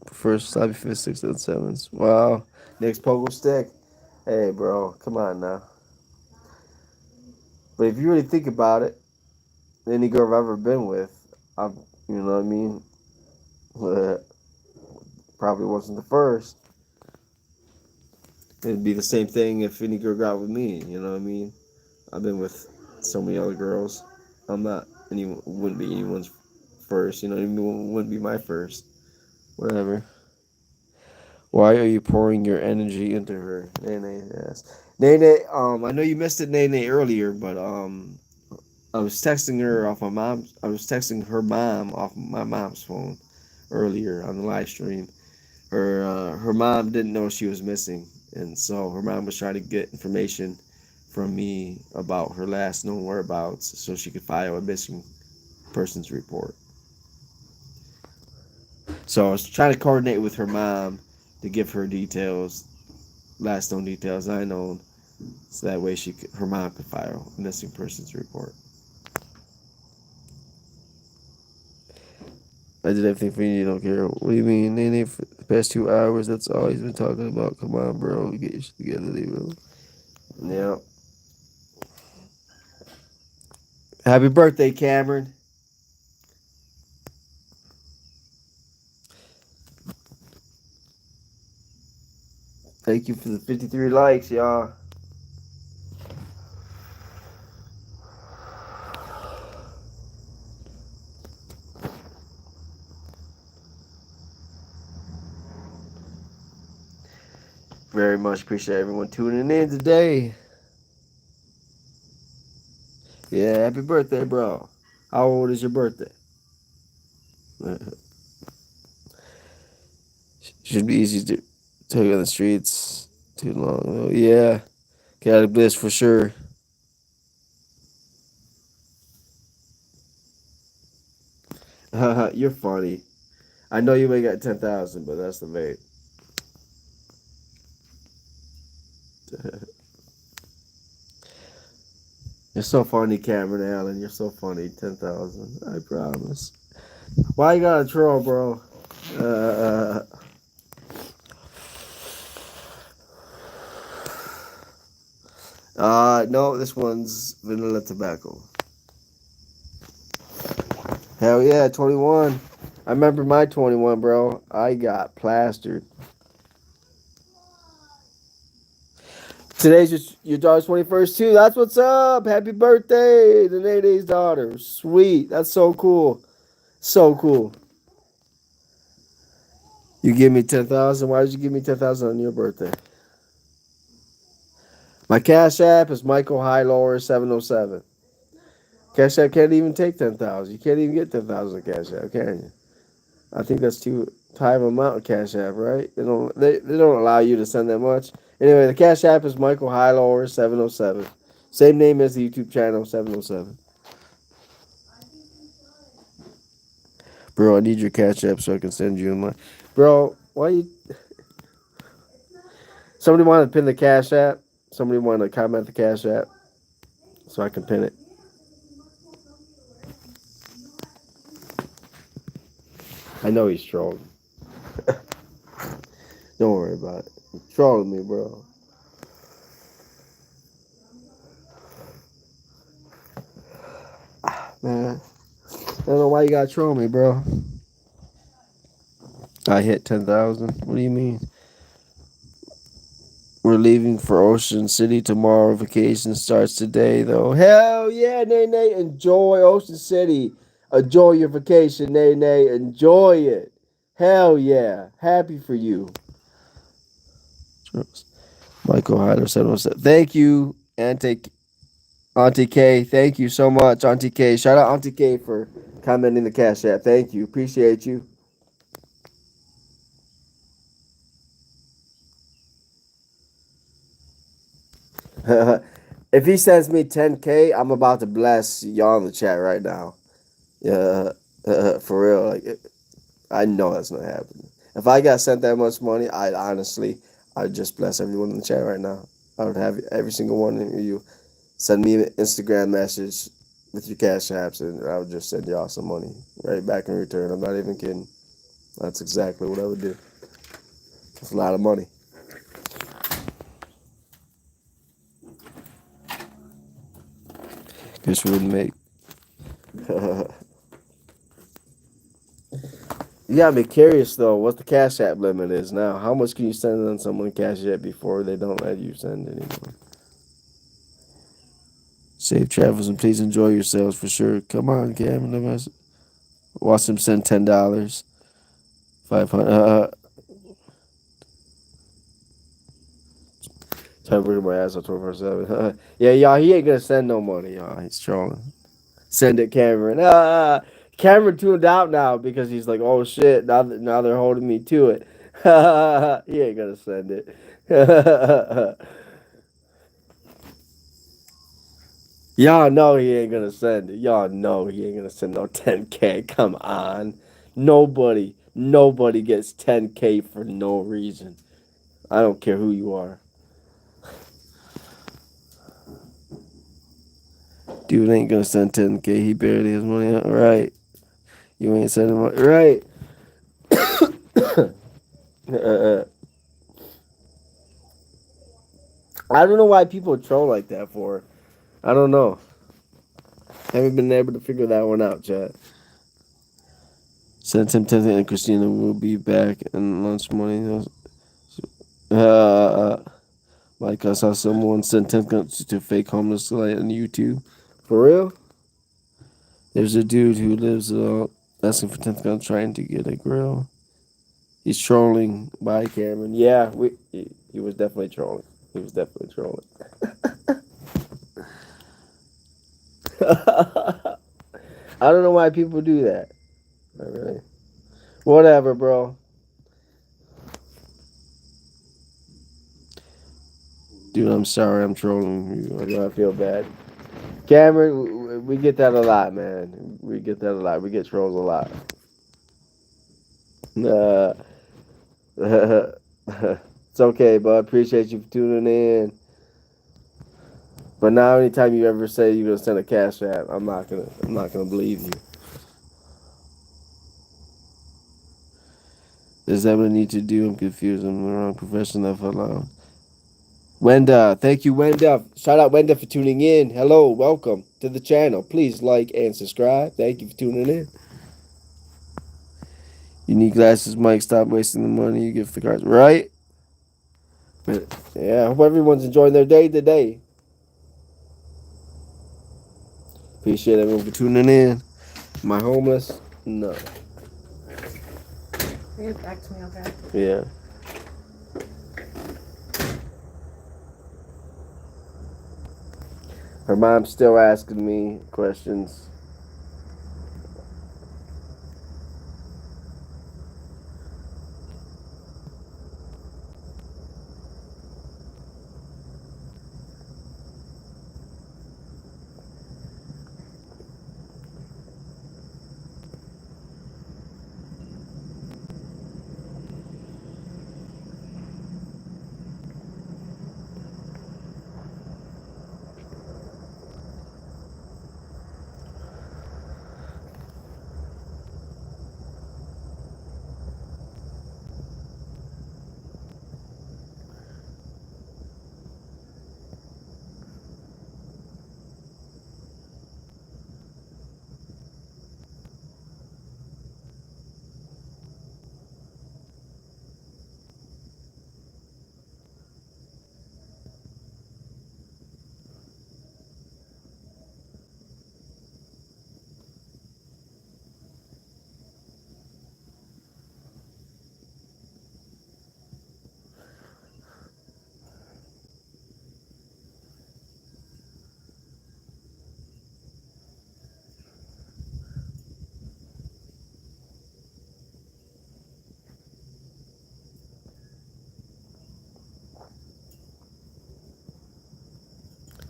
prefers sloppy fist 6 and 7s. Wow. Next pogo stick. Hey, bro, come on now. But if you really think about it, any girl I've ever been with, I'm, you know what I mean? Probably wasn't the first. It'd be the same thing if any girl got with me. You know what I mean? I've been with so many other girls. I'm not anyone. Wouldn't be anyone's first. You know what I mean? Wouldn't be my first. Whatever. Why are you pouring your energy into her? Nene asked. Nene, I know you missed it, Nene, earlier, but I was texting her off my mom's. I was texting her mom off my mom's phone earlier on the live stream. Her mom didn't know she was missing, and so her mom was trying to get information from me about her last known whereabouts, so she could file a missing persons report. So I was trying to coordinate with her mom to give her details, last known details I known, so that way her mom could file a missing persons report. I did everything for you. You don't care. What do you mean? Nene, for the past 2 hours, that's all he's been talking about. Come on, bro. Get your shit together, bro. Yeah. Happy birthday, Cameron. Thank you for the 53 likes, y'all. Very much appreciate everyone tuning in today. Yeah, happy birthday, bro. How old is your birthday? Should be easy to take on the streets. Too long though. Yeah, get out of bliss for sure. You're funny. I know you may got 10,000, but that's the vape. You're so funny, Cameron Allen. You're so funny. 10,000. I promise. Why you gotta troll, bro? Uh, no, this one's vanilla tobacco. Hell yeah, 21. I remember my 21, bro. I got plastered. Today's your daughter's 21st, too. That's what's up. Happy birthday to Nene's daughter. Sweet. That's so cool. So cool. You give me 10,000. Why did you give me 10,000 on your birthday? My Cash App is Michael Highlure 707. Cash App can't even take 10,000. You can't even get 10,000 Cash App, can you? I think that's too. Time amount Cash App, right? They don't allow you to send that much. Anyway, the Cash App is Michael Highlure 707. Same name as the YouTube channel 707. Bro, I need your Cash App so I can send you my. Bro, why you? Somebody want to pin the Cash App. Somebody want to comment the Cash App so I can pin it. I know he's trolling. Don't worry about it. He's trolling me, bro. Man, I don't know why you gotta troll me, bro. I hit 10,000. What do you mean? We're leaving for Ocean City tomorrow. Vacation starts today, though. Hell yeah, Nay Nay. Enjoy Ocean City. Enjoy your vacation, Nay Nay. Enjoy it. Hell yeah. Happy for you. Michael Highlure 707. Thank you, Auntie K. Thank you so much, Auntie K. Shout out Auntie K for commenting the Cash App. Thank you. Appreciate you. If he sends me 10K, I'm about to bless y'all in the chat right now. Yeah, for real. I know that's not happening. If I got sent that much money, I'd just bless everyone in the chat right now. I would have every single one of you send me an Instagram message with your Cash Apps, and I would just send y'all some money right back in return. I'm not even kidding. That's exactly what I would do. It's a lot of money. Guess we wouldn't make. You gotta be curious though. What the Cash App limit is now? How much can you send on someone Cash App before they don't let you send anymore? Safe travels and please enjoy yourselves for sure. Come on, Cam. Watch them send $10, 500. Time to my ass on 24/7. Yeah, y'all. He ain't gonna send no money, y'all. He's trolling. Send it, Cameron. Cameron tuned out now because he's like, oh shit. Now they're holding me to it. He ain't gonna send it. Y'all know he ain't gonna send it. Y'all know he ain't gonna send no 10K. Come on. Nobody gets 10K for no reason. I don't care who you are. Dude ain't gonna send 10K. He barely has money. Right. You ain't sending money. Right. I don't know why people troll like that for. I don't know. Haven't been able to figure that one out, chat. Send him 10 and Christina will be back and lunch money. Like I saw someone send 10 to fake homeless light on YouTube. For real? There's a dude who lives asking for 10th gun trying to get a grill. He's trolling by Cameron. Yeah, he was definitely trolling. He was definitely trolling. I don't know why people do that. Not really. Whatever, bro. Dude, I'm sorry I'm trolling you. I feel bad. Cameron, we get that a lot, man. We get that a lot. We get trolls a lot. It's okay, bud. Appreciate you for tuning in. But now, anytime you ever say you're gonna send a cash app, I'm not gonna believe you. Is that what I need to do? I'm confused. I'm the wrong profession if allowed. Wenda, thank you, Wenda. Shout out Wenda for tuning in. Hello, welcome to the channel. Please like and subscribe. Thank you for tuning in. You need glasses, Mike. Stop wasting the money you get for the cards. Right? Yeah, I hope everyone's enjoying their day today. Appreciate everyone for tuning in. Am I homeless? No. Get back to me, okay? Yeah. Her mom's still asking me questions.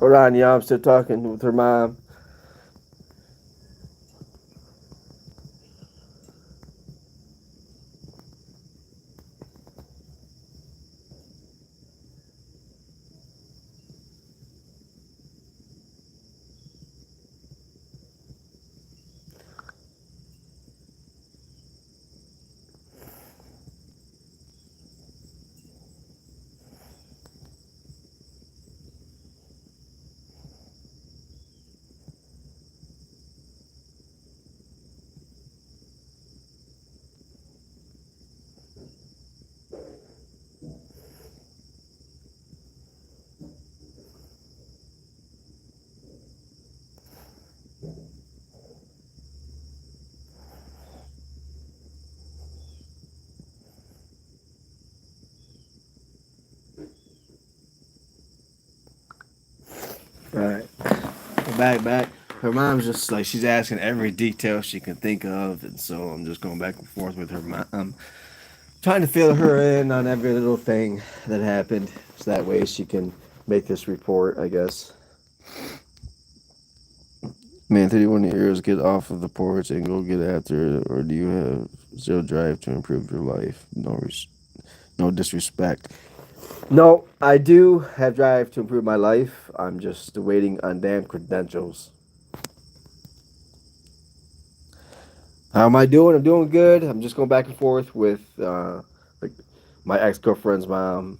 Hold on, y'all. I'm still talking with her mom. All right. Back. Her mom's just like she's asking every detail she can think of, and so I'm just going back and forth with her mom, trying to fill her in on every little thing that happened, so that way she can make this report. I guess. Man, 31 years, get off of the porch and go get after it, or do you have zero drive to improve your life? No disrespect. No, I do have drive to improve my life. I'm just waiting on damn credentials. How am I doing? I'm doing good. I'm just going back and forth with like my ex girlfriend's mom,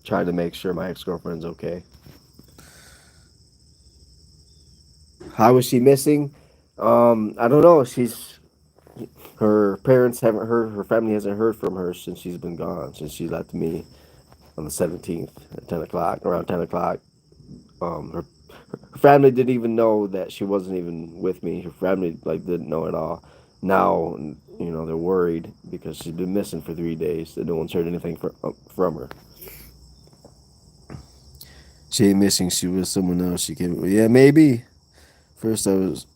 trying to make sure my ex girlfriend's okay. How is she missing? I don't know. Her parents haven't heard. Her family hasn't heard from her since she's been gone. Since she left me on the 17th at 10 o'clock, around 10 o'clock. Her family didn't even know that she wasn't even with me. Her family like didn't know at all. Now, they're worried because she's been missing for 3 days. That no one's heard anything from her. She ain't missing. She was someone else. She came. Yeah, maybe. First I was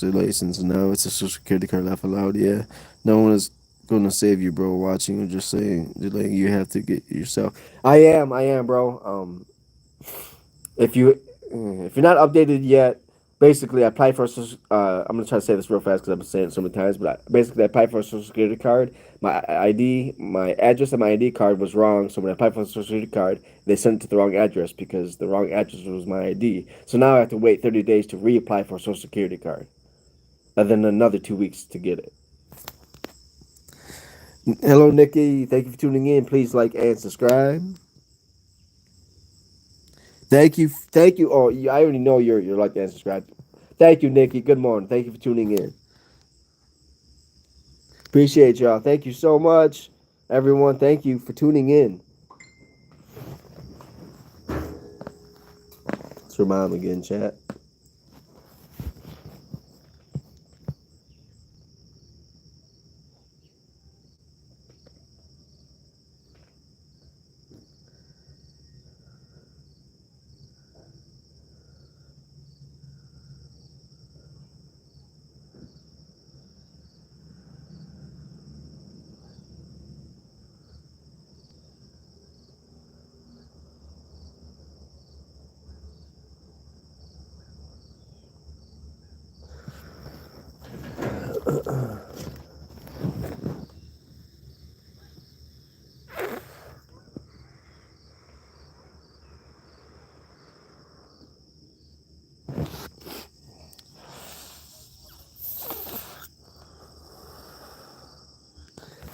license, and now it's a social security card laugh aloud. Yeah, no one is gonna save you, bro. Watching or just saying, just like you have to get yourself. I am, bro. If you if you're not updated yet, basically I applied for a I'm gonna try to say this real fast because I've been saying it so many times. But basically I applied for a social security card. My address on my ID card was wrong. So when I applied for a social security card, they sent it to the wrong address because the wrong address was my ID. So now I have to wait 30 days to reapply for a social security card, and then another 2 weeks to get it. Hello, Nikki. Thank you for tuning in. Please like and subscribe. Thank you. Oh, I already know you're like and subscribe. Thank you, Nikki. Good morning. Thank you for tuning in. Appreciate y'all. Thank you so much, everyone. Thank you for tuning in. It's her mom again, chat.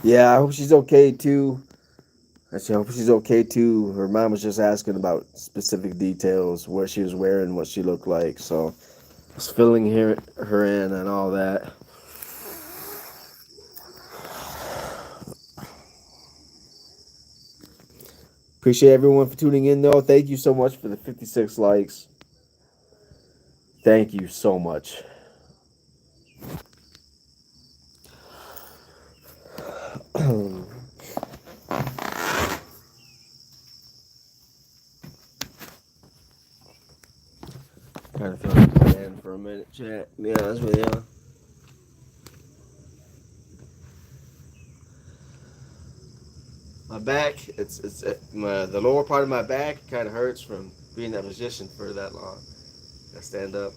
Yeah, I hope she's okay too. I hope she's okay too. Her mom was just asking about specific details, what she was wearing, what she looked like. So I was filling her in and all that. Appreciate everyone for tuning in, though. Thank you so much for the 56 likes. Thank you so much. Kind of feel like a man for a minute, chat. To be honest with you. My back, it's the lower part of my back kind of hurts from being in that position for that long. I stand up.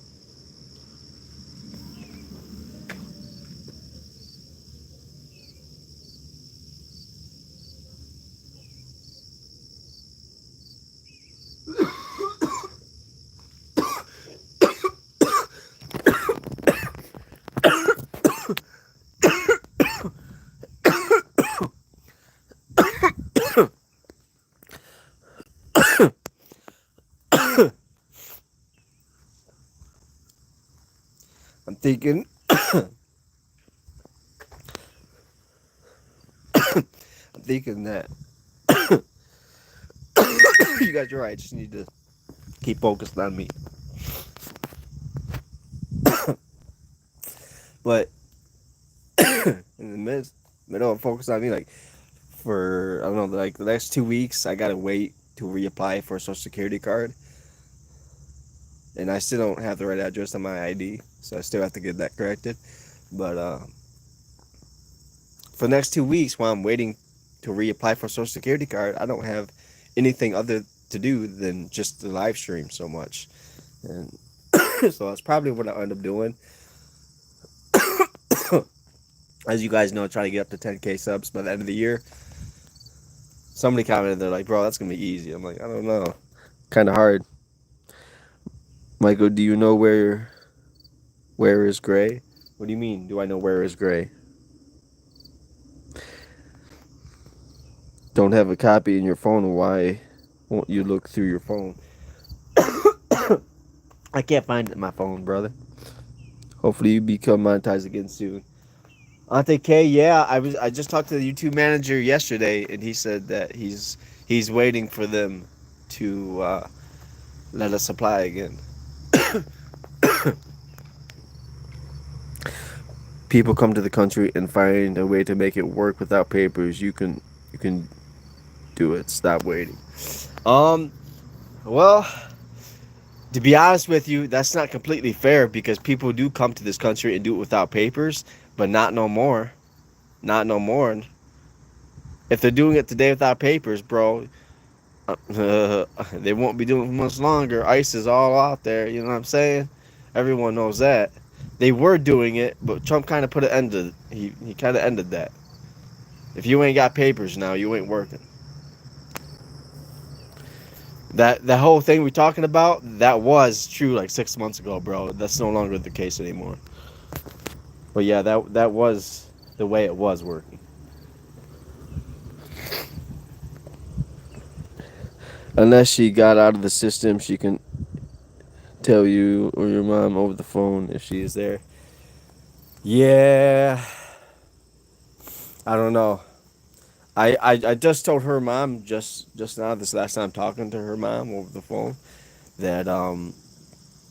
I'm thinking, I'm thinking that you guys are right. I just need to keep focused on me. But in the middle of focus on me, like for I don't know, like the next 2 weeks, I gotta wait to reapply for a social security card, and I still don't have the right address on my ID, so I still have to get that corrected. But for the next 2 weeks, while I'm waiting to reapply for a social security card, I don't have anything other to do than just the live stream so much, and so that's probably what I end up doing. As you guys know, trying to get up to 10K subs by the end of the year. Somebody commented, they're like, "Bro, that's gonna be easy." I'm like, I don't know, kind of hard. Michael, do you know where is gray? What do you mean? Do I know where is gray? Don't have a copy in your phone. Why won't you look through your phone? I can't find it in my phone, brother. Hopefully, you become monetized again soon. Ante K, yeah, I just talked to the YouTube manager yesterday, and he said that he's waiting for them to let us apply again. People come to the country and find a way to make it work without papers. You can do it. Stop waiting. Um, well, to be honest with you, that's not completely fair because people do come to this country and do it without papers, but not no more. Not no more. If they're doing it today without papers, bro, they won't be doing it for much longer. ICE is all out there. You know what I'm saying? Everyone knows that. They were doing it, but Trump kind of put an end to it. He kind of ended that. If you ain't got papers now, you ain't working. That whole thing we talking about, that was true like 6 months ago, bro. That's no longer the case anymore. But yeah, that was the way it was working. Unless she got out of the system, she can tell you or your mom over the phone if she is there. Yeah, I don't know. I just told her mom just now this last time talking to her mom over the phone that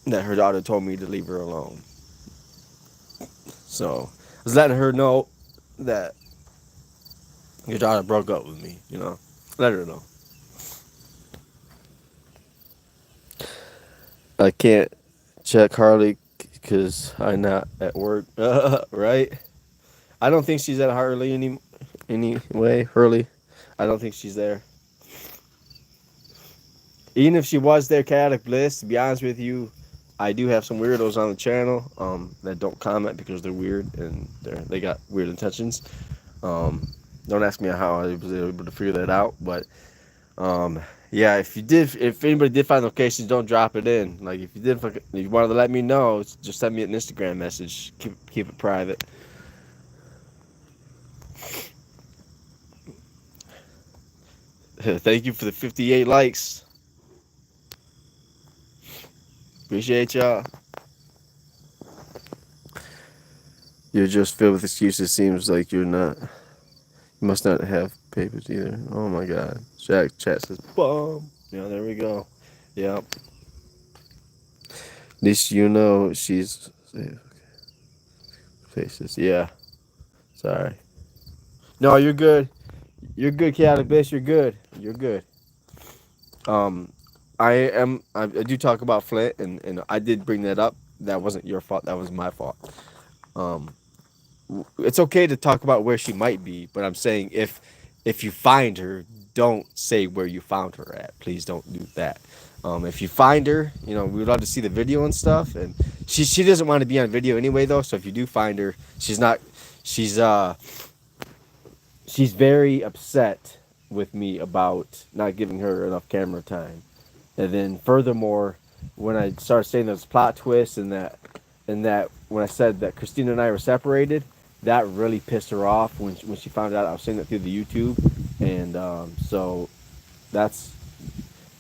that her daughter told me to leave her alone. So I was letting her know that your daughter broke up with me. Let her know. I can't check Harley because I'm not at work. Right? I don't think she's at Harley anyway. Hurley. I don't think she's there. Even if she was there, chaotic bliss. To be honest with you, I do have some weirdos on the channel that don't comment because they're weird and they got weird intentions. Um, don't ask me how I was able to figure that out, but yeah, if anybody did find locations, don't drop it in. Like if you wanted to let me know, just send me an Instagram message. Keep it private. Thank you for the 58 likes. Appreciate y'all. You're just filled with excuses. Seems like you're not. You must not have papers either. Oh my God. Jack chat says bomb. Yeah, there we go. Yep. At least you know she's faces. Yeah. Sorry. No, you're good. You're good, chaotic bitch. You're good. You're good. Um, I do talk about Flint, and I did bring that up. That wasn't your fault. That was my fault. Um, it's okay to talk about where she might be, but I'm saying if you find her, don't say where you found her at. Please don't do that. If you find her, we would love to see the video and stuff. And she doesn't want to be on video anyway, though. So if you do find her, she's she's very upset with me about not giving her enough camera time. And then furthermore, when I started saying those plot twists and that when I said that Christina and I were separated, that really pissed her off when she found out I was saying that through the YouTube. And so that's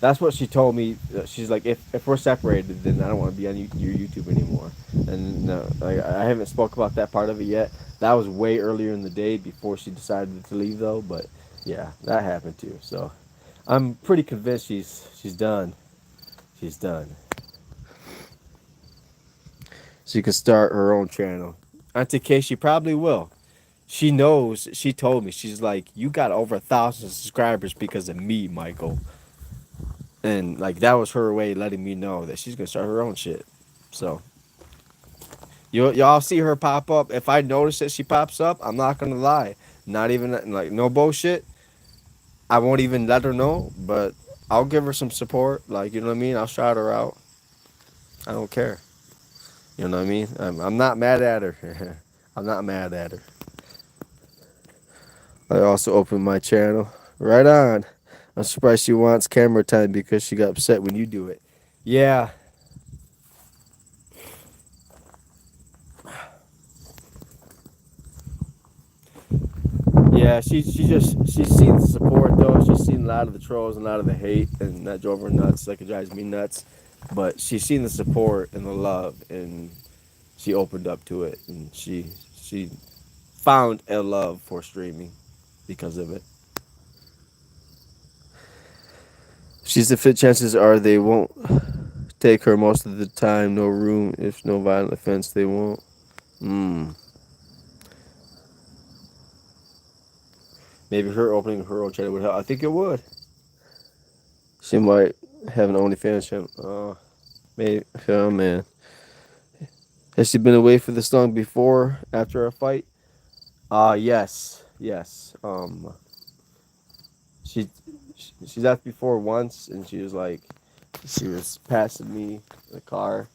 that's what she told me. She's like, if we're separated, then I don't want to be on your YouTube anymore. And no, I haven't spoke about that part of it yet. That was way earlier in the day before she decided to leave, though. But yeah, that happened too. So I'm pretty convinced she's done. She's done. She can start her own channel. Auntie K, she probably will. She knows. She told me. She's like, you got over 1,000 subscribers because of me, Michael. And like that was her way of letting me know that she's gonna start her own shit. So y'all see her pop up. If I notice that she pops up, I'm not gonna lie. Not even like no bullshit. I won't even let her know, but I'll give her some support. Like you know what I mean. I'll shout her out. I don't care. You know what I mean. I'm not mad at her. I'm not mad at her. I also opened my channel. Right on. I'm surprised she wants camera time because she got upset when you do it. Yeah, yeah, she's seen the support though. She's seen a lot of the trolls and a lot of the hate, and that drove her nuts. Like it drives me nuts. But she's seen the support and the love, and she opened up to it, and she found a love for streaming because of it. She said, "Fit chances are they won't take her most of the time. No room. If no violent offense, they won't." Hmm. Maybe her opening her own channel would help. I think it would. She might have an OnlyFans channel. Oh. Maybe, oh man. Has she been away for this long before, after a fight? Yes, yes. She, she's asked before once, and she was like, she was passing me in the car,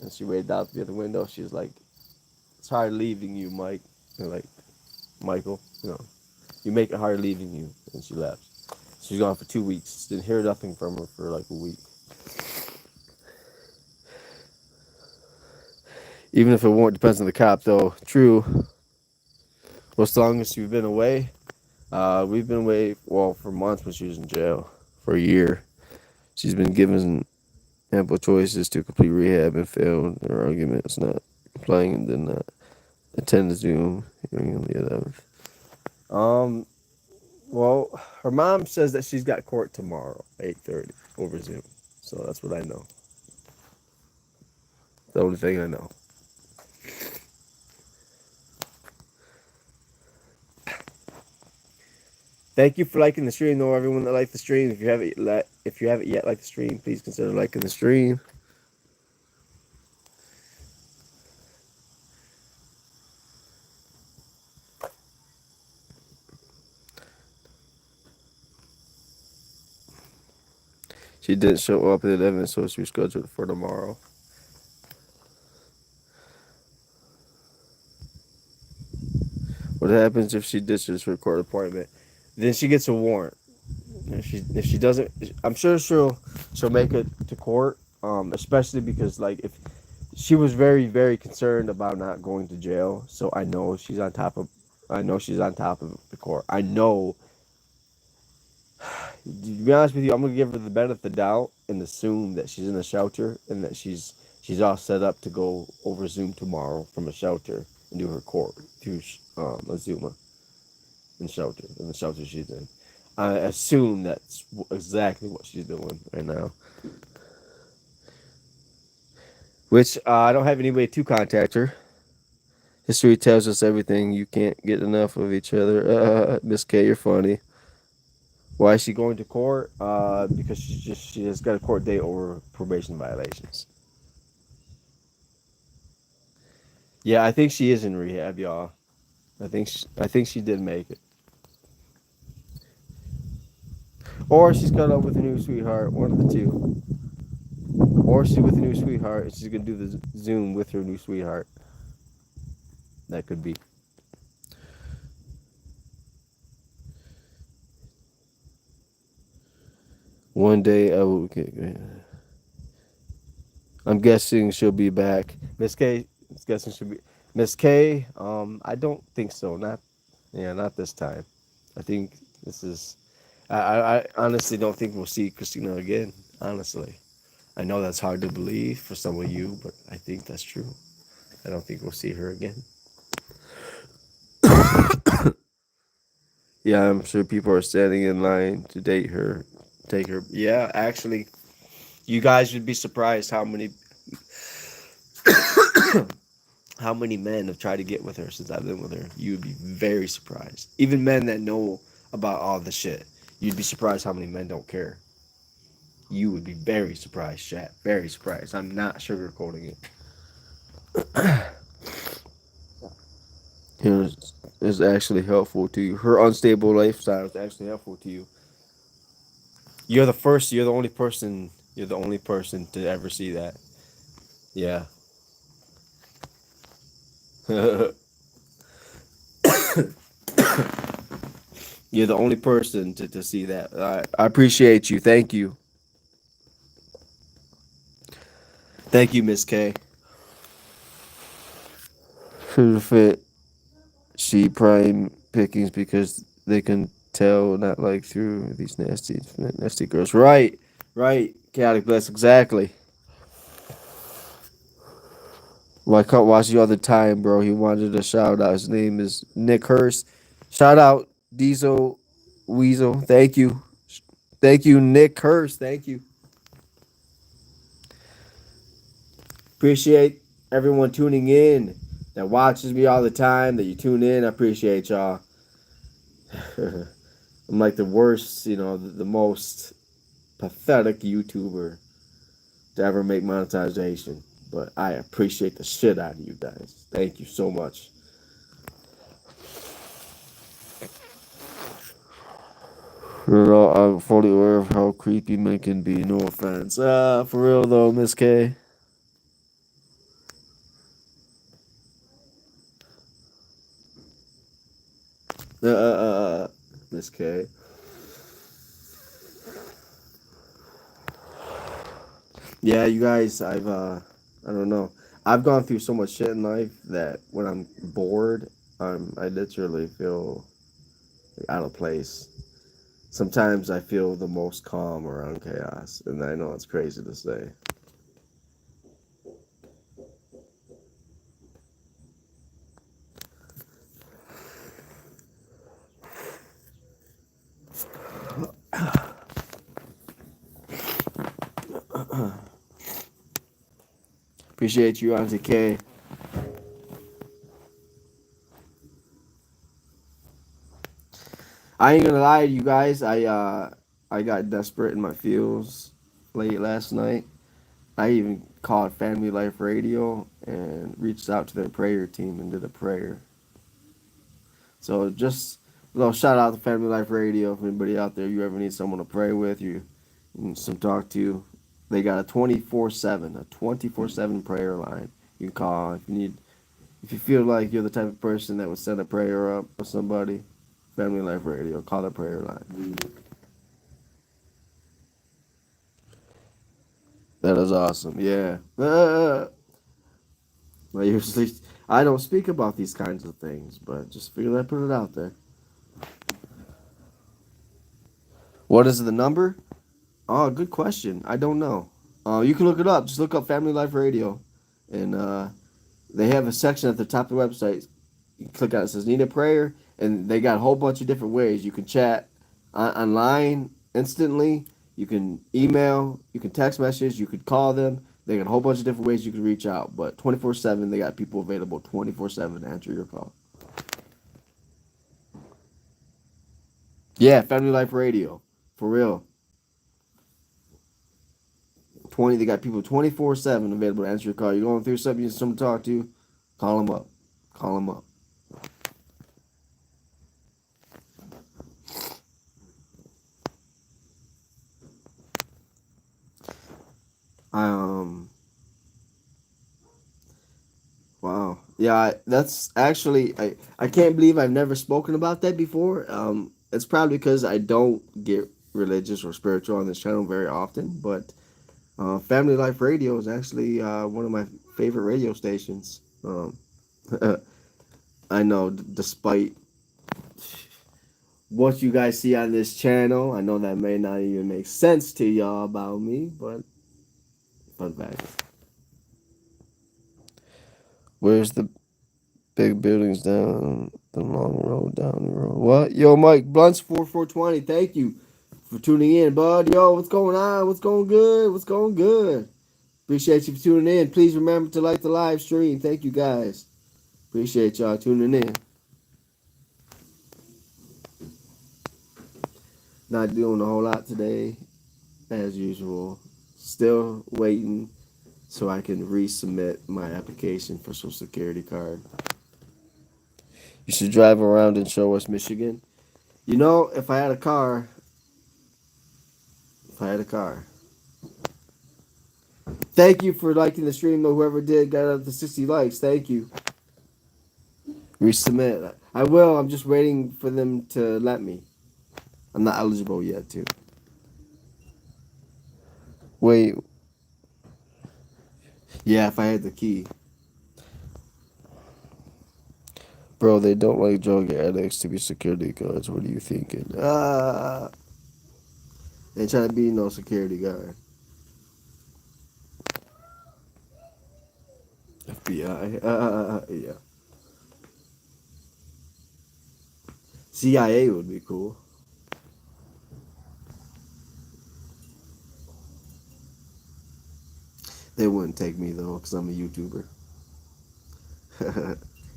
and she waved out the other window. She was like, "It's hard leaving you, Mike." And like, Michael, you make it hard leaving you, and she left. She's gone for 2 weeks. Didn't hear nothing from her for like a week. Even if it won't, depends on the cop, though. True. What's the longest you've been away? We've been away, well, for months when she was in jail. For a year. She's been given ample choices to complete rehab and failed. Her arguments not complying and did not attend the Zoom hearing on the 11th. Um, well, her mom says that she's got court tomorrow, 8:30 over Zoom. So that's what I know. The only thing I know. Thank you for liking the stream, though. Everyone that liked the stream, if you haven't yet liked the stream, please consider liking the stream. She didn't show up at 11, so she was scheduled for tomorrow. What happens if she ditches her court appointment? Then she gets a warrant. If she doesn't, I'm sure she'll make it to court. Especially because like if she was very concerned about not going to jail, so I know she's on top of the court. I know. To be honest with you, I'm gonna give her the benefit of the doubt and assume that she's in a shelter and that she's all set up to go over Zoom tomorrow from a shelter and do her court to Azuma in the shelter she's in. I assume that's exactly what she's doing right now. Which I don't have any way to contact her. History tells us everything. You can't get enough of each other. Miss K, you're funny. Why is she going to court? Because she has got a court date over probation violations. Yeah, I think she is in rehab, y'all. I think she did make it. Or she's caught up with her new sweetheart. One of the two. Or she's with a new sweetheart and she's gonna do the Zoom with her new sweetheart. That could be. One day I will. Okay, I'm guessing she'll be back. Miss K. I'm guessing she'll be. Miss K. I don't think so. Not. Yeah, not this time. I think this is. I honestly don't think we'll see Christina again. Honestly, I know that's hard to believe for some of you, but I think that's true. I don't think we'll see her again. Yeah, I'm sure people are standing in line to date her, take her. Yeah, actually, you guys would be surprised how many men have tried to get with her since I've been with her. You would be very surprised. Even men that know about all the shit, you'd be surprised how many men don't care. You would be very surprised, chat. Very surprised. I'm not sugarcoating it. It is actually helpful to you. Her unstable lifestyle is actually helpful to you. You're the first. You're the only person. You're the only person to ever see that. Yeah. You're the only person to see that. I appreciate you. Thank you. Thank you, Miss K. Should fit she prime pickings because they can tell not like through these nasty girls. Right. Right. Chaotic Bless. Exactly. Well, I caught watching you all the time, bro. He wanted a shout out. His name is Nick Hurst. Shout out Diesel Weasel. Thank you. Thank you, Nick Hurst. Thank you. Appreciate everyone tuning in that watches me all the time, that you tune in. I appreciate y'all. I'm like the worst, the most pathetic YouTuber to ever make monetization. But I appreciate the shit out of you guys. Thank you so much. I'm fully aware of how creepy men can be. No offense. For real though, Miss K. Miss K. Yeah, you guys, I don't know. I've gone through so much shit in life that when I'm bored, I literally feel out of place. Sometimes I feel the most calm around chaos, and I know it's crazy to say. Appreciate you, Auntie K. I ain't gonna lie to you guys. I got desperate in my feels late last night. I even called Family Life Radio and reached out to their prayer team and did a prayer. So just a little shout out to Family Life Radio. If anybody out there, you ever need someone to pray with, you need some talk to, they got a 24/7 prayer line. You can call if you need, if you feel like you're the type of person that would send a prayer up for somebody. Family Life Radio, call the prayer line. That is awesome. Yeah. I usually I don't speak about these kinds of things, but just figured I'd put it out there. What is the number? Oh, good question. I don't know. You can look it up. Just look up Family Life Radio, and they have a section at the top of the website. You click on it. It says "Need a Prayer," and they got a whole bunch of different ways you can chat online instantly. You can email. You can text message. You could call them. They got a whole bunch of different ways you can reach out. But 24/7, they got people available 24/7 to answer your call. Yeah, Family Life Radio, for real. 20. They got people 24/7 available to answer your call. You're going through something you need someone to talk to, call them up. Call them up. I wow. Yeah, that's actually I can't believe I've never spoken about that before. It's probably because I don't get religious or spiritual on this channel very often, but Family Life Radio is actually one of my favorite radio stations. I know, despite what you guys see on this channel, I know that may not even make sense to y'all about me, but fun fact. Where's the big buildings down the long road down the road? What? Yo, Mike Blunts 4420. Thank you for tuning in, bud. Yo, what's going on? What's going good? What's going good? Appreciate you for tuning in. Please remember to like the live stream. Thank you guys. Appreciate y'all tuning in. Not doing a whole lot today, as usual. Still waiting so I can resubmit my application for Social Security card. You should drive around and show us Michigan. You know, if I had a car, if I had a car. Thank you for liking the stream, though. Whoever did got up to 60 likes. Thank you. Resubmit. I will. I'm just waiting for them to let me. I'm not eligible yet, too. Wait. Yeah, if I had the key. Bro, they don't like drug addicts to be security guards. What are you thinking? They trying to be no security guard. FBI. Yeah. CIA would be cool. They wouldn't take me though, because I'm a YouTuber.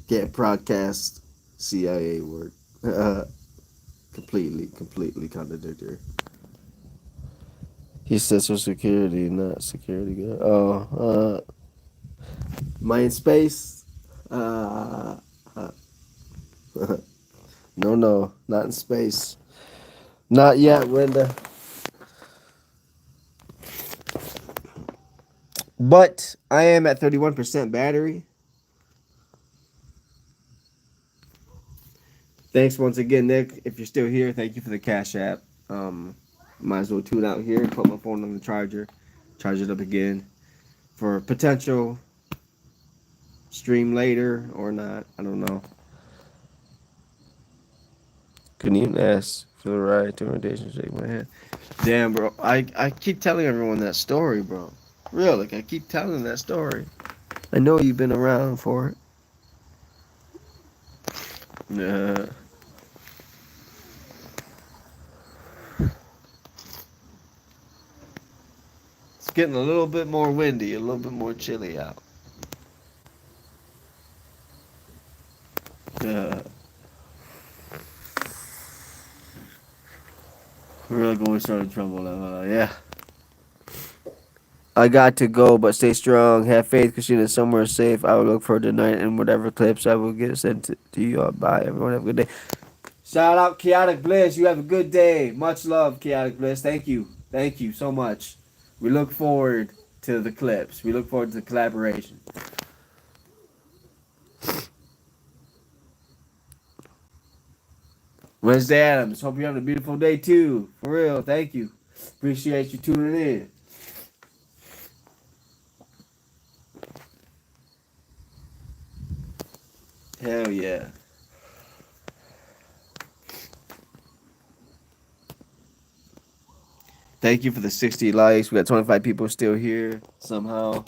Can't broadcast CIA work. Completely contradictory. He says for security, not security guard. Oh, am I in space? Uh, uh, no, not in space. Not yet, Linda. But I am at 31% battery. Thanks once again, Nick. If you're still here, thank you for the Cash App. Might as well tune out here and put my phone on the charger, charge it up again for potential stream later or not. I don't know. Couldn't even ask for the right intimidation. Shake my hand. Damn, bro. I keep telling everyone that story, bro. Real, like I keep telling that story. I know you've been around for it. Yeah. It's getting a little bit more windy, a little bit more chilly out. Yeah. We're really going to start in trouble now. Yeah. I got to go, but stay strong. Have faith, Christina. Somewhere safe. I will look for tonight and whatever clips I will get sent to you. Bye. Everyone have a good day. Shout out Chaotic Bliss. You have a good day. Much love, Chaotic Bliss. Thank you. Thank you so much. We look forward to the clips. We look forward to the collaboration. Wednesday Adams. Hope you're having a beautiful day too. For real. Thank you. Appreciate you tuning in. Hell yeah. Thank you for the 60 likes. We got 25 people still here somehow.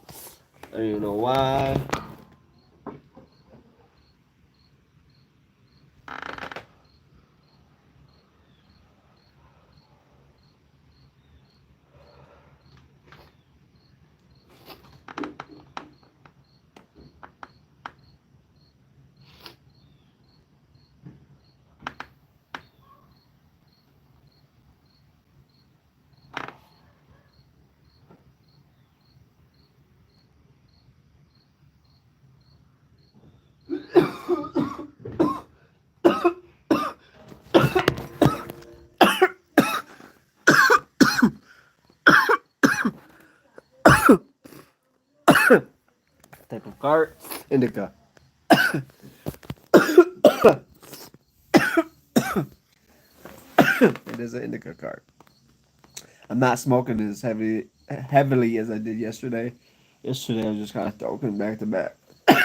I don't even know why. type of cart. Indica. It is an indica cart. I'm not smoking as heavily as I did yesterday. Yesterday I was just kind of talking back to back.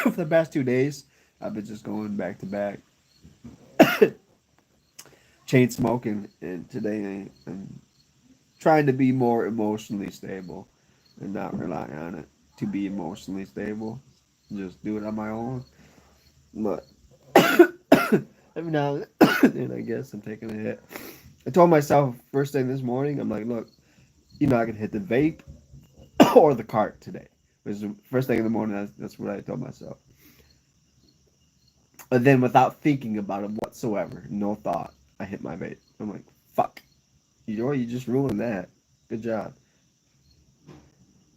For the past 2 days, I've been just going back to back, chain smoking, and today I'm trying to be more emotionally stable and not rely on it to be emotionally stable. Just do it on my own. But every now and then, I guess I'm taking a hit. I told myself first thing this morning, I'm like, look, I can hit the vape or the cart today. It was the first thing in the morning. That's what I told myself. And then, without thinking about it whatsoever, no thought, I hit my vape. I'm like, fuck, you just ruined that. Good job.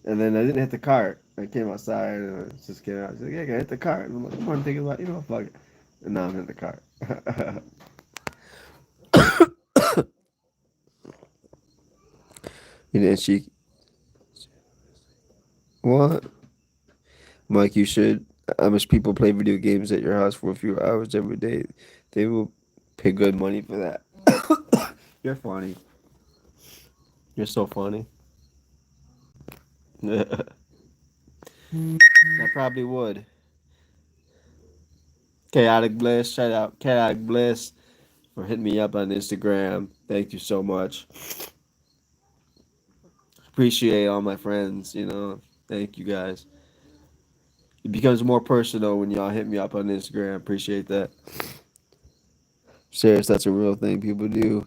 And then I didn't hit the cart. I came outside and I just came out. I was like, yeah, I can hit the cart. And I'm like, I'm thinking about, fuck it. And now I'm in the cart. And then what? Mike, you should. How much people play video games at your house for a few hours every day? They will pay good money for that. You're funny. You're so funny. I probably would. Chaotic Bliss, shout out Chaotic Bliss for hitting me up on Instagram. Thank you so much. Appreciate all my friends, Thank you guys. It becomes more personal when y'all hit me up on Instagram. Appreciate that. Serious, that's a real thing people do.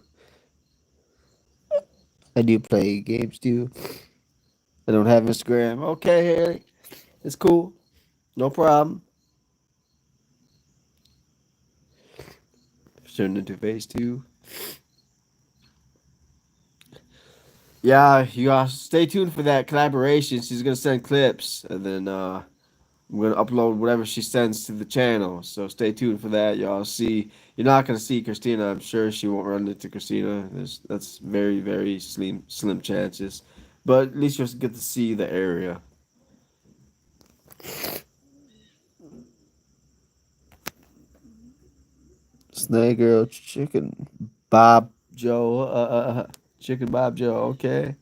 I do play games too. I don't have Instagram. Okay, Harry. It's cool. No problem. Turned into phase two. Yeah, you guys stay tuned for that collaboration. She's gonna send clips, and then I'm gonna upload whatever she sends to the channel. So stay tuned for that, y'all. You're not gonna see Christina. I'm sure she won't run into Christina. That's very very slim chances, but at least you'll get to see the area. Snake girl, chicken, Bob Joe, chicken Bob Joe. Okay.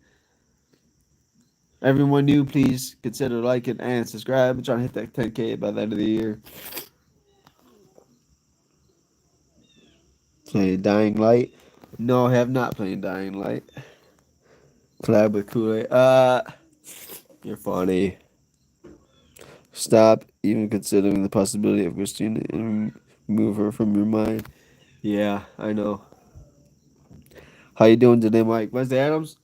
Everyone new, please consider liking and subscribe. I'm trying to hit that 10K by the end of the year. Play Dying Light. No, I have not played Dying Light. Collab with Kool-Aid. You're funny. Stop even considering the possibility of Christina and remove her from your mind. Yeah, I know. How you doing today, Mike? Wednesday Adams?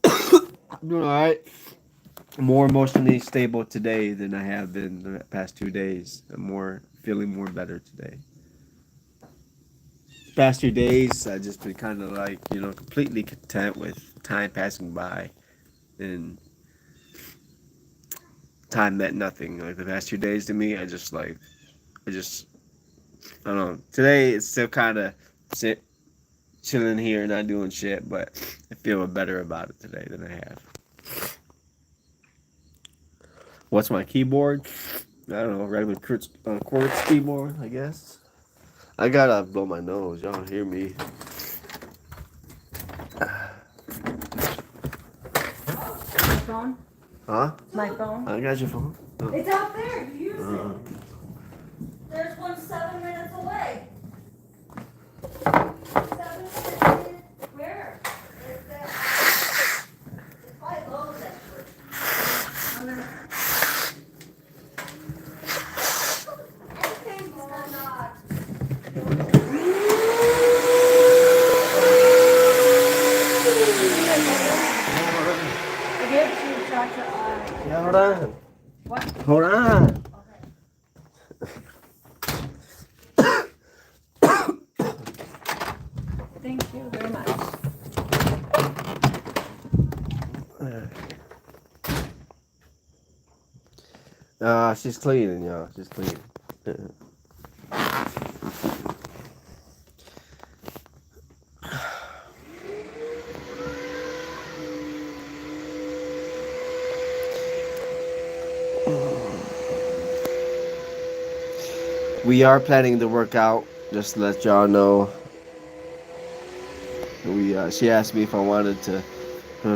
I'm doing alright. More emotionally stable today than I have been the past 2 days. I'm feeling more better today. Past 2 days, I've just been kind of like, completely content with time passing by and time meant nothing. Like the past 2 days to me, I just, I don't know. Today, it's still kind of chilling here, not doing shit, but I feel better about it today than I have. What's my keyboard? I don't know, regular quartz keyboard, I guess. I gotta blow my nose. Y'all don't hear me. My phone? Huh? My phone? I got your phone. Oh. It's out there. Use it. There's one 7 minutes away. 7 minutes. Where? Is that? It's probably low, actually. I'm gonna. Okay, or not. I gave it to you, Chacha. Yeah, hold on. What? Hold on. Thank you very much. She's cleaning, y'all. She's cleaning. We are planning to work out. Just to let y'all know, we she asked me if I wanted to.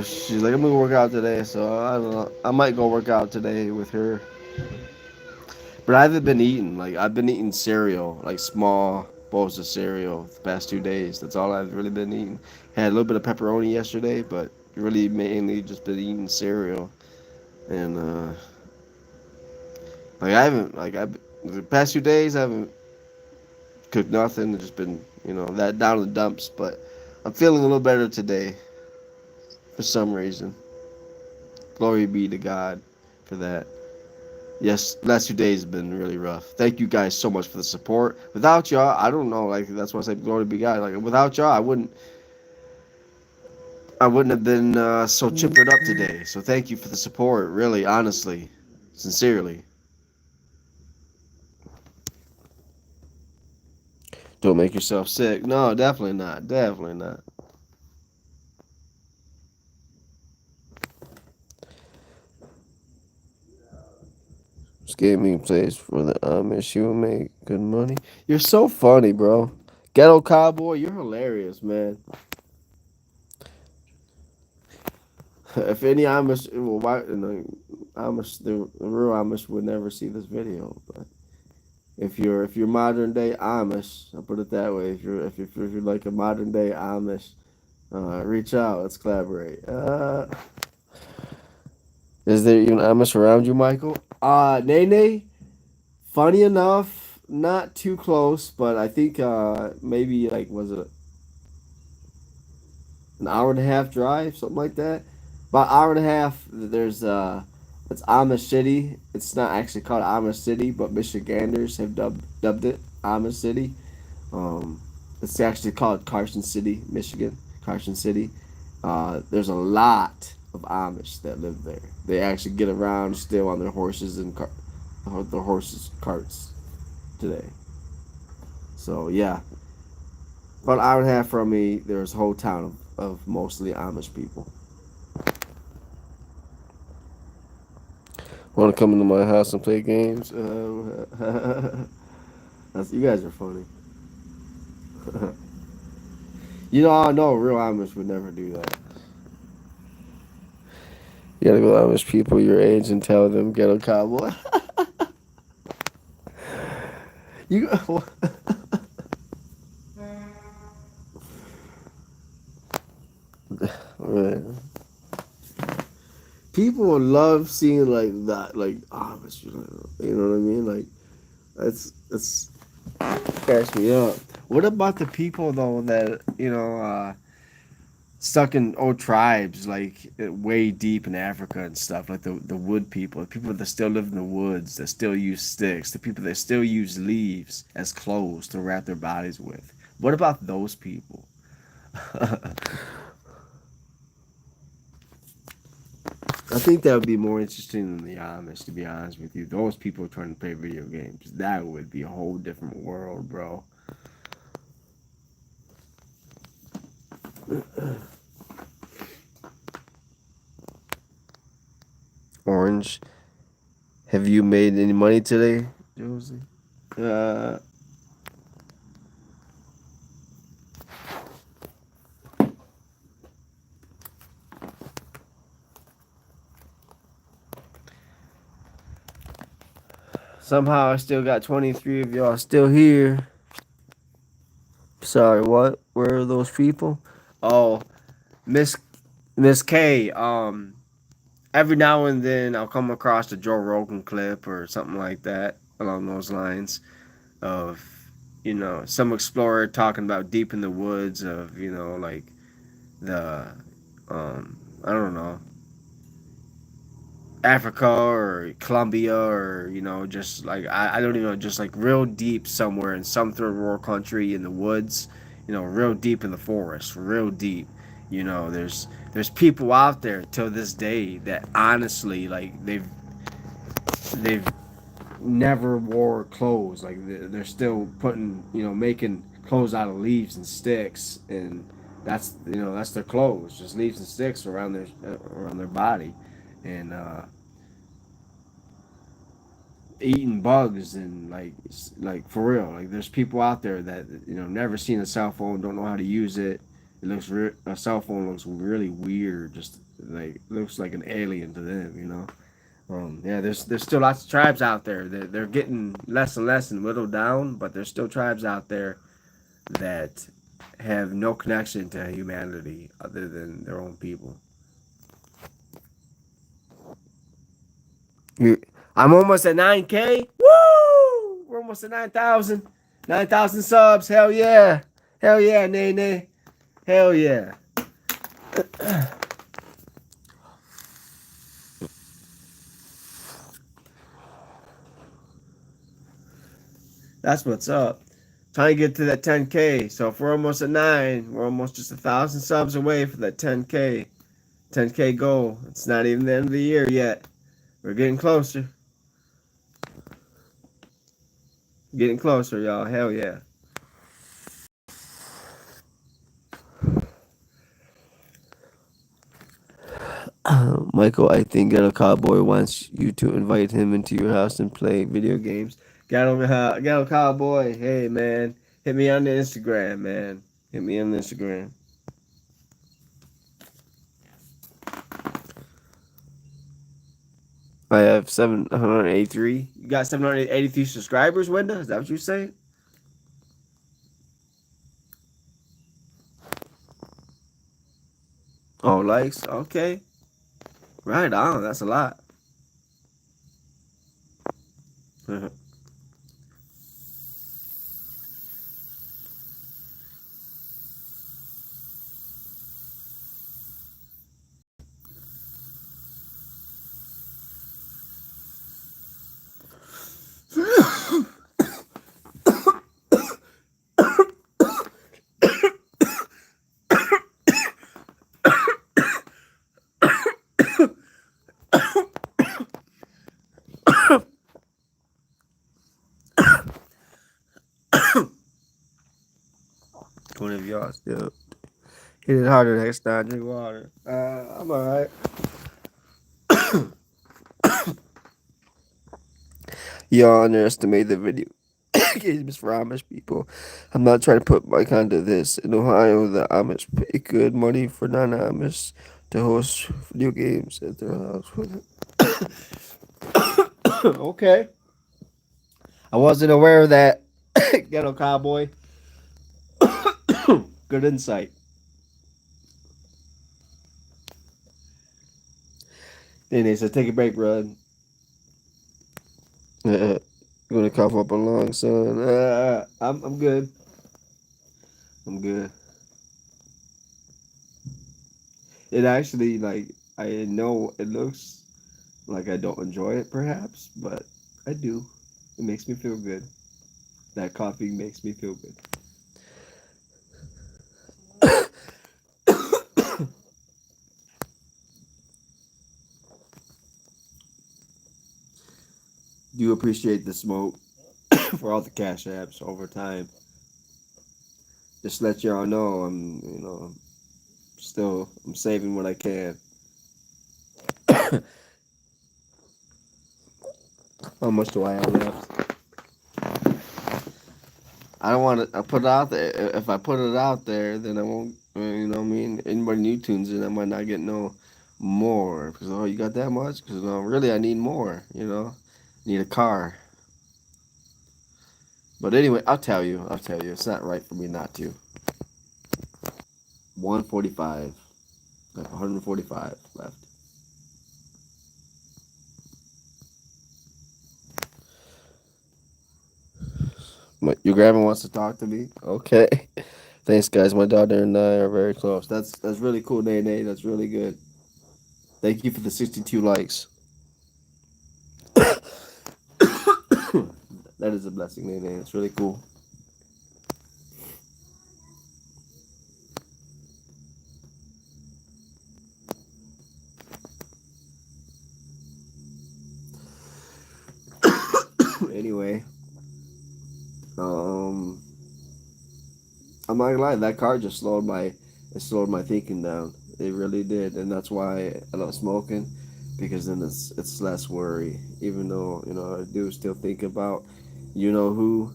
She's like, I'm gonna work out today, so I don't know. I might go work out today with her. But I haven't been eating. Like I've been eating cereal, like small bowls of cereal the past 2 days. That's all I've really been eating. Had a little bit of pepperoni yesterday, but really mainly just been eating cereal. And like I haven't like I the past 2 days I haven't cooked nothing. I've just been that down in the dumps. But I'm feeling a little better today for some reason. Glory be to God for that. Yes, last 2 days have been really rough. Thank you guys so much for the support. Without y'all, I don't know. Like that's why I say glory be God. Like without y'all, I wouldn't have been so chippered up today. So thank you for the support. Really, honestly, sincerely. Don't make yourself sick. No, definitely not. Definitely not. This gaming place for the Amish. You will make good money. You're so funny, bro. Ghetto cowboy, you're hilarious, man. If any Amish, well, why Amish, the real Amish would never see this video. But if you're modern day Amish, I'll put it that way. If you're like a modern day Amish, reach out. Let's collaborate. Is there even Amish around you, Michael? Nene. Funny enough, not too close, but I think maybe like was it an hour and a half drive, something like that. About hour and a half. There's it's Amish City. It's not actually called Amish City, but Michiganders have dubbed it Amish City. Um, it's actually called Carson City, Michigan. Carson City. There's a lot of Amish that live there. They actually get around still on their horses and their horses carts today. So yeah, about an hour and a half from me, there's a whole town of mostly Amish people. Want to come into my house and play games? You guys are funny. I know real Amish would never do that. You gotta go to Amish people your age and tell them ghetto cowboy. you Man. People would love seeing like that, like Amish. You know what I mean? Like that's cracks me up. What about the people though that stuck in old tribes like way deep in Africa and stuff, like the wood people, the people that still live in the woods, that still use sticks, the people that still use leaves as clothes to wrap their bodies with. What about those people? I think that would be more interesting than the Amish, to be honest with you. Those people trying to play video games, that would be a whole different world, bro. Orange, have you made any money today, Josie? Uh, Somehow I still got 23 of y'all still here. Sorry, what? Where are those people? Oh, Miss Miss K. Every now and then I'll come across a Joe Rogan clip or something like that along those lines of some explorer talking about deep in the woods of like the I don't know, Africa or Colombia or just like I don't even know, just like real deep somewhere in some third world country in the woods, real deep in the forest, real deep. There's people out there till this day that honestly like they've never wore clothes. Like they're still putting making clothes out of leaves and sticks, and that's their clothes, just leaves and sticks around their body, and eating bugs and like for real. Like there's people out there that never seen a cell phone, don't know how to use it. A cell phone looks really weird, just like looks like an alien to them. Yeah, there's still lots of tribes out there. They're getting less and less and whittled down, but there's still tribes out there that have no connection to humanity other than their own people. I'm almost at 9K. Woo! We're almost at 9,000. 9,000 subs. Hell yeah. Hell yeah, Nene. Hell yeah. That's what's up. Trying to get to that 10K. So if we're almost at 9, we're almost just 1,000 subs away for that 10K. 10K goal. It's not even the end of the year yet. We're getting closer. Getting closer, y'all. Hell yeah. Michael, I think Ghetto Cowboy wants you to invite him into your house and play video games. Ghetto Cowboy, hey man, hit me on the Instagram, man. Hit me on the Instagram. I have 783. You got 783 subscribers, Wenda? Is that what you say? Oh, likes? Okay. Right on. That's a lot. One of y'all still hit it harder next time. Drink water. I'm alright. Y'all underestimate the video games for Amish people. I'm not trying to put my kind to this. In Ohio, the Amish pay good money for non-Amish to host video games at their house. Okay. I wasn't aware of that. Ghetto Cowboy. Good insight. Then they said, take a break, bro. I'm gonna cough up a lung, son. I'm good. I'm good. It actually I know it looks like I don't enjoy it perhaps, but I do. It makes me feel good. That coffee makes me feel good. Do appreciate the smoke for all the cash apps over time. Just let y'all know I'm saving what I can. How much do I have left? I don't want to put it out there. If I put it out there, then I won't. I mean, anybody new tunes in, I might not get no more because you got that much? Because really, I need more. Need a car. But anyway, I'll tell you. It's not right for me not to. 145. I have 145 left. Your grandma wants to talk to me. Okay. Thanks, guys. My daughter and I are very close. That's really cool, Nene. That's really good. Thank you for the 62 likes. That is a blessing, Nene. It's really cool. Anyway, I'm not gonna lie. That car just slowed my thinking down. It really did, and that's why I love smoking. because then it's less worry. Even though I do still think about who.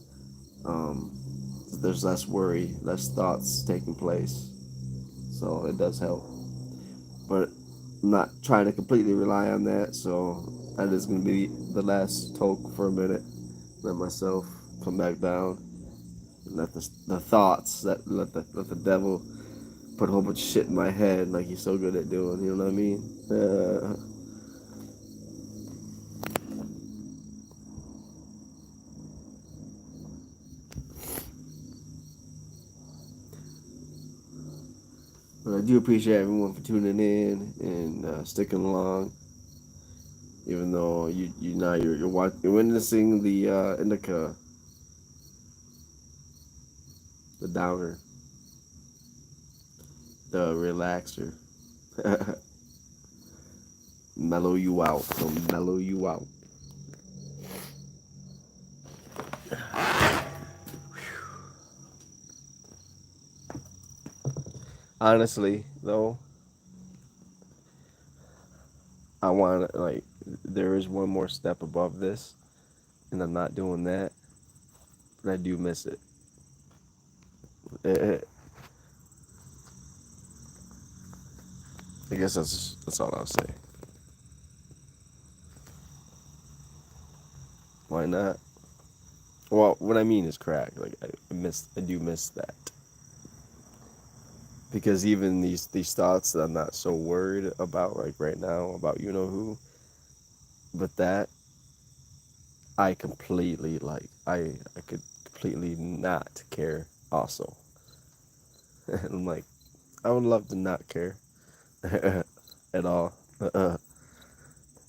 Um, there's less worry, less thoughts taking place, so it does help. But I'm not trying to completely rely on that, so that is going to be the last talk for a minute. Let myself come back down. Let the thoughts that let the devil put a whole bunch of shit in my head like he's so good at doing. You know what I mean? But I do appreciate everyone for tuning in and sticking along. Even though you now you're witnessing the indica, the downer, the relaxer, mellow you out, don't mellow you out. Honestly, though, I want to like there is one more step above this, and I'm not doing that, but I do miss it. I guess that's all I'll say. Why not? Well, what I mean is crack. Like I do miss that because even these thoughts that I'm not so worried about like right now about who, but that I completely like I could completely not care also. And I'm like I would love to not care at all.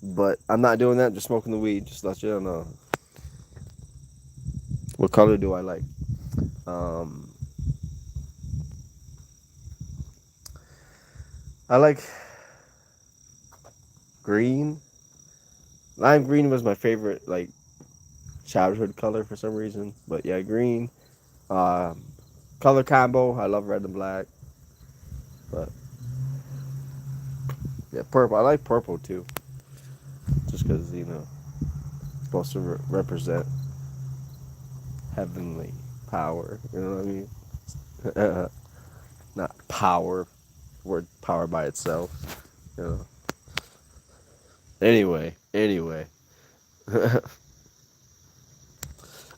But I'm not doing that. I'm just smoking the weed. Just let you know. What color do I like? Um, I like green. Lime green was my favorite like childhood color for some reason. But yeah, green. Um, Color combo. I love red and black. But yeah, purple. I like purple too. Just because it's supposed to represent heavenly power. You know what I mean? Not power. Word power by itself. You know. Anyway.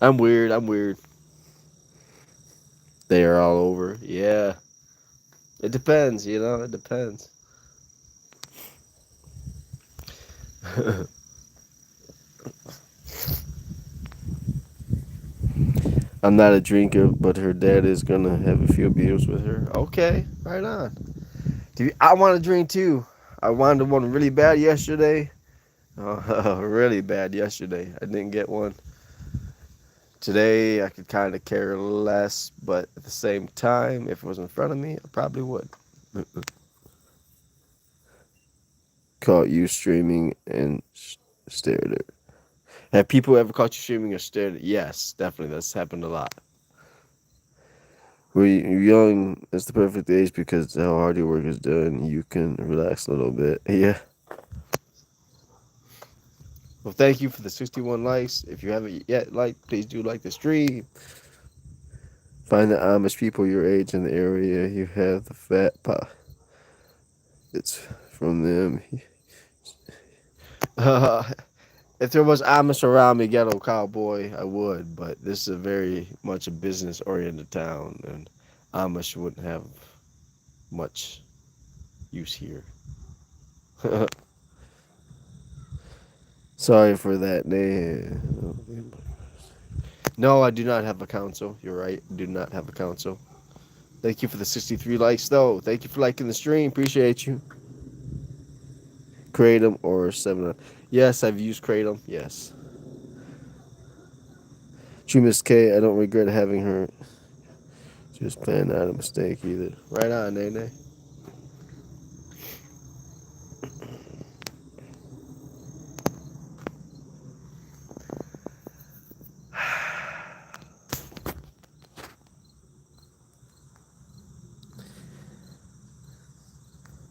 I'm weird. I'm weird. They are all over. Yeah. It depends, it depends. I'm not a drinker, but her dad is gonna have a few beers with her. Okay, right on. I want to drink too. I wanted one really bad yesterday. Really bad yesterday. I didn't get one. Today I could kind of care less, but at the same time, if it was in front of me, I probably would. Caught you streaming and stared at. Have people ever caught you streaming or stared at? Yes, definitely. That's happened a lot. When you're young, it's the perfect age because how hard your work is done, you can relax a little bit. Yeah. Well, thank you for the 61 likes. If you haven't yet liked, please do like the stream. Find the Amish people your age in the area. You have the fat pot. It's from them. If there was Amish around me, ghetto cowboy, I would. But this is a very much a business-oriented town, and Amish wouldn't have much use here. Sorry for that name. No, I do not have a council. You're right. I do not have a council. Thank you for the 63 likes, though. Thank you for liking the stream. Appreciate you. Kratom or 7 Up. Yes, I've used Kratom. Yes. True Miss K, I don't regret having her. Just playing not a mistake either. Right on, Nene.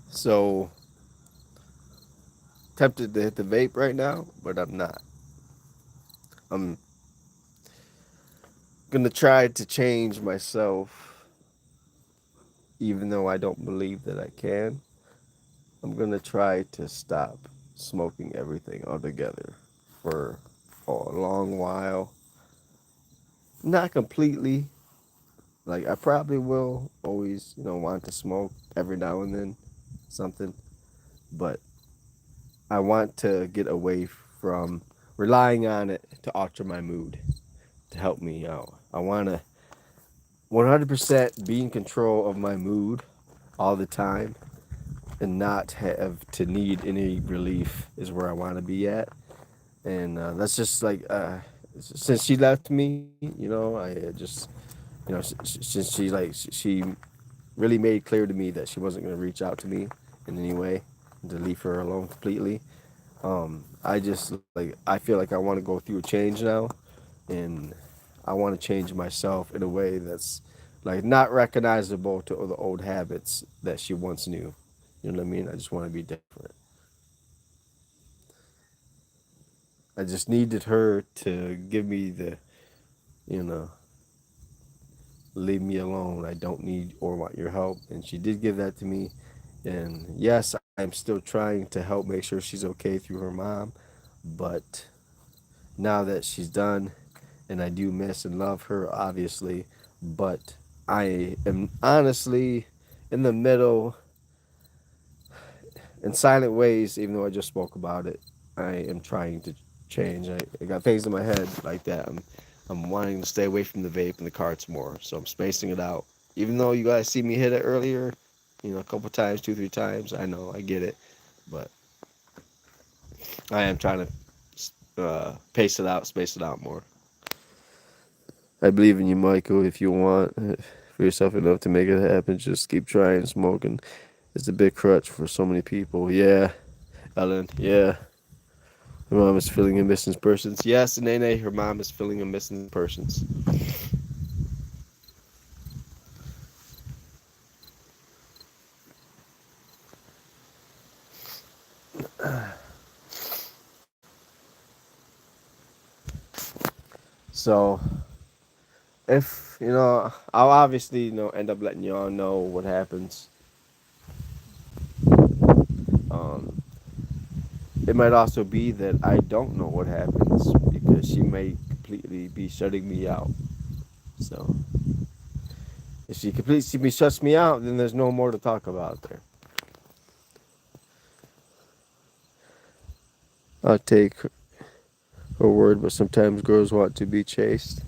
So tempted to hit the vape right now, but I'm not. I'm gonna try to change myself, even though I don't believe that I can. I'm gonna try to stop smoking everything altogether for a long while. Not completely. Like I probably will always, want to smoke every now and then, something. But I want to get away from relying on it to alter my mood, to help me out. I want to 100% be in control of my mood all the time and not have to need any relief is where I want to be at. And that's just like since she left me, I just since she really made clear to me that she wasn't going to reach out to me in any way and to leave her alone completely. I just like I feel like I want to go through a change now, and I want to change myself in a way that's like not recognizable to the old habits that she once knew. You know what I mean? I just want to be different. I just needed her to give me the, you know, leave me alone. I don't need or want your help. And she did give that to me. And yes, I'm still trying to help make sure she's okay through her mom. But now that she's done, and I do miss and love her, obviously, but I am honestly in the middle in silent ways, even though I just spoke about it. I am trying to change. I got things in my head like that. I'm wanting to stay away from the vape and the carts more, so I'm spacing it out. Even though you guys see me hit it earlier, a couple times, two, three times. I know, I get it, but I am trying to pace it out, space it out more. I believe in you, Michael. If you want for yourself enough to make it happen, just keep trying. Smoking is a big crutch for so many people. Yeah, Ellen. Yeah, her mom is feeling a missing persons. Yes, Nene, her mom is feeling a missing persons. So, if I'll obviously end up letting y'all know what happens. Um, it might also be that I don't know what happens because she may completely be shutting me out. So, if she completely shuts me out, then there's no more to talk about there. I'll take her word, but sometimes girls want to be chased.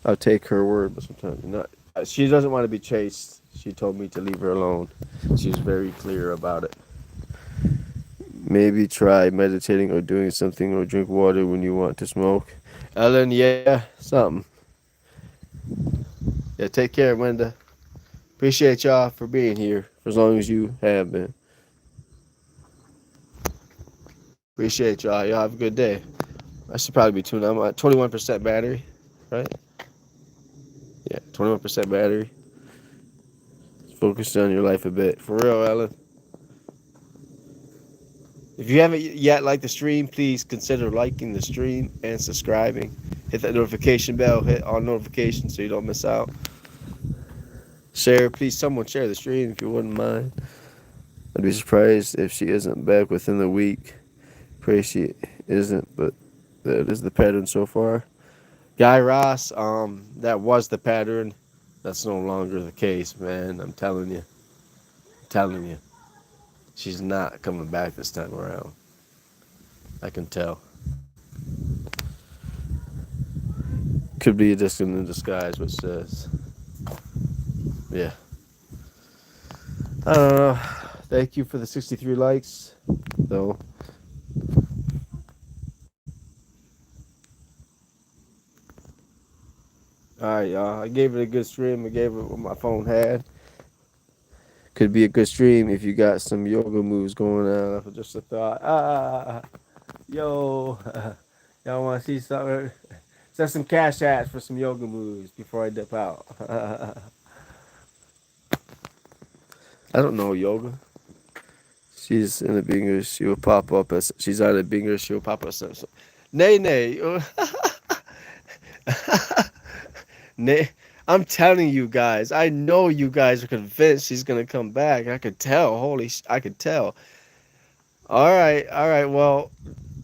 I'll take her word, but sometimes not. She doesn't want to be chased. She told me to leave her alone. She's very clear about it. Maybe try meditating or doing something or drink water when you want to smoke. Ellen, yeah, something. Yeah, take care, Linda. Appreciate y'all for being here for as long as you have been. Appreciate y'all. Y'all have a good day. I should probably be tuned. I'm at 21% battery, right? Yeah, 21% battery. Focus on your life a bit. For real, Ellen. If you haven't yet liked the stream, please consider liking the stream and subscribing. Hit that notification bell, hit all notifications so you don't miss out. Share, please, someone share the stream if you wouldn't mind. I'd be surprised if she isn't back within the week. Pray she isn't, but that is the pattern so far. Guy Ross, that was the pattern. That's no longer the case, man. I'm telling you. I'm telling you. She's not coming back this time around. I can tell. Could be a discipline in disguise, which says, yeah. I don't know. Thank you for the 63 likes, though. All right, y'all. I gave it a good stream. I gave it what my phone had. Could be a good stream if you got some yoga moves going on. Just a thought. Yo, y'all want to see something? Set some cash apps for some yoga moves before I dip out. I don't know yoga. She's in a binger. She will pop up as she's on a binger. She will pop up as nay nay. Nay. I'm telling you guys. I know you guys are convinced she's gonna come back. I could tell. I could tell. All right. Well,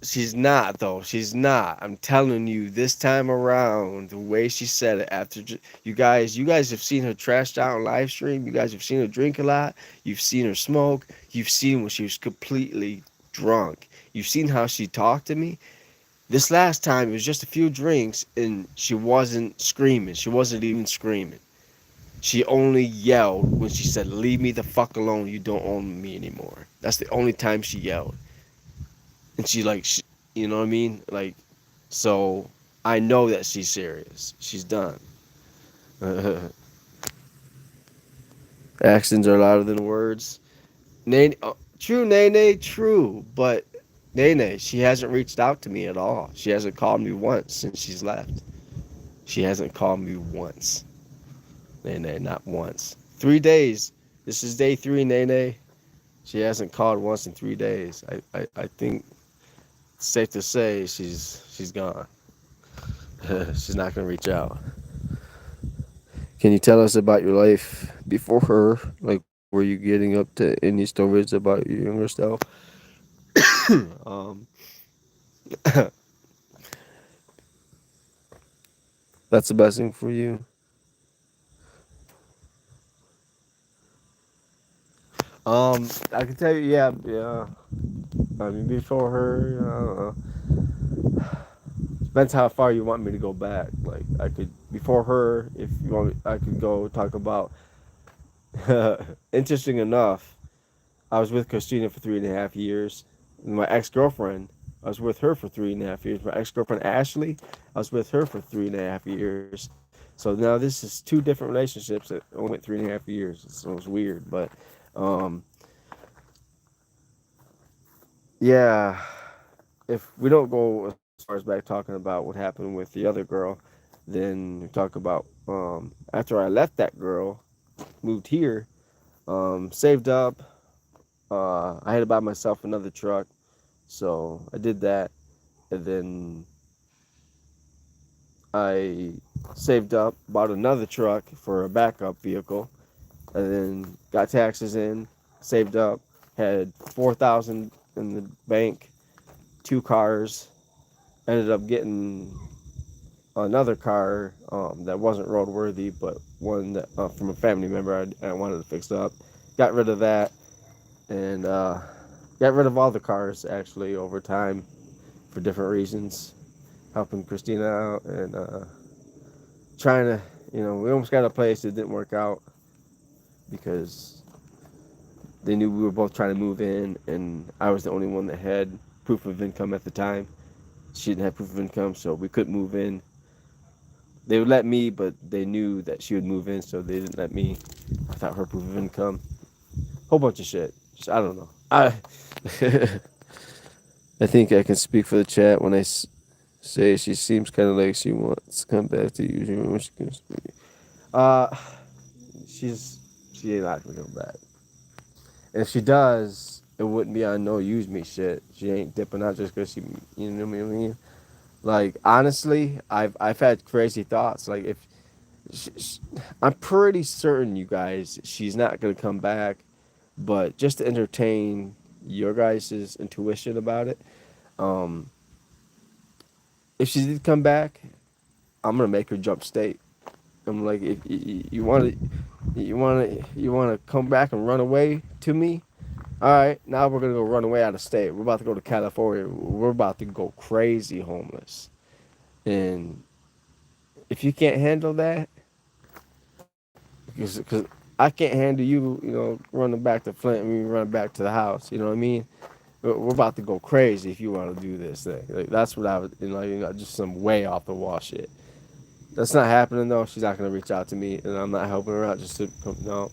she's not though. She's not. I'm telling you, this time around, the way she said it after you guys have seen her trashed out on live stream. You guys have seen her drink a lot. You've seen her smoke. You've seen when she was completely drunk. You've seen how she talked to me. This last time it was just a few drinks and she wasn't screaming. She wasn't even screaming. She only yelled when she said, "Leave me the fuck alone. You don't own me anymore." That's the only time she yelled. And you know what I mean? Like, so I know that she's serious. She's done. Actions are louder than words. Nene, true, Nene, true. But Nene, she hasn't reached out to me at all. She hasn't called me once since she's left. She hasn't called me once. Nene, not once. 3 days. This is day 3, Nene. She hasn't called once in 3 days. I think it's safe to say she's gone. She's not gonna reach out. Can you tell us about your life before her? Like, were you getting up to any stories about your younger self? um, that's the best thing for you. I can tell you, yeah, yeah. I mean, before her, depends how far you want me to go back. Like, I could before her, if you want, I could go talk about. Interesting enough, I was with Christina for 3.5 years. My ex girlfriend, I was with her for 3.5 years. My ex girlfriend Ashley, I was with her for 3.5 years. So now this is 2 different relationships that only went 3.5 years. So it was weird, but um, yeah. If we don't go as far as back talking about what happened with the other girl, then we talk about after I left that girl, moved here, saved up. I had to buy myself another truck, so I did that, and then I saved up, bought another truck for a backup vehicle, and then got taxes in, saved up, had 4,000 in the bank, 2 cars, ended up getting another car that wasn't roadworthy, but one that from a family member I wanted to fix up. Got rid of that and got rid of all the cars actually over time for different reasons, helping Christina out and trying to, we almost got a place that didn't work out because they knew we were both trying to move in, and I was the only one that had proof of income at the time. She didn't have proof of income, so we couldn't move in. They would let me, but they knew that she would move in, so they didn't let me without her proof of income. Whole bunch of shit. I don't know. I think I can speak for the chat when say she seems kind of like she wants to come back to you when she can speak. Uh, she's she ain't not gonna come back. And if she does, it wouldn't be on no use me shit. She ain't dipping out just because she, you know what I mean? Like honestly, I've had crazy thoughts. Like if I'm pretty certain, you guys, she's not gonna come back. But just to entertain your guys' intuition about it, um, if she did come back, I'm gonna make her jump state. I'm like, if you want to, you want to come back and run away to me. All right, now we're gonna go run away out of state. We're about to go to California. We're about to go crazy homeless. And if you can't handle that, because I can't handle you, running back to Flint and me running back to the house. You know what I mean? We're about to go crazy if you want to do this thing. Like that's what I would, just some way off the wall shit. That's not happening though. She's not gonna reach out to me, and I'm not helping her out. Just to no,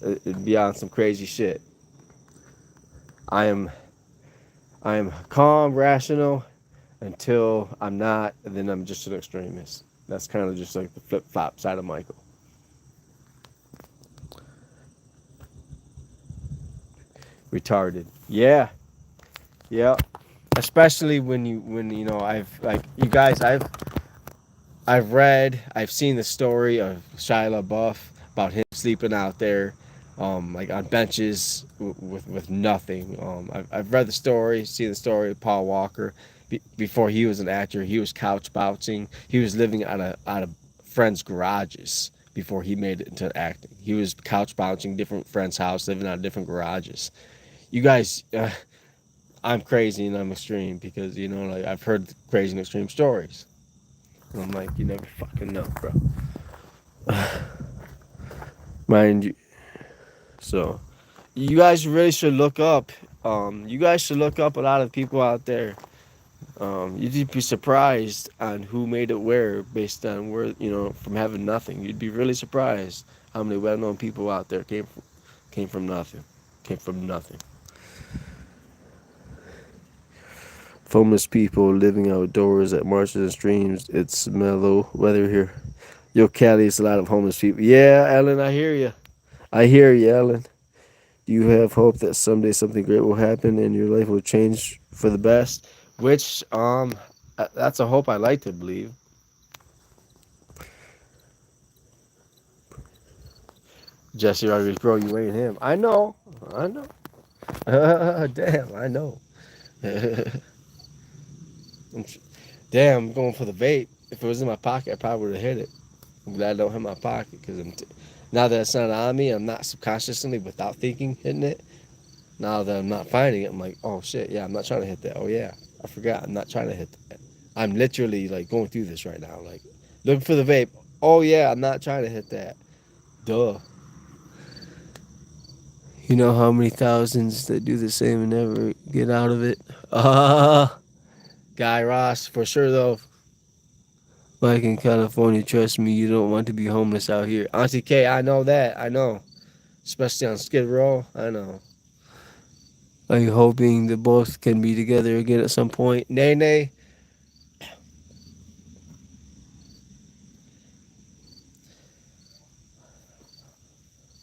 it'd be on some crazy shit. I am, I am calm, rational, until I'm not, and then I'm just an extremist. That's kind of just like the flip flop side of Michael. retarded. Yeah, yeah. Especially when you know I've like you guys I've read, I've seen the story of Shia LaBeouf about him sleeping out there, like on benches with nothing. I've read the story, seen the story of Paul Walker. Before he was an actor, he was couch bouncing. He was living out of friends' garages before he made it into acting. He was couch bouncing different friends' house, living out of different garages. You guys, I'm crazy and I'm extreme because you know, like I've heard crazy and extreme stories. And I'm like, you never fucking know, bro. Mind you, so you guys really should look up. You guys should look up a lot of people out there. You'd be surprised on who made it where based on where you know from having nothing. You'd be really surprised how many well-known people out there came from nothing, came from nothing. Homeless people living outdoors at marshes and streams. It's mellow weather here. Yo, Cali, it's a lot of homeless people. Yeah, Ellen, I hear you. I hear you, Ellen. Do you have hope that someday something great will happen and your life will change for the best? Which, that's a hope I like to believe. Jesse Rodriguez, bro, you ain't him. I know. I know. Damn, I know. Damn, I'm going for the vape. If it was in my pocket, I probably would have hit it. I'm glad I don't have my pocket because now that it's not on me, I'm not subconsciously, without thinking, hitting it. Now that I'm not finding it, I'm like, oh shit, yeah, I'm not trying to hit that. Oh yeah, I forgot, I'm not trying to hit that. I'm literally like going through this right now, like looking for the vape. Oh yeah, I'm not trying to hit that. Duh. You know how many thousands that do the same and never get out of it? Guy Ross, for sure though. Like in California, trust me, you don't want to be homeless out here. Auntie K, I know that. I know. Especially on Skid Row. I know. Are you hoping the both can be together again at some point? Nay, nay.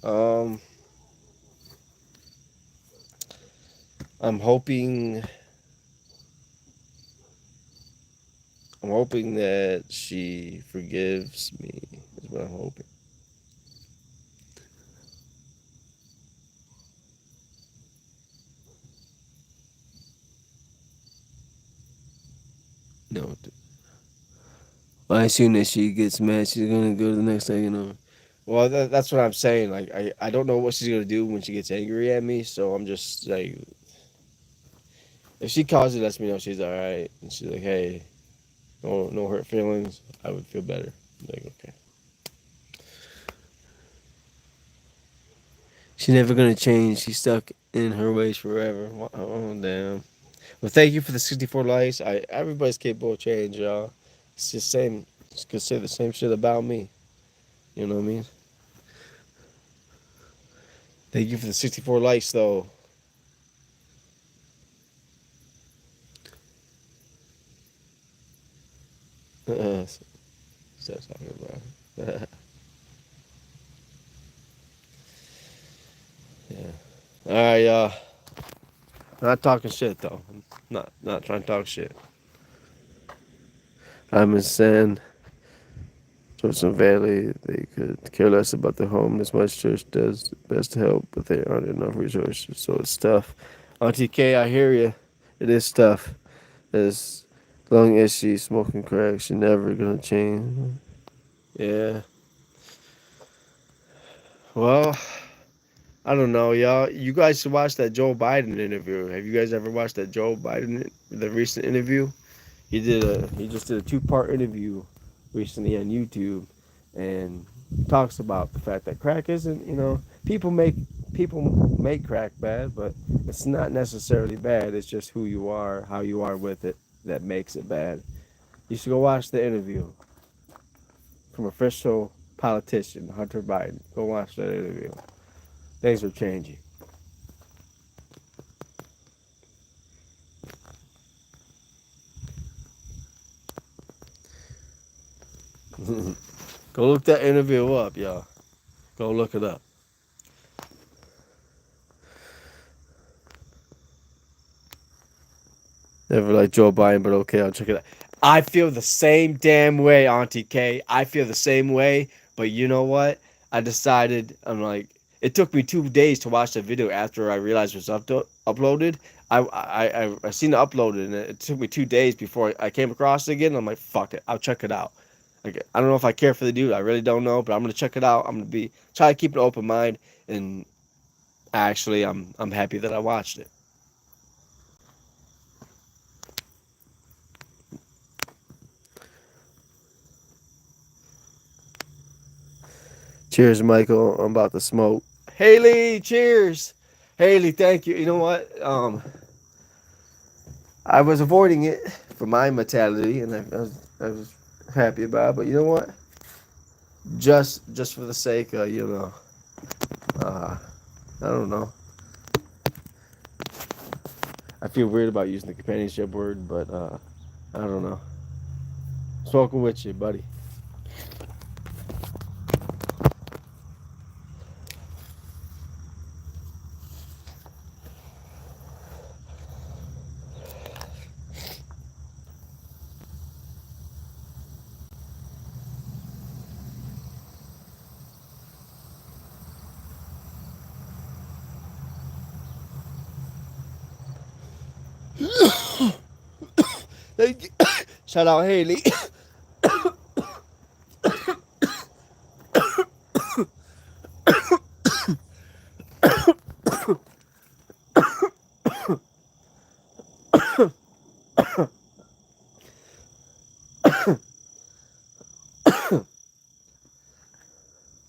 Um, I'm hoping. I'm hoping that she forgives me. Is what I'm hoping. No. Well, as soon as she gets mad, she's gonna go to the next thing, you know. Well, that's what I'm saying. Like, I don't know what she's gonna do when she gets angry at me. So I'm just like, if she calls it, lets me know she's all right, and she's like, hey, no hurt feelings, I would feel better. I'm like, okay. She's never gonna change. She's stuck in her ways forever. Oh damn. Well, thank you for the 64 likes. Everybody's capable of change, y'all. It's the same. Just could say the same shit about me. You know what I mean? Thank you for the 64 likes, though. Stop talking about. Yeah. All right, y'all. Not talking shit though. Not trying to talk shit. I'm in San Joseph Valley. They could care less about the homeless. My church does best to help, but there aren't enough resources, so it's tough. Auntie K, I hear you. It is tough. As long as she's smoking crack, she's never gonna change. Yeah. Well, I don't know, y'all. You guys should watch that Joe Biden interview. Have you guys ever watched that Joe Biden, the recent interview? He just did a two-part interview recently on YouTube, and he talks about the fact that crack isn't, people make crack bad, but it's not necessarily bad. It's just who you are, how you are with it, that makes it bad. You should go watch the interview from official politician Hunter Biden. Go watch that interview. Things are changing. Go look that interview up, y'all. Go look it up. Never like Joe Biden, but okay, I'll check it out. I feel the same damn way, Auntie K. I feel the same way, but you know what? I decided, I'm like, it took me 2 days to watch the video after I realized it was uploaded. I seen it uploaded, and it took me 2 days before I came across it again. I'm like, fuck it, I'll check it out. Like, I don't know if I care for the dude. I really don't know, but I'm gonna check it out. I'm gonna be try to keep an open mind, and actually, I'm happy that I watched it. Cheers, Michael. I'm about to smoke. Haley, cheers. Haley, thank you. You know what? I was avoiding it for my mortality, and I was happy about it. But you know what? Just for the sake of uh, I don't know. I feel weird about using the companionship word, but I don't know. Smoking with you, buddy. Thank you. Shout out Haley.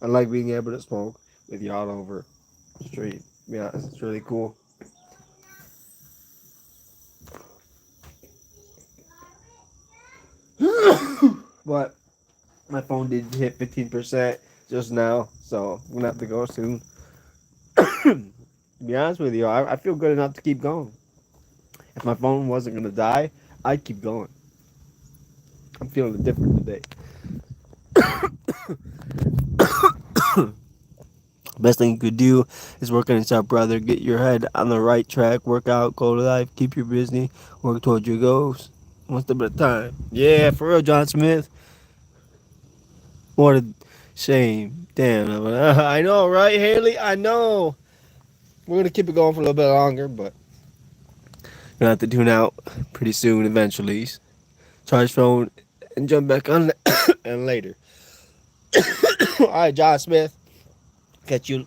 I like being able to smoke with y'all over the street. Yeah, it's really cool. But my phone did hit 15% just now, so I'm gonna have to go soon. To be honest with you, I feel good enough to keep going. If my phone wasn't gonna die, I'd keep going. I'm feeling different today. Best thing you could do is work on yourself, brother. Get your head on the right track. Work out, go to life, keep you busy, work towards your goals. One step at a time. Yeah, for real, John Smith. What a shame. Damn. I know, right, Haley? I know. We're gonna keep it going for a little bit longer, but gonna have to tune out pretty soon eventually. Charge phone and jump back on and later. All right, John Smith. Catch you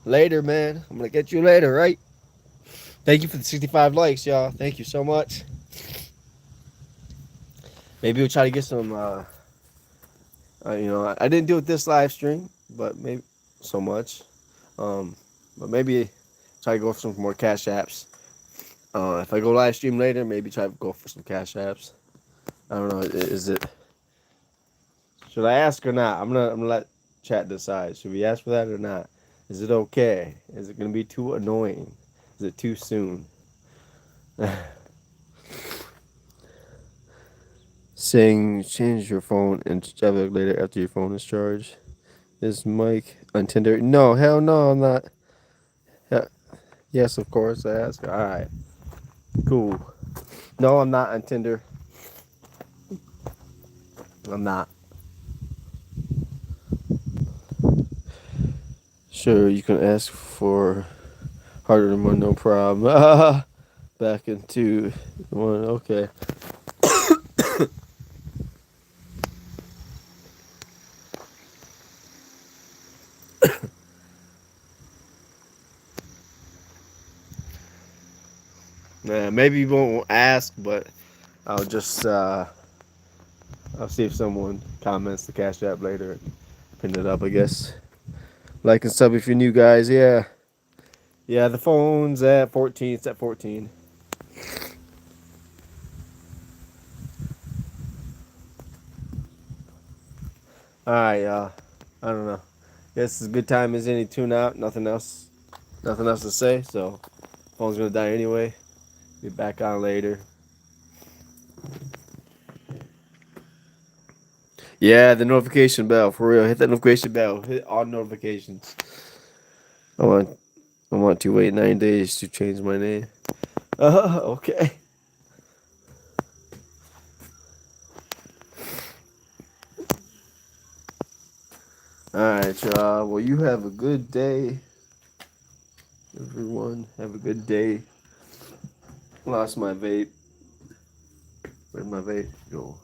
later, man. I'm gonna get you later, right? Thank you for the 65 likes, y'all. Thank you so much. Maybe we'll try to get some. I didn't do it this live stream, but maybe so much. Um, but maybe try to go for some more cash apps. If I go live stream later, maybe try to go for some cash apps. I don't know. Is it? Should I ask or not? I'm gonna let chat decide. Should we ask for that or not? Is it okay? Is it gonna be too annoying? Is it too soon? Saying change your phone and chat back later after your phone is charged. Is Mike on Tinder? No, hell no, I'm not. Yeah, yes, of course. I ask. All right, cool. No, I'm not on Tinder. I'm not. Sure, you can ask for harder than one, no problem. Back into one, okay. Yeah, maybe you won't ask, but I'll just I'll see if someone comments the cash app later and pin it up. I guess like and sub if you're new, guys. Yeah, yeah. The phone's at 14. It's at 14. All right, y'all. I don't know. Guess it's a good time as any. Tune out. Nothing else. Nothing else to say. So phone's gonna die anyway. Be back on later. Yeah, the notification bell for real. Hit that notification bell. Hit all notifications. I want. I want to wait 9 days to change my name. Okay. All right, y'all. Well, you have a good day, everyone. Have a good day. Lost my vape. Where'd my vape go?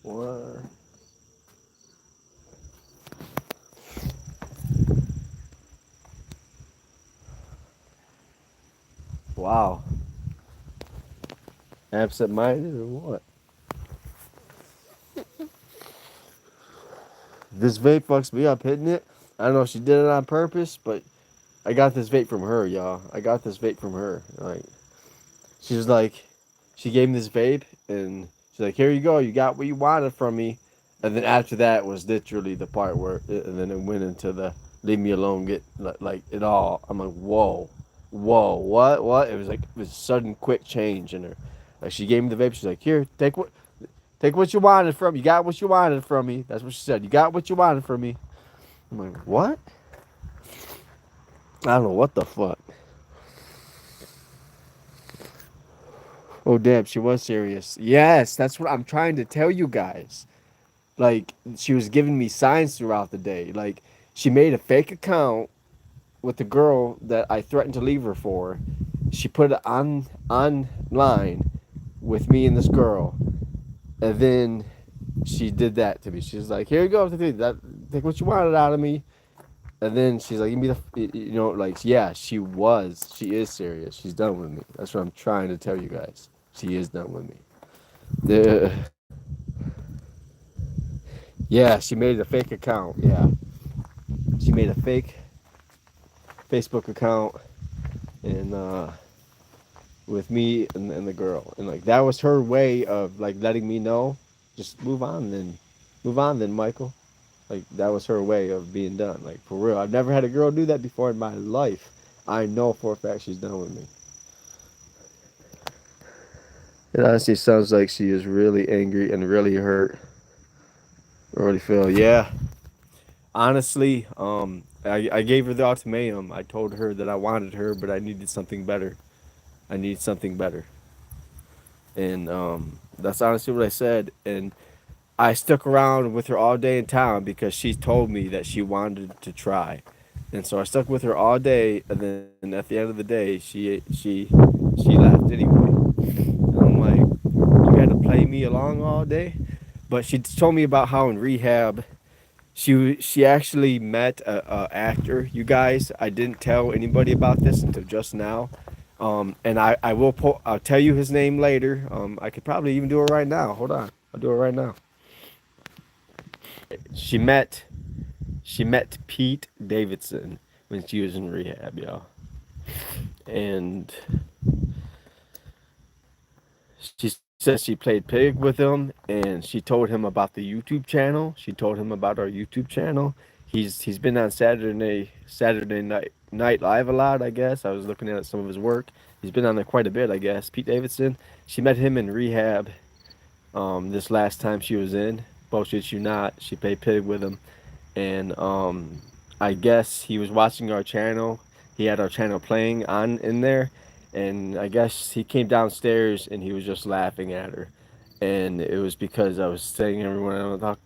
What? Wow. Absent-minded or what? This vape fucks me up, hitting it. I don't know if she did it on purpose, but I got this vape from her, y'all. I got this vape from her. Like, she was like, she gave me this vape, and she's like, "Here you go. You got what you wanted from me." And then after that was literally the part where, and then it went into the leave me alone, get like it all. I'm like, whoa, whoa, what? It was a sudden, quick change in her. Like she gave me the vape. She's like, "Here, take what you wanted from me. You got what you wanted from me." That's what she said. You got what you wanted from me. I'm like, what? I don't know what the fuck. Oh damn, she was serious. Yes, that's what I'm trying to tell you guys. Like she was giving me signs throughout the day. Like she made a fake account with the girl that I threatened to leave her for. She put it on online with me and this girl, and then she did that to me. She's like, "Here you go, take what you wanted out of me." And then she's like, "Give me like, yeah, she is serious. She's done with me. That's what I'm trying to tell you guys. She is done with me." The, yeah, she made a fake account. Yeah, she made a fake Facebook account, and with me and the girl, and like that was her way of like letting me know, just move on then, Michael. Like that was her way of being done. Like for real, I've never had a girl do that before in my life. I know for a fact she's done with me. It honestly sounds like she is really angry and really hurt. I really feel, yeah. Honestly, I gave her the ultimatum. I told her that I wanted her, but I needed something better. I need something better, and that's honestly what I said. And I stuck around with her all day in town because she told me that she wanted to try, and so I stuck with her all day. And then at the end of the day, she left anyway. And I'm like, you had to play me along all day, but she told me about how in rehab she actually met a actor. You guys, I didn't tell anybody about this until just now. And I will I'll tell you his name later. I could probably even do it right now. Hold on, I'll do it right now. She met she met Pete Davidson when she was in rehab, y'all. And she said she played pig with him, and she told him about the YouTube channel. She told him about our YouTube channel. He's been on Saturday night live a lot. I guess I was looking at some of his work. He's been on there quite a bit. I guess Pete Davidson. She met him in rehab. This last time she was in. Bullshit you not. She played pig with him, and I guess he was watching our channel. He had our channel playing on in there, and I guess he came downstairs and he was just laughing at her, and it was because I was saying everyone I don't talk.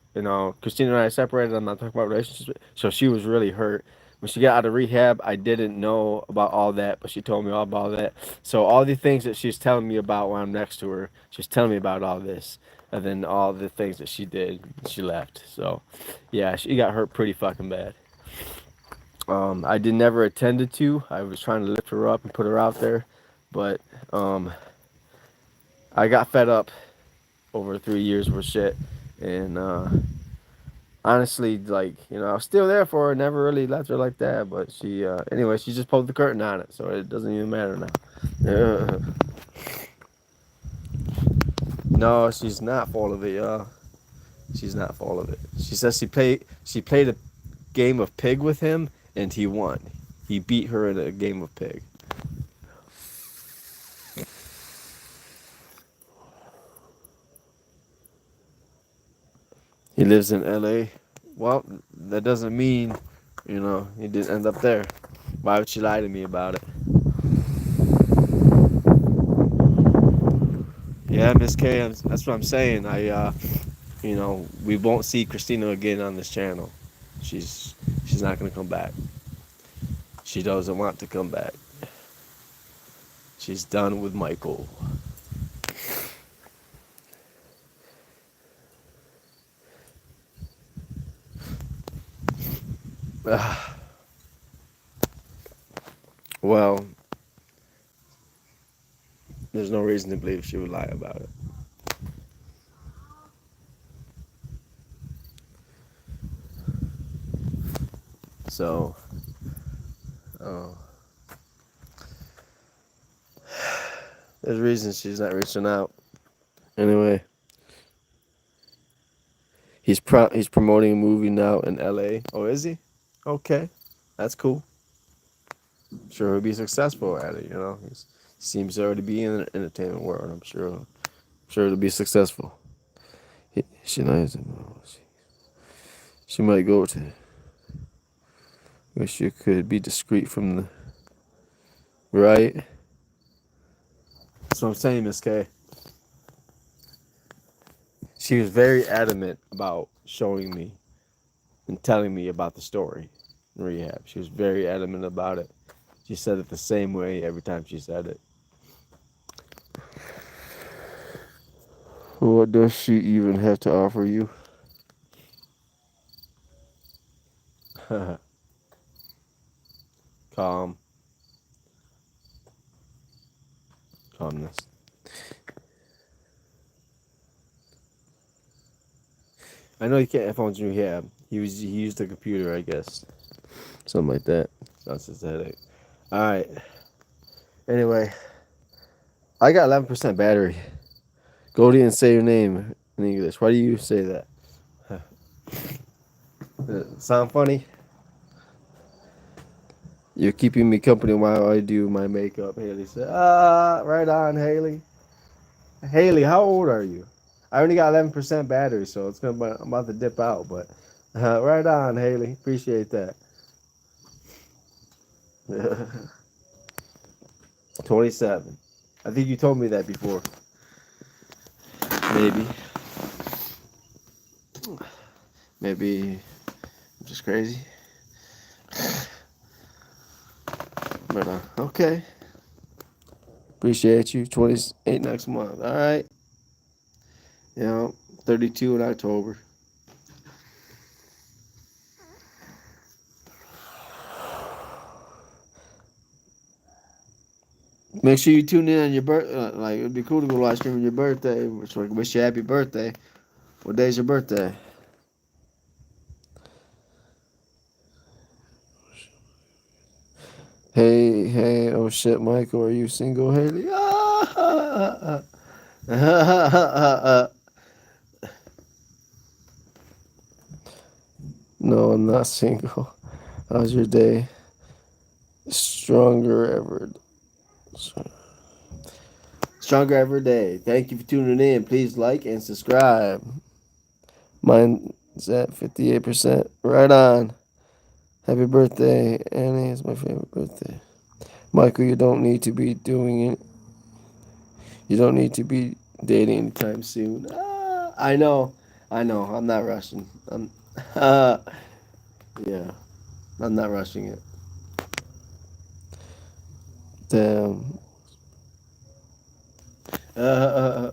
Christina and I separated. I'm not talking about relationships, so she was really hurt. When she got out of rehab, I didn't know about all that, but she told me all about that. So all the things that she's telling me about when I'm next to her, she's telling me about all this, and then all the things that she did, she left. So, yeah, she got hurt pretty fucking bad. I did never attended to. I was trying to lift her up and put her out there, but um, I got fed up over 3 years worth of shit, and honestly, like I was still there for her. Never really left her like that, but anyway, she just pulled the curtain on it, so it doesn't even matter now. No, she's not full of it, y'all. She's not full of it. She says she played a game of pig with him, and he won. He beat her in a game of pig. He lives in L.A. Well, that doesn't mean, he didn't end up there. Why would she lie to me about it? Yeah, Miss K, that's what I'm saying. We won't see Christina again on this channel. She's she's not gonna come back. She doesn't want to come back. She's done with Michael. Well, there's no reason to believe she would lie about it. So, oh, there's reasons she's not reaching out. Anyway, he's promoting a movie now in L.A. Oh, is he? Okay, that's cool. Sure, he'll be successful at it. He seems to already be in the entertainment world. I'm sure it'll be successful. She knows. She might go to. Wish you could be discreet from the right. That's what I'm saying, Miss K. She was very adamant about showing me and telling me about the story in rehab. She was very adamant about it. She said it the same way every time she said it. What does she even have to offer you? Calm, calmness. I know you can't have phones in rehab. He used a computer, I guess, something like that. That's his headache. All right. Anyway, I got 11% battery. Goldie and say your name in English. Why do you say that? Sound funny? You're keeping me company while I do my makeup. Haley said, right on, Haley. Haley, how old are you? I only got 11% battery, so I'm about to dip out. But right on, Haley. Appreciate that. 27. I think you told me that before. Maybe. Maybe I'm just crazy. But okay. Appreciate you. 28 next month. All right. 32 in October. Make sure you tune in on your birthday. Like, it'd be cool to go live stream on your birthday. So I can wish you happy birthday. What day's your birthday? Hey, hey, oh shit, Michael, are you single, Haley? No, I'm not single. How's your day? Stronger ever. Stronger every day. Thank you for tuning in. Please like and subscribe. Mine's at 58%. Right on. Happy birthday, Annie. It's my favorite birthday. Michael, you don't need to be doing it. You don't need to be dating anytime soon. I know. I know. I'm not rushing. Yeah. I'm not rushing it. Damn. Uh,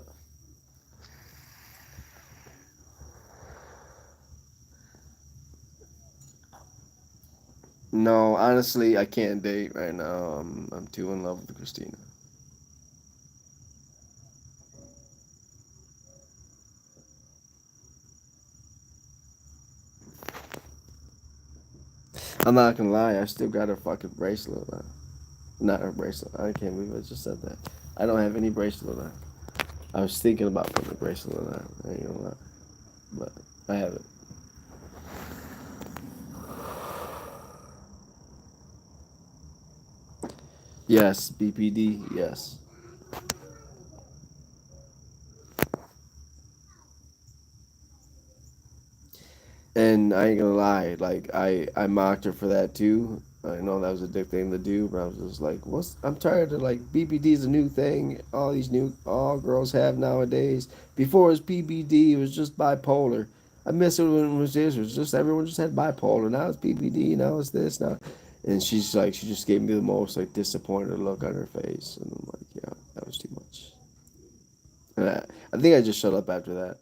no, honestly, I can't date right now. I'm too in love with Christina. I'm not gonna lie. I still got her fucking bracelet on. Not her bracelet. I can't believe I just said that. I don't have any bracelet on. I was thinking about putting a bracelet on. I ain't gonna lie, but I haven't. Yes, BPD. Yes. And I ain't gonna lie, like I mocked her for that too. I know that was a dick thing to do, but I was just like, what's? I'm tired of like BPD is a new thing. All these new all girls have nowadays. Before it was PBD, it was just bipolar. I miss it when it was just everyone just had bipolar. Now it's PBD. Now it's this. Now, and she's like, she just gave me the most like disappointed look on her face, and I'm like, yeah, that was too much. And I think I just shut up after that.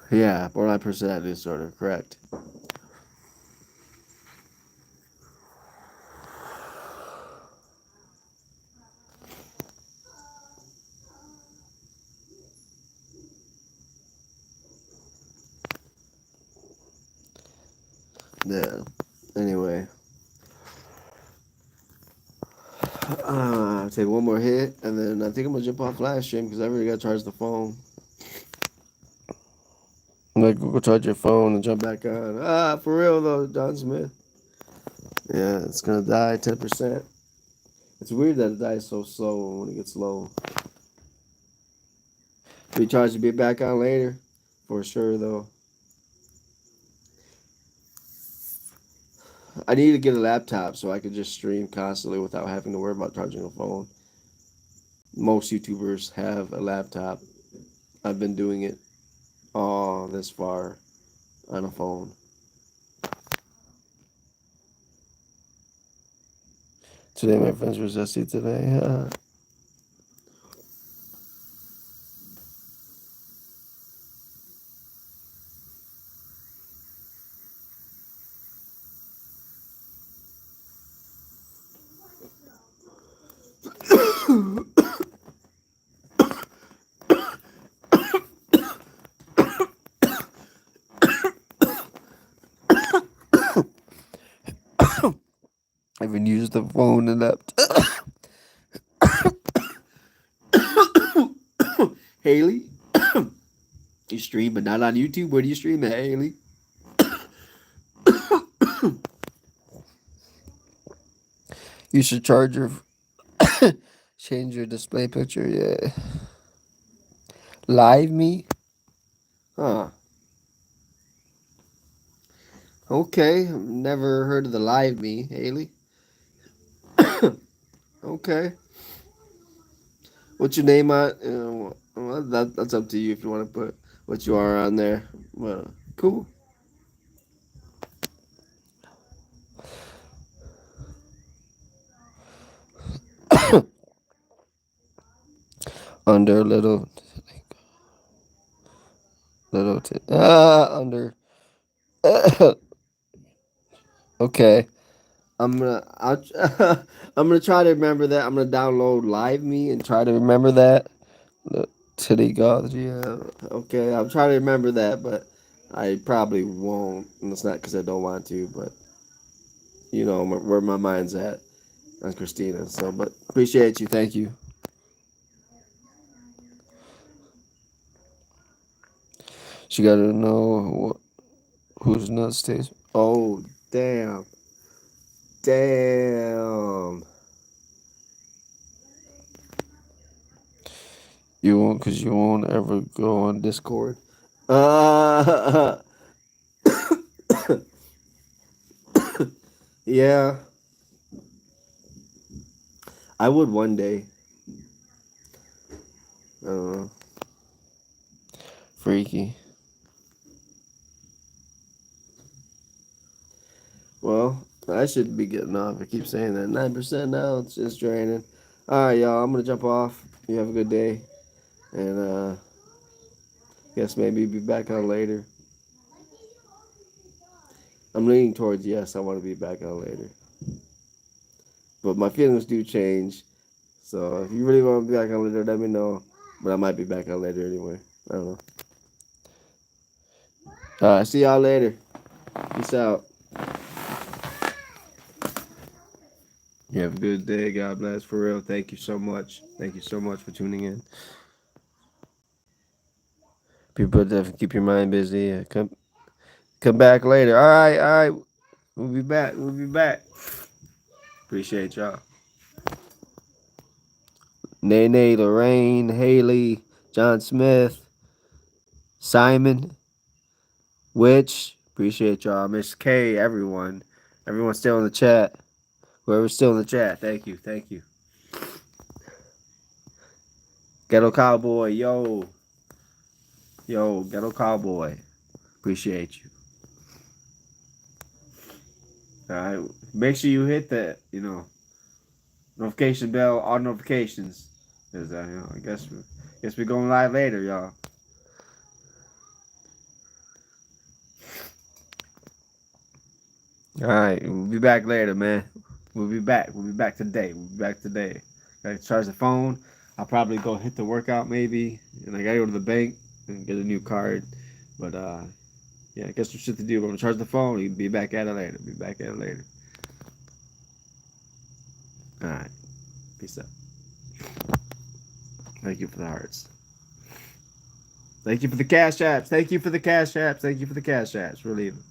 Yeah, borderline personality disorder, correct. Yeah. Anyway, take one more hit, and then I think I'm gonna jump off live stream because I already got to charge the phone. Like, go charge your phone and jump back on. For real though, Don Smith. Yeah, it's gonna die 10%. It's weird that it dies so slow when it gets low. Be charged to be back on later, for sure though. I need to get a laptop so I can just stream constantly without having to worry about charging a phone. Most YouTubers have a laptop. I've been doing it all this far on a phone. Today, my friends were zesty today. I haven't used the phone and laptop. Haley, you stream, but not on YouTube. Where do you stream at, Haley? You should charge your, change your display picture. Yeah, live me. Huh. Okay, never heard of the live me, Haley. Okay, what's your name on? Well, that's up to you if you want to put what you are on there. Well, cool. Under under. Okay. I'll, I'm gonna try to remember that. I'm gonna download Live Me and try to remember that. The titty god, yeah. Okay, I'll try to remember that, but I probably won't. And it's not because I don't want to, but you know where my mind's at on Christina. So, but appreciate you. Thank you. She got to know who's nuts taste. Oh, damn. Damn. You won't, because you won't ever go on Discord. Uh, yeah, I would one day. I don't know. Freaky. Well, I should be getting off. I keep saying that. 9% now. It's just draining. All right, y'all. I'm going to jump off. You have a good day. And guess maybe be back on later. I'm leaning towards yes, I want to be back on later. But my feelings do change. So if you really want to be back on later, let me know. But I might be back on later anyway. I don't know. All right, see y'all later. Peace out. You have a good day. God bless. For real. Thank you so much. Thank you so much for tuning in. People definitely keep your mind busy. Come back later. All right, all right. We'll be back. We'll be back. Appreciate y'all. Nene, Lorraine, Haley, John Smith, Simon, Witch. Appreciate y'all. Miss K, everyone. Everyone still in the chat. Whoever's still in the chat, thank you. Thank you. Ghetto Cowboy, yo. Yo, Ghetto Cowboy. Appreciate you. Alright. Make sure you hit that, notification bell, all notifications. Cause I guess we're going live later, y'all. Alright, we'll be back later, man. We'll be back. We'll be back today. Gotta charge the phone. I'll probably go hit the workout maybe. And I gotta go to the bank and get a new card. But yeah, I guess there's shit to do. I'm gonna charge the phone. You'll be back at it later. Alright. Peace out. Thank you for the hearts. Thank you for the cash apps. Thank you for the cash apps. We're leaving.